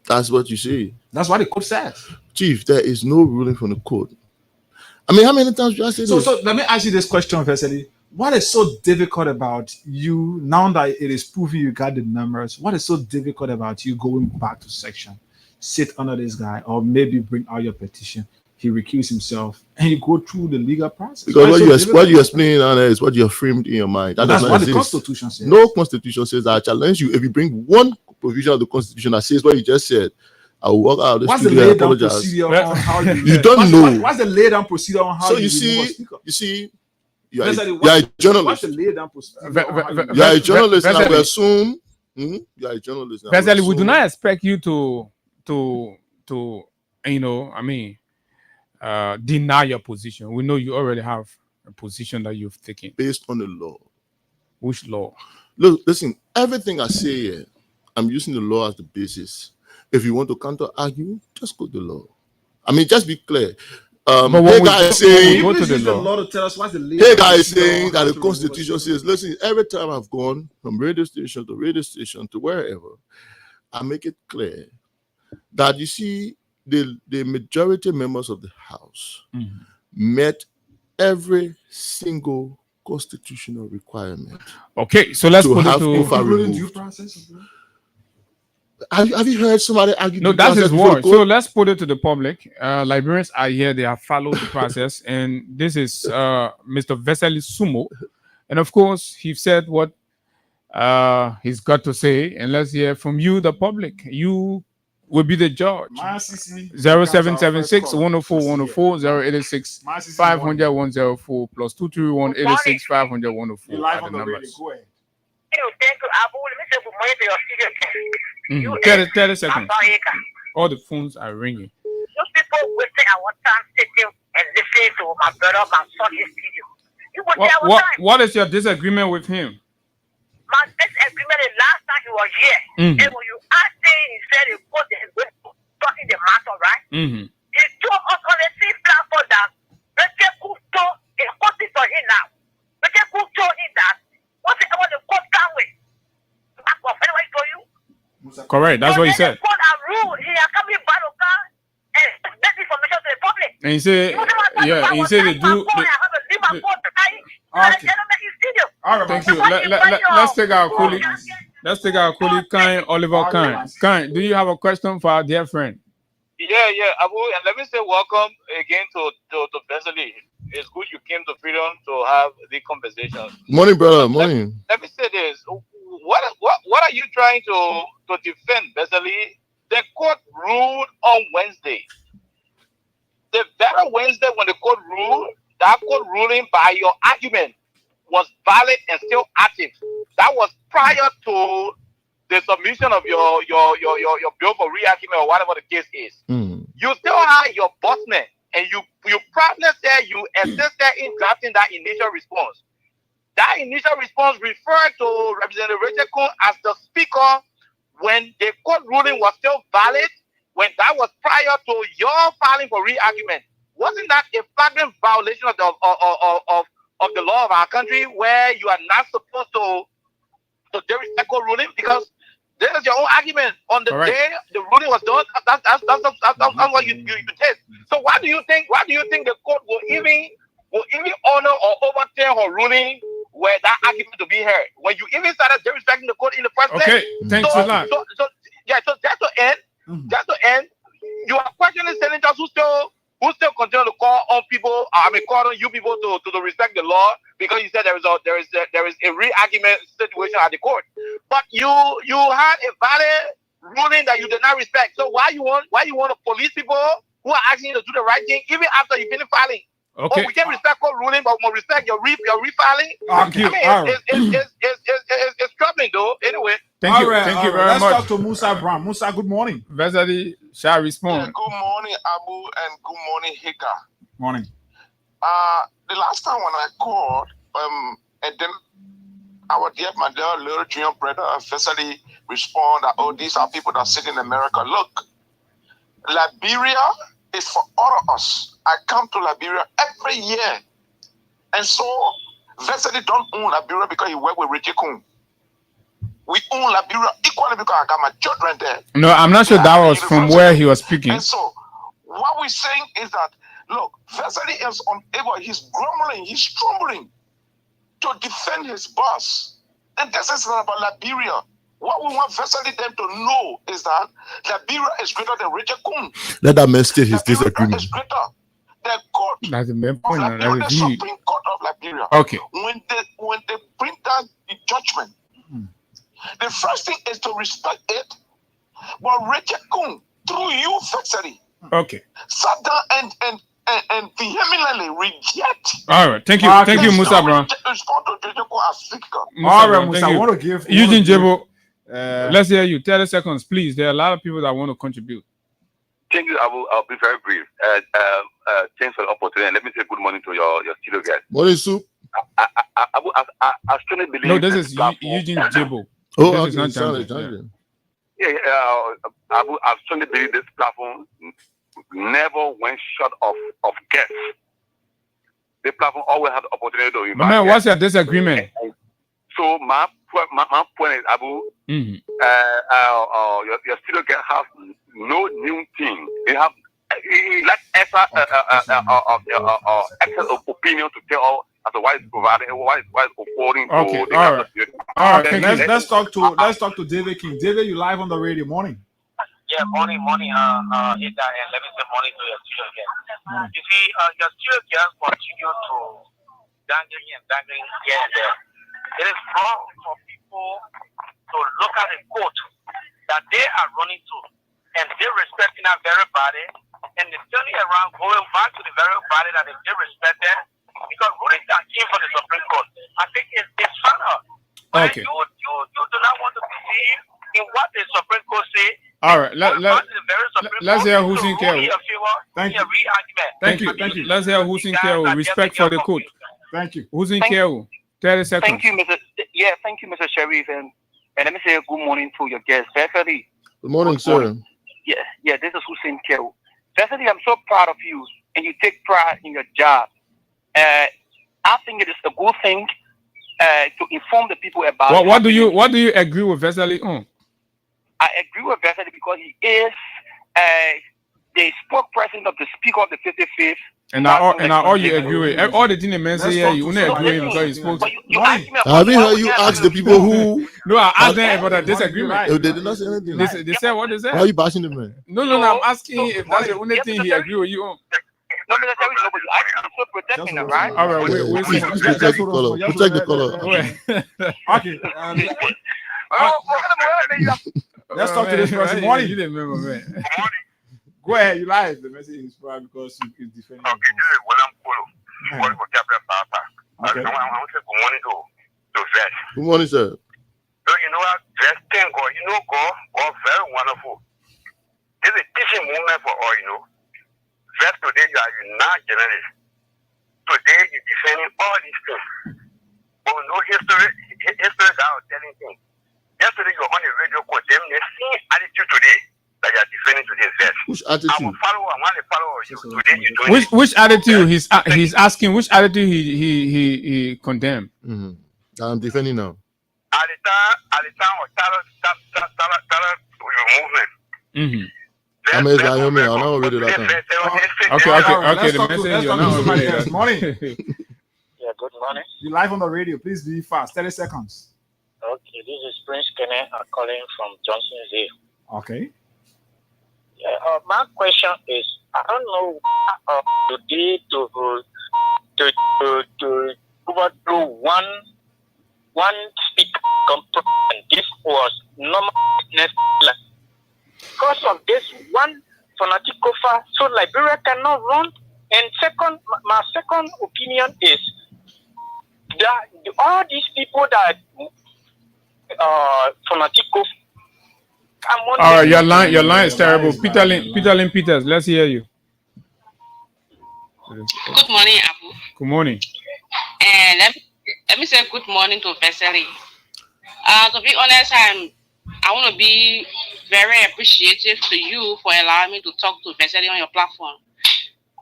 That's what you say. That's what the court says. Chief, there is no ruling from the court. I mean, how many times do I say this? So let me ask you this question, firstly. What is so difficult about you, now that it is proven you got the numbers, what is so difficult about you going back to section, sit under this guy, or maybe bring out your petition, he recuse himself, and you go through the legal process? Because what you explain now is what you have framed in your mind. That's what the Constitution says. No Constitution says that. I challenge you. If you bring one provision of the Constitution that says what you just said, I will walk out of the studio and apologize. Procedure on how you don't know. What's the laid down procedure on how you remove a speaker? You see, you are a journalist. What's the laid down procedure? You are a journalist, and I will assume you are a journalist. Basically, we do not expect you to deny your position. We know you already have a position that you've taken based on the law. Which law? Look, listen. Everything I say here, I'm using the law as the basis. If you want to counter argue, just go to the law. I mean, just be clear. Hey guy is saying that the Constitution says, listen, every time I've gone from radio station to wherever, I make it clear that you see the majority members of the House met every single constitutional requirement. Okay, so let's put it to due process. Have you heard somebody argue? No, that's his word. So let's put it to the public. Librarians are here. They have followed the process. And this is Mr. Vesely Sumo. And of course, he said what he's got to say. And let's hear from you, the public. You will be the judge. 0776 104 104 086 500 104 plus 231 86 500 104. Live on the radio. Go ahead. Thank you, Abu. Let me say good morning to your studio. 30 seconds. All the phones are ringing. Those people wasting our time sitting and listening to my brother, my son, his video. You wasting our time. What is your disagreement with him? My disagreement the last time he was here. And when you asked him, he said he was talking the matter, right? He told us on the same platform that Richard Kuto, the court is on him now. Richard Kuto told him that what's the court can't wait. Back off. Anyway, told you. Correct. That's what he said. The court and rule. He has come in battle and get information to the public. And he said, he said they do. All right, thank you. Let's take our colleague. Let's take our colleague, Kine Oliver Kine. Kine, do you have a question for our dear friend? Yeah, Abu, and let me say welcome again to Vesely. It's good you came to Freedom to have the conversation. Morning, brother. Morning. Let me say this. What are you trying to defend, Vesely? The court ruled on Wednesday. The very Wednesday when the court ruled, that court ruling by your argument was valid and still active. That was prior to the submission of your bill for re-argument or whatever the case is. You still have your bossman, and you proudly said you assisted in drafting that initial response. That initial response referred to Representative Richard Kun as the speaker when the court ruling was still valid, when that was prior to your filing for re-argument. Wasn't that a flagrant violation of the law of our country, where you are not supposed to disrespect court ruling? Because this is your own argument. On the day the ruling was done, that's what you did. So why do you think the court will even honor or overturn her ruling where that argument to be heard, when you even started disrespecting the court in the first place? Okay, thanks a lot. So just to end, you are questioning senators who still continue to call on people. Call on you people to respect the law, because you said there is a re-argument situation at the court. But you had a valid ruling that you did not respect. So why you want to police people who are asking you to do the right thing even after you finish filing? Okay. Oh, we can respect court ruling, but we respect your refiling. Thank you. It's troubling though. Anyway. Thank you very much. Let's talk to Musa Brown. Musa, good morning. Vesely shall respond. Good morning, Abu, and good morning, Hika. Morning. The last time when I called, and then my dear little junior brother Vesely respond that, oh, these are people that sit in America. Look, Liberia is for all of us. I come to Liberia every year. And so Vesely don't own Liberia because he work with Richie Kun. We own Liberia equally because I got my children there. No, I'm not sure that was from where he was speaking. And so what we're saying is that, look, Vesely is unable, he's grumbling, he's trembling to defend his boss. And this is not about Liberia. What we want Vesely them to know is that Liberia is greater than Richard Kun. Let that man state his disagreement. Is greater. The court That's the main of point. Liberia, the Supreme Court of Liberia. Okay. When they bring down the judgment, the first thing is to respect it. But Richard Kun, through you, Vesely, sat down and vehemently reject. All right, thank you, Musa Brown. All right, Musa, I want to give Eugene Jebo. Let's hear you. 30 seconds, please. There are a lot of people that want to contribute. Thank you. I'll be very brief. Thanks for the opportunity. And let me say good morning to your studio guest. Morning, Soup. I strongly believe. No, this is Eugene Jebo. Oh, this is not John. I strongly believe this platform never went short of guests. The platform always had the opportunity to invite. But man, what's your disagreement? So my point is, Abu, your studio guest has no new thing. They have extra opinion to tell as to why it's providing, why it's affording to the all right. Let's talk to David King. David, you live on the radio. Morning. Yeah, morning, Ida, and let me say morning to your studio guest. You see, your studio guest continue to dangling here and there. It is wrong for people to look at a court that they are running to, and they're respecting that very body, and they're turning around, going back to the very body that they respected, because rulings that came from the Supreme Court. I think it's final. You All right. Let's hear Court Hussein to rule Keo. in your favor Thank in a you. re-argument. Thank you. Let's hear Hussein Keo. Respect for the court. Thank you. Hussein Thank- Keo. 30 seconds. Thank you, Mr. Sharif, and let me say good morning to your guests. Firstly, Good morning, sir. yeah, this is Hussein Kew. Firstly, I'm so proud of you, and you take pride in your job. I think it is a good thing to inform the people about. What do you agree with Vesely on? I agree with Vesely because he is the spokesperson of the Speaker of the 55th. And all you agree with all the things the men say here, you only agree with him because he spoke. Have you heard you ask the people who? No, I asked them about the disagreement. They did not say anything. They said what they said. Why are you bashing the man? No, I'm asking if that's the only thing he agree with you on. No, Mr. Sharif, no, but you actually so protecting him, right? All right, wait. Please protect the color. Protect the color. Okay. Let's talk to this person. Morning. You didn't remember, man. Go ahead. You live. The message is probably because he's defending. Okay, this is William Polo. Calling for Gabriel Papa. Okay. I want to say good morning to Vesh. Good morning, sir. So you know what? Vesh, thank God. You know God very wonderful. This is a teaching moment for all, you know. Vesh, today you are not journalist. Today you're defending all these things. But no history that I was telling things. Yesterday you're on the radio condemning the same attitude today that you are defending today, Vesh. Which I attitude? will follow. I want to follow you. Today you're doing Which attitude he's asking? Which attitude he condemned? Mm-hmm. I'm defending now. At the time of Tara movement. Mm-hmm. I'm not ready that time. Okay. Let's The talk to message you're somebody not else. Morning. Yeah, good morning. You live on the radio. Please be fast. 30 seconds. Okay, this is Prince Kenneth. I'm calling from Johnsonville. Okay. Yeah, my question is, I don't know today to overthrow one speaker complaint. This was normal business. Because of this one fanatical far, so Liberia cannot run. And second, my second opinion is that all these people that fanatical. All right, your line is terrible. Peter Lynn Peters, let's hear you. Good morning, Abu. Good morning. And let me say good morning to Vesely. To be honest, I want to be very appreciative to you for allowing me to talk to Vesely on your platform.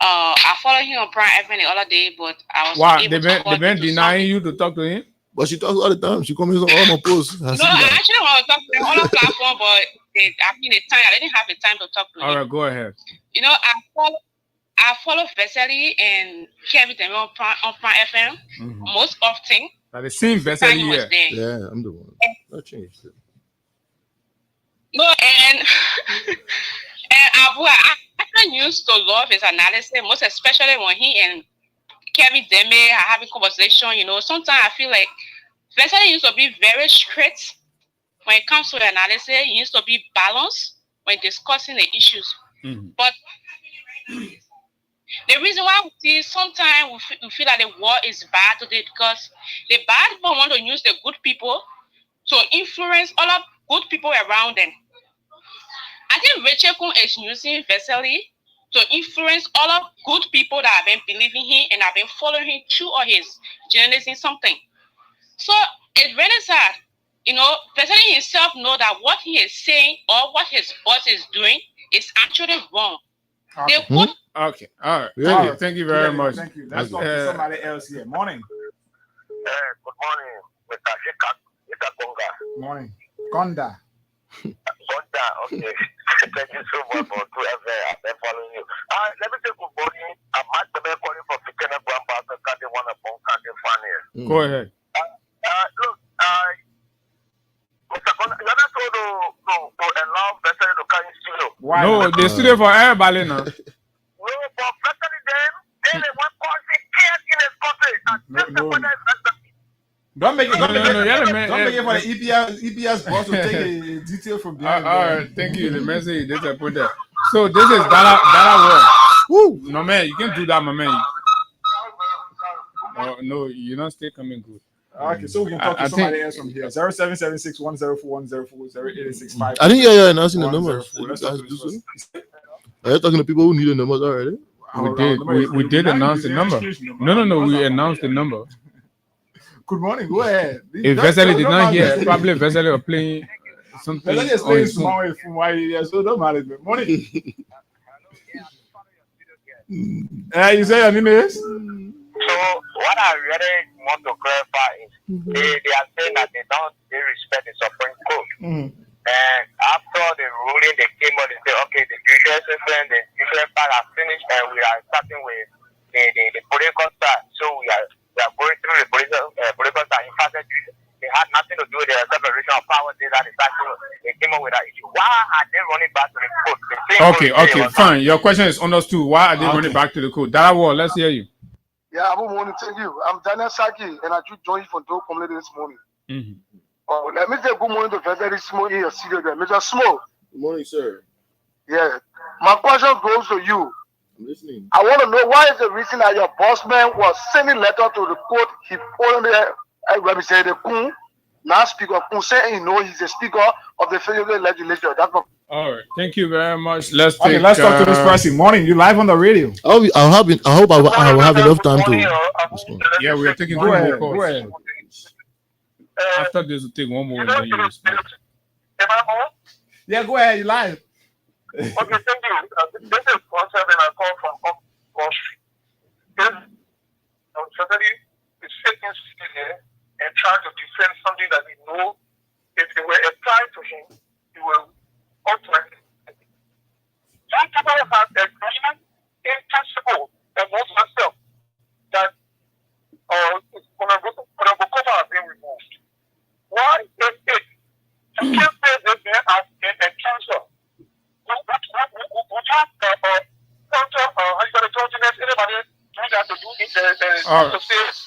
I followed him on Prime FM the other day, but I was Wow, able they've been denying you to talk to him? But she talks all the time. She comments on all my posts. No, I actually want to talk to him on the platform, but I didn't have the time to talk to him. All right, go ahead. You know, I follow Vesely and Kevin Demi on Prime FM most often. But the same Vesely here. Yeah, I'm the one. No change. No, and Abu, I used to love his analysis, most especially when he and Kevin Demi are having conversation. You know, sometimes I feel like Vesely used to be very straight when it comes to the analysis. He used to be balanced when discussing the issues. But the reason why we see sometimes we feel that the war is bad today because the bad people want to use the good people to influence all of good people around them. I think Rachel Kun is using Vesely to influence all of good people that have been believing him and have been following him through all his journalism something. So it's really sad. You know, Vesely himself know that what he is saying or what his boss is doing is actually wrong. Okay. Okay. All right. Really? Thank you very much. Thank you. Let's talk to somebody else here. Morning. Good morning, Mr. Konga. Morning. Konda. Konda, okay. Thank you so much for whoever following you. Let me say good morning. I'm Matt calling for Fikena Grandpa, County 1 upon County Fan. Go ahead. Look, Mr. Konda, you're not told to allow Vesely to come in studio. Why? No, the studio for everybody now. No, but Vesely then they want country chaos in his country. And this is what Don't make it. Don't make it for man. the EPS boss to take a detail from behind. All right, thank you. The message disappointed. So this is Dala Woo! No man, you can't do that, my man. Oh, no, you're not still coming good. Okay, so we can talk I to somebody think- else from here. 0776-104-104, 0885. I think you're announcing the numbers. 104. Let's You talk guys to do this so? person. Are you talking to people who need the numbers already? We did announce the number. No, we announced the number. Good morning. Go ahead. If Vesely did not hear, probably Vesely are playing something Let's just on play his phone. Sumawe from why so don't matter. Morning. You say your name is? So what I really want to clarify is they are saying that they respect the Supreme Court. And after the ruling, they came out and said, okay, the judicial system, the judicial part are finished, and we are starting with the political side. So we are going through the political side. In fact, they had nothing to do with the separation of power. They came up with that issue. Why are they running back to the court? Okay, fine. Your question is understood. Why are they running back to the code? Darawa, let's hear you. Yeah, I want to tell you. I'm Daniel Saki, and I just joined from Dope Community this morning. Oh, let me say good morning to Very Small here. See you there, Mr. Small. Good morning, sir. Yeah. My question goes to you. I'm listening. I want to know why is the reason that your boss man was sending letter to the court. He put there, I say the Kun, now Speaker Kun, saying he's the Speaker of the federal legislature. That's my. All right, thank you very much. Let's Okay, let's talk to this person. Morning, you live on the radio. I hope I will have enough time to respond. Yeah, we are taking Go two ahead. more Go calls. ahead. After this, we'll take one more and then you respond. Yeah, go ahead. You live. Okay, thank you. This is Concept and I call from Wall Street. Yes, somebody is sitting here and trying to defend something that we know if it were applied to him, he will ultimately. Some people have agreement in principle amongst themselves that Onagokova has been removed. Why is it? You can't say this man as a cancer.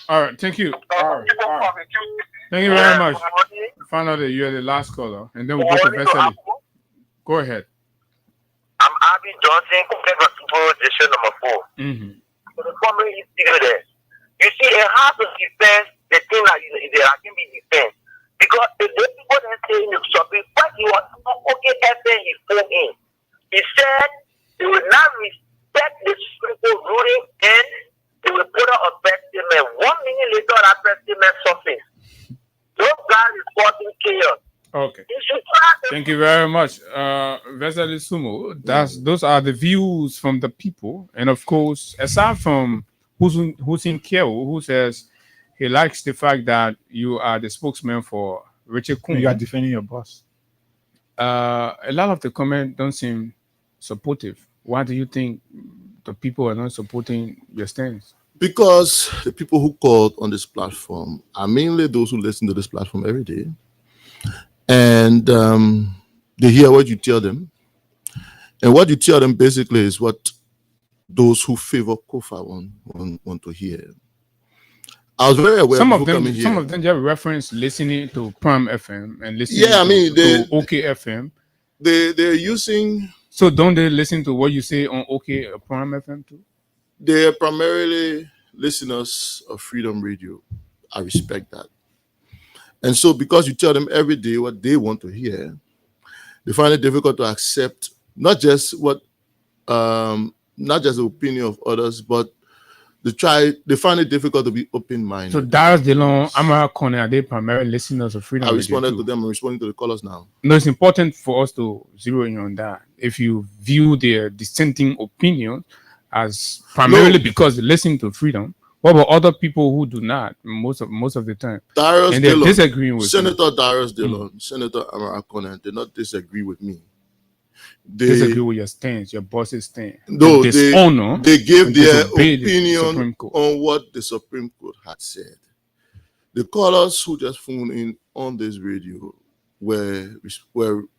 All right, thank you. Thank you very much. Find out that you're the last caller, and then we'll go to Vesely. Go ahead. I'm Abby Johnson, position number 4. The family is still there. You see, it has to defend the thing that can be defended. Because the people that say in the shopping, but he was okay, everything he put in. He said he will not respect the Supreme Court ruling and he will put out a press statement. 1 minute later, that press statement surfaced. Those guys is causing chaos. Okay. Thank you very much, Vesely Sumo. Those are the views from the people, and of course, aside from Hussein Keo, who says he likes the fact that you are the spokesman for Richard Kun. You are defending your boss. A lot of the comments don't seem supportive. Why do you think the people are not supporting your stance? Because the people who called on this platform are mainly those who listen to this platform every day. And they hear what you tell them. And what you tell them basically is what those who favor Kofa want to hear. I was very aware Some of of them just reference listening to Prime FM and listening to OK FM. They're using. So don't they listen to what you say on OK Prime FM too? They're primarily listeners of Freedom Radio. I respect that. And so because you tell them every day what they want to hear, they find it difficult to accept not just the opinion of others, but they find it difficult to be open-minded. So Darius Delon, Amara Kone, are they primarily listeners of Freedom I Radio responded too? to them. I'm responding to the callers now. No, it's important for us to zero in on that. If you view their dissenting opinion as primarily because they listen to Freedom, what about other people who do not most of the time? Darius and they're Dillon, disagreeing with Senator Darius Dillon, Senator Amara Kone did not disagree with me. They disagree with your stance, your boss's stance. No, they gave their opinion on what the Supreme Court had said. The callers who just phoned in on this radio were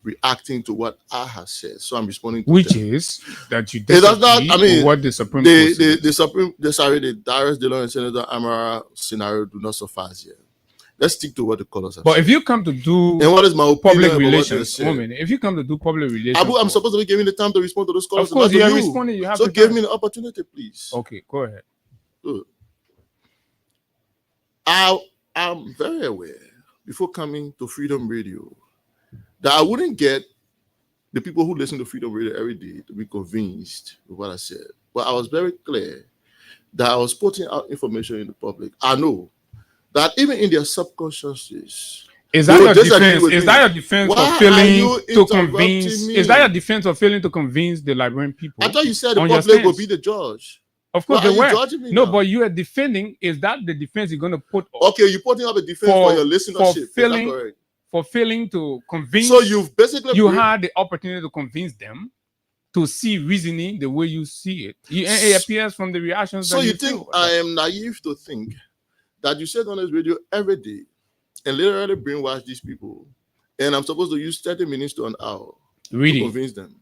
reacting to what I have said, so I'm responding to which them. is that you disagree with what the Supreme Court said. The Darius Dillon and Senator Amara scenario do not suffice here. Let's stick to what the callers have But said. if you come to do and what is my public opinion relations, if you come to do public relations, Abu, I'm supposed to be giving the time to respond to those callers. Of course, you are responding. You have so to give me the opportunity, please. Okay, go ahead. Good. I'm very aware before coming to Freedom Radio that I wouldn't get the people who listen to Freedom Radio every day to be convinced with what I said. But I was very clear that I was putting out information in the public. I know that even in their subconsciouses, is that your defense? Is that your defense of failing to convince? Me? Is that your defense of failing to convince the Liberian people? I thought you said the public will be the judge. Of course, they were. No, but you are defending. Is that the defense you're going to put? Okay, you're putting up a defense for your listenership. For failing to convince. So you've basically had the opportunity to convince them to see reasoning the way you see it. It appears from the reactions. So you think I am naive to think that you said on this radio every day and literally brainwash these people, and I'm supposed to use 30 minutes to an hour to convince them?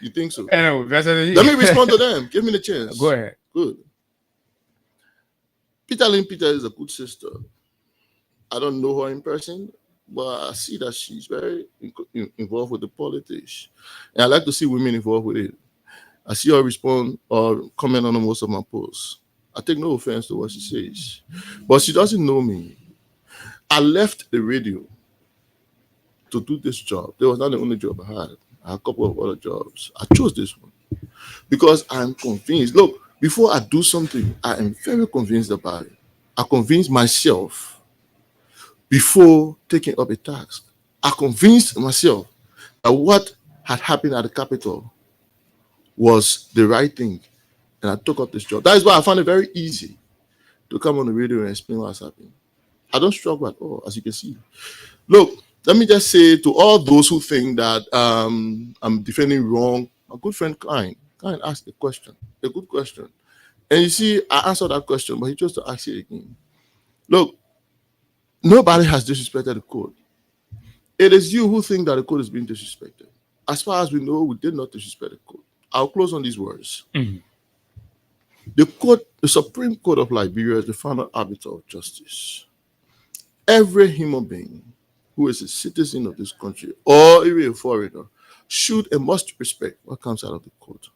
You think so? Anyway, let me respond to them. Give me the chance. Go ahead. Good. Peter Lynn Peter is a good sister. I don't know her in person, but I see that she's very involved with the politics. And I like to see women involved with it. I see her respond or comment on most of my posts. I take no offense to what she says, but she doesn't know me. I left the radio to do this job. There was not the only job I had. I had a couple of other jobs. I chose this one because I'm convinced. Look, before I do something, I am very convinced about it. I convince myself before taking up a task. I convinced myself that what had happened at the Capitol was the right thing, and I took up this job. That is why I found it very easy to come on the radio and explain what's happening. I don't struggle at all, as you can see. Look, let me just say to all those who think that I'm defending wrong, my good friend Klein asked a question, a good question. And you see, I answered that question, but he chose to ask it again. Look, nobody has disrespected the code. It is you who think that the code is being disrespected. As far as we know, we did not disrespect the code. I'll close on these words. Mm-hmm. The Supreme Court of Liberia is the final arbiter of justice. Every human being who is a citizen of this country or even a foreigner should and must respect what comes out of the court.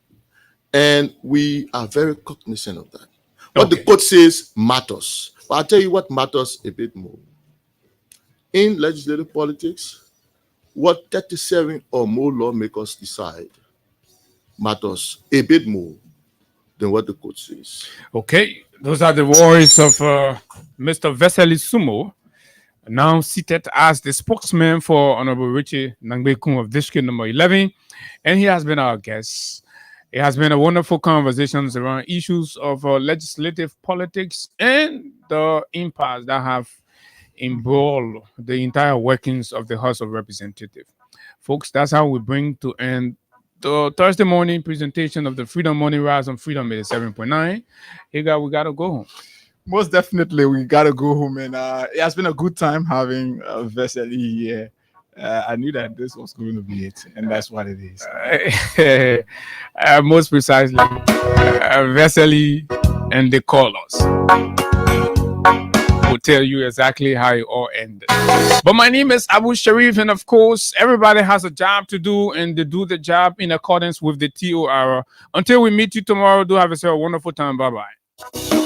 And we are very cognizant of that. What the court says matters. But I'll tell you what matters a bit more. In legislative politics, what 37 or more lawmakers decide matters a bit more than what the court says. Okay, those are the words of Mr. Vesely Sumo, now seated as the spokesman for Honorable Richie Nangbekun of District number 11, and he has been our guest. It has been a wonderful conversations around issues of legislative politics and the impasse that have embroiled the entire workings of the House of Representatives. Folks, that's how we bring to end the Thursday morning presentation of the Freedom Morning Rise on Freedom 87.9. Hey, guys, we got to go home. Most definitely, we got to go home. And it has been a good time having Vesely here. I knew that this was going to be it, and that's what it is. Most precisely, Vesely and the callers will tell you exactly how it all ended. But my name is Abu Sharif, and of course, everybody has a job to do, and they do the job in accordance with the TOR. Until we meet you tomorrow, do have yourself a wonderful time. Bye-bye.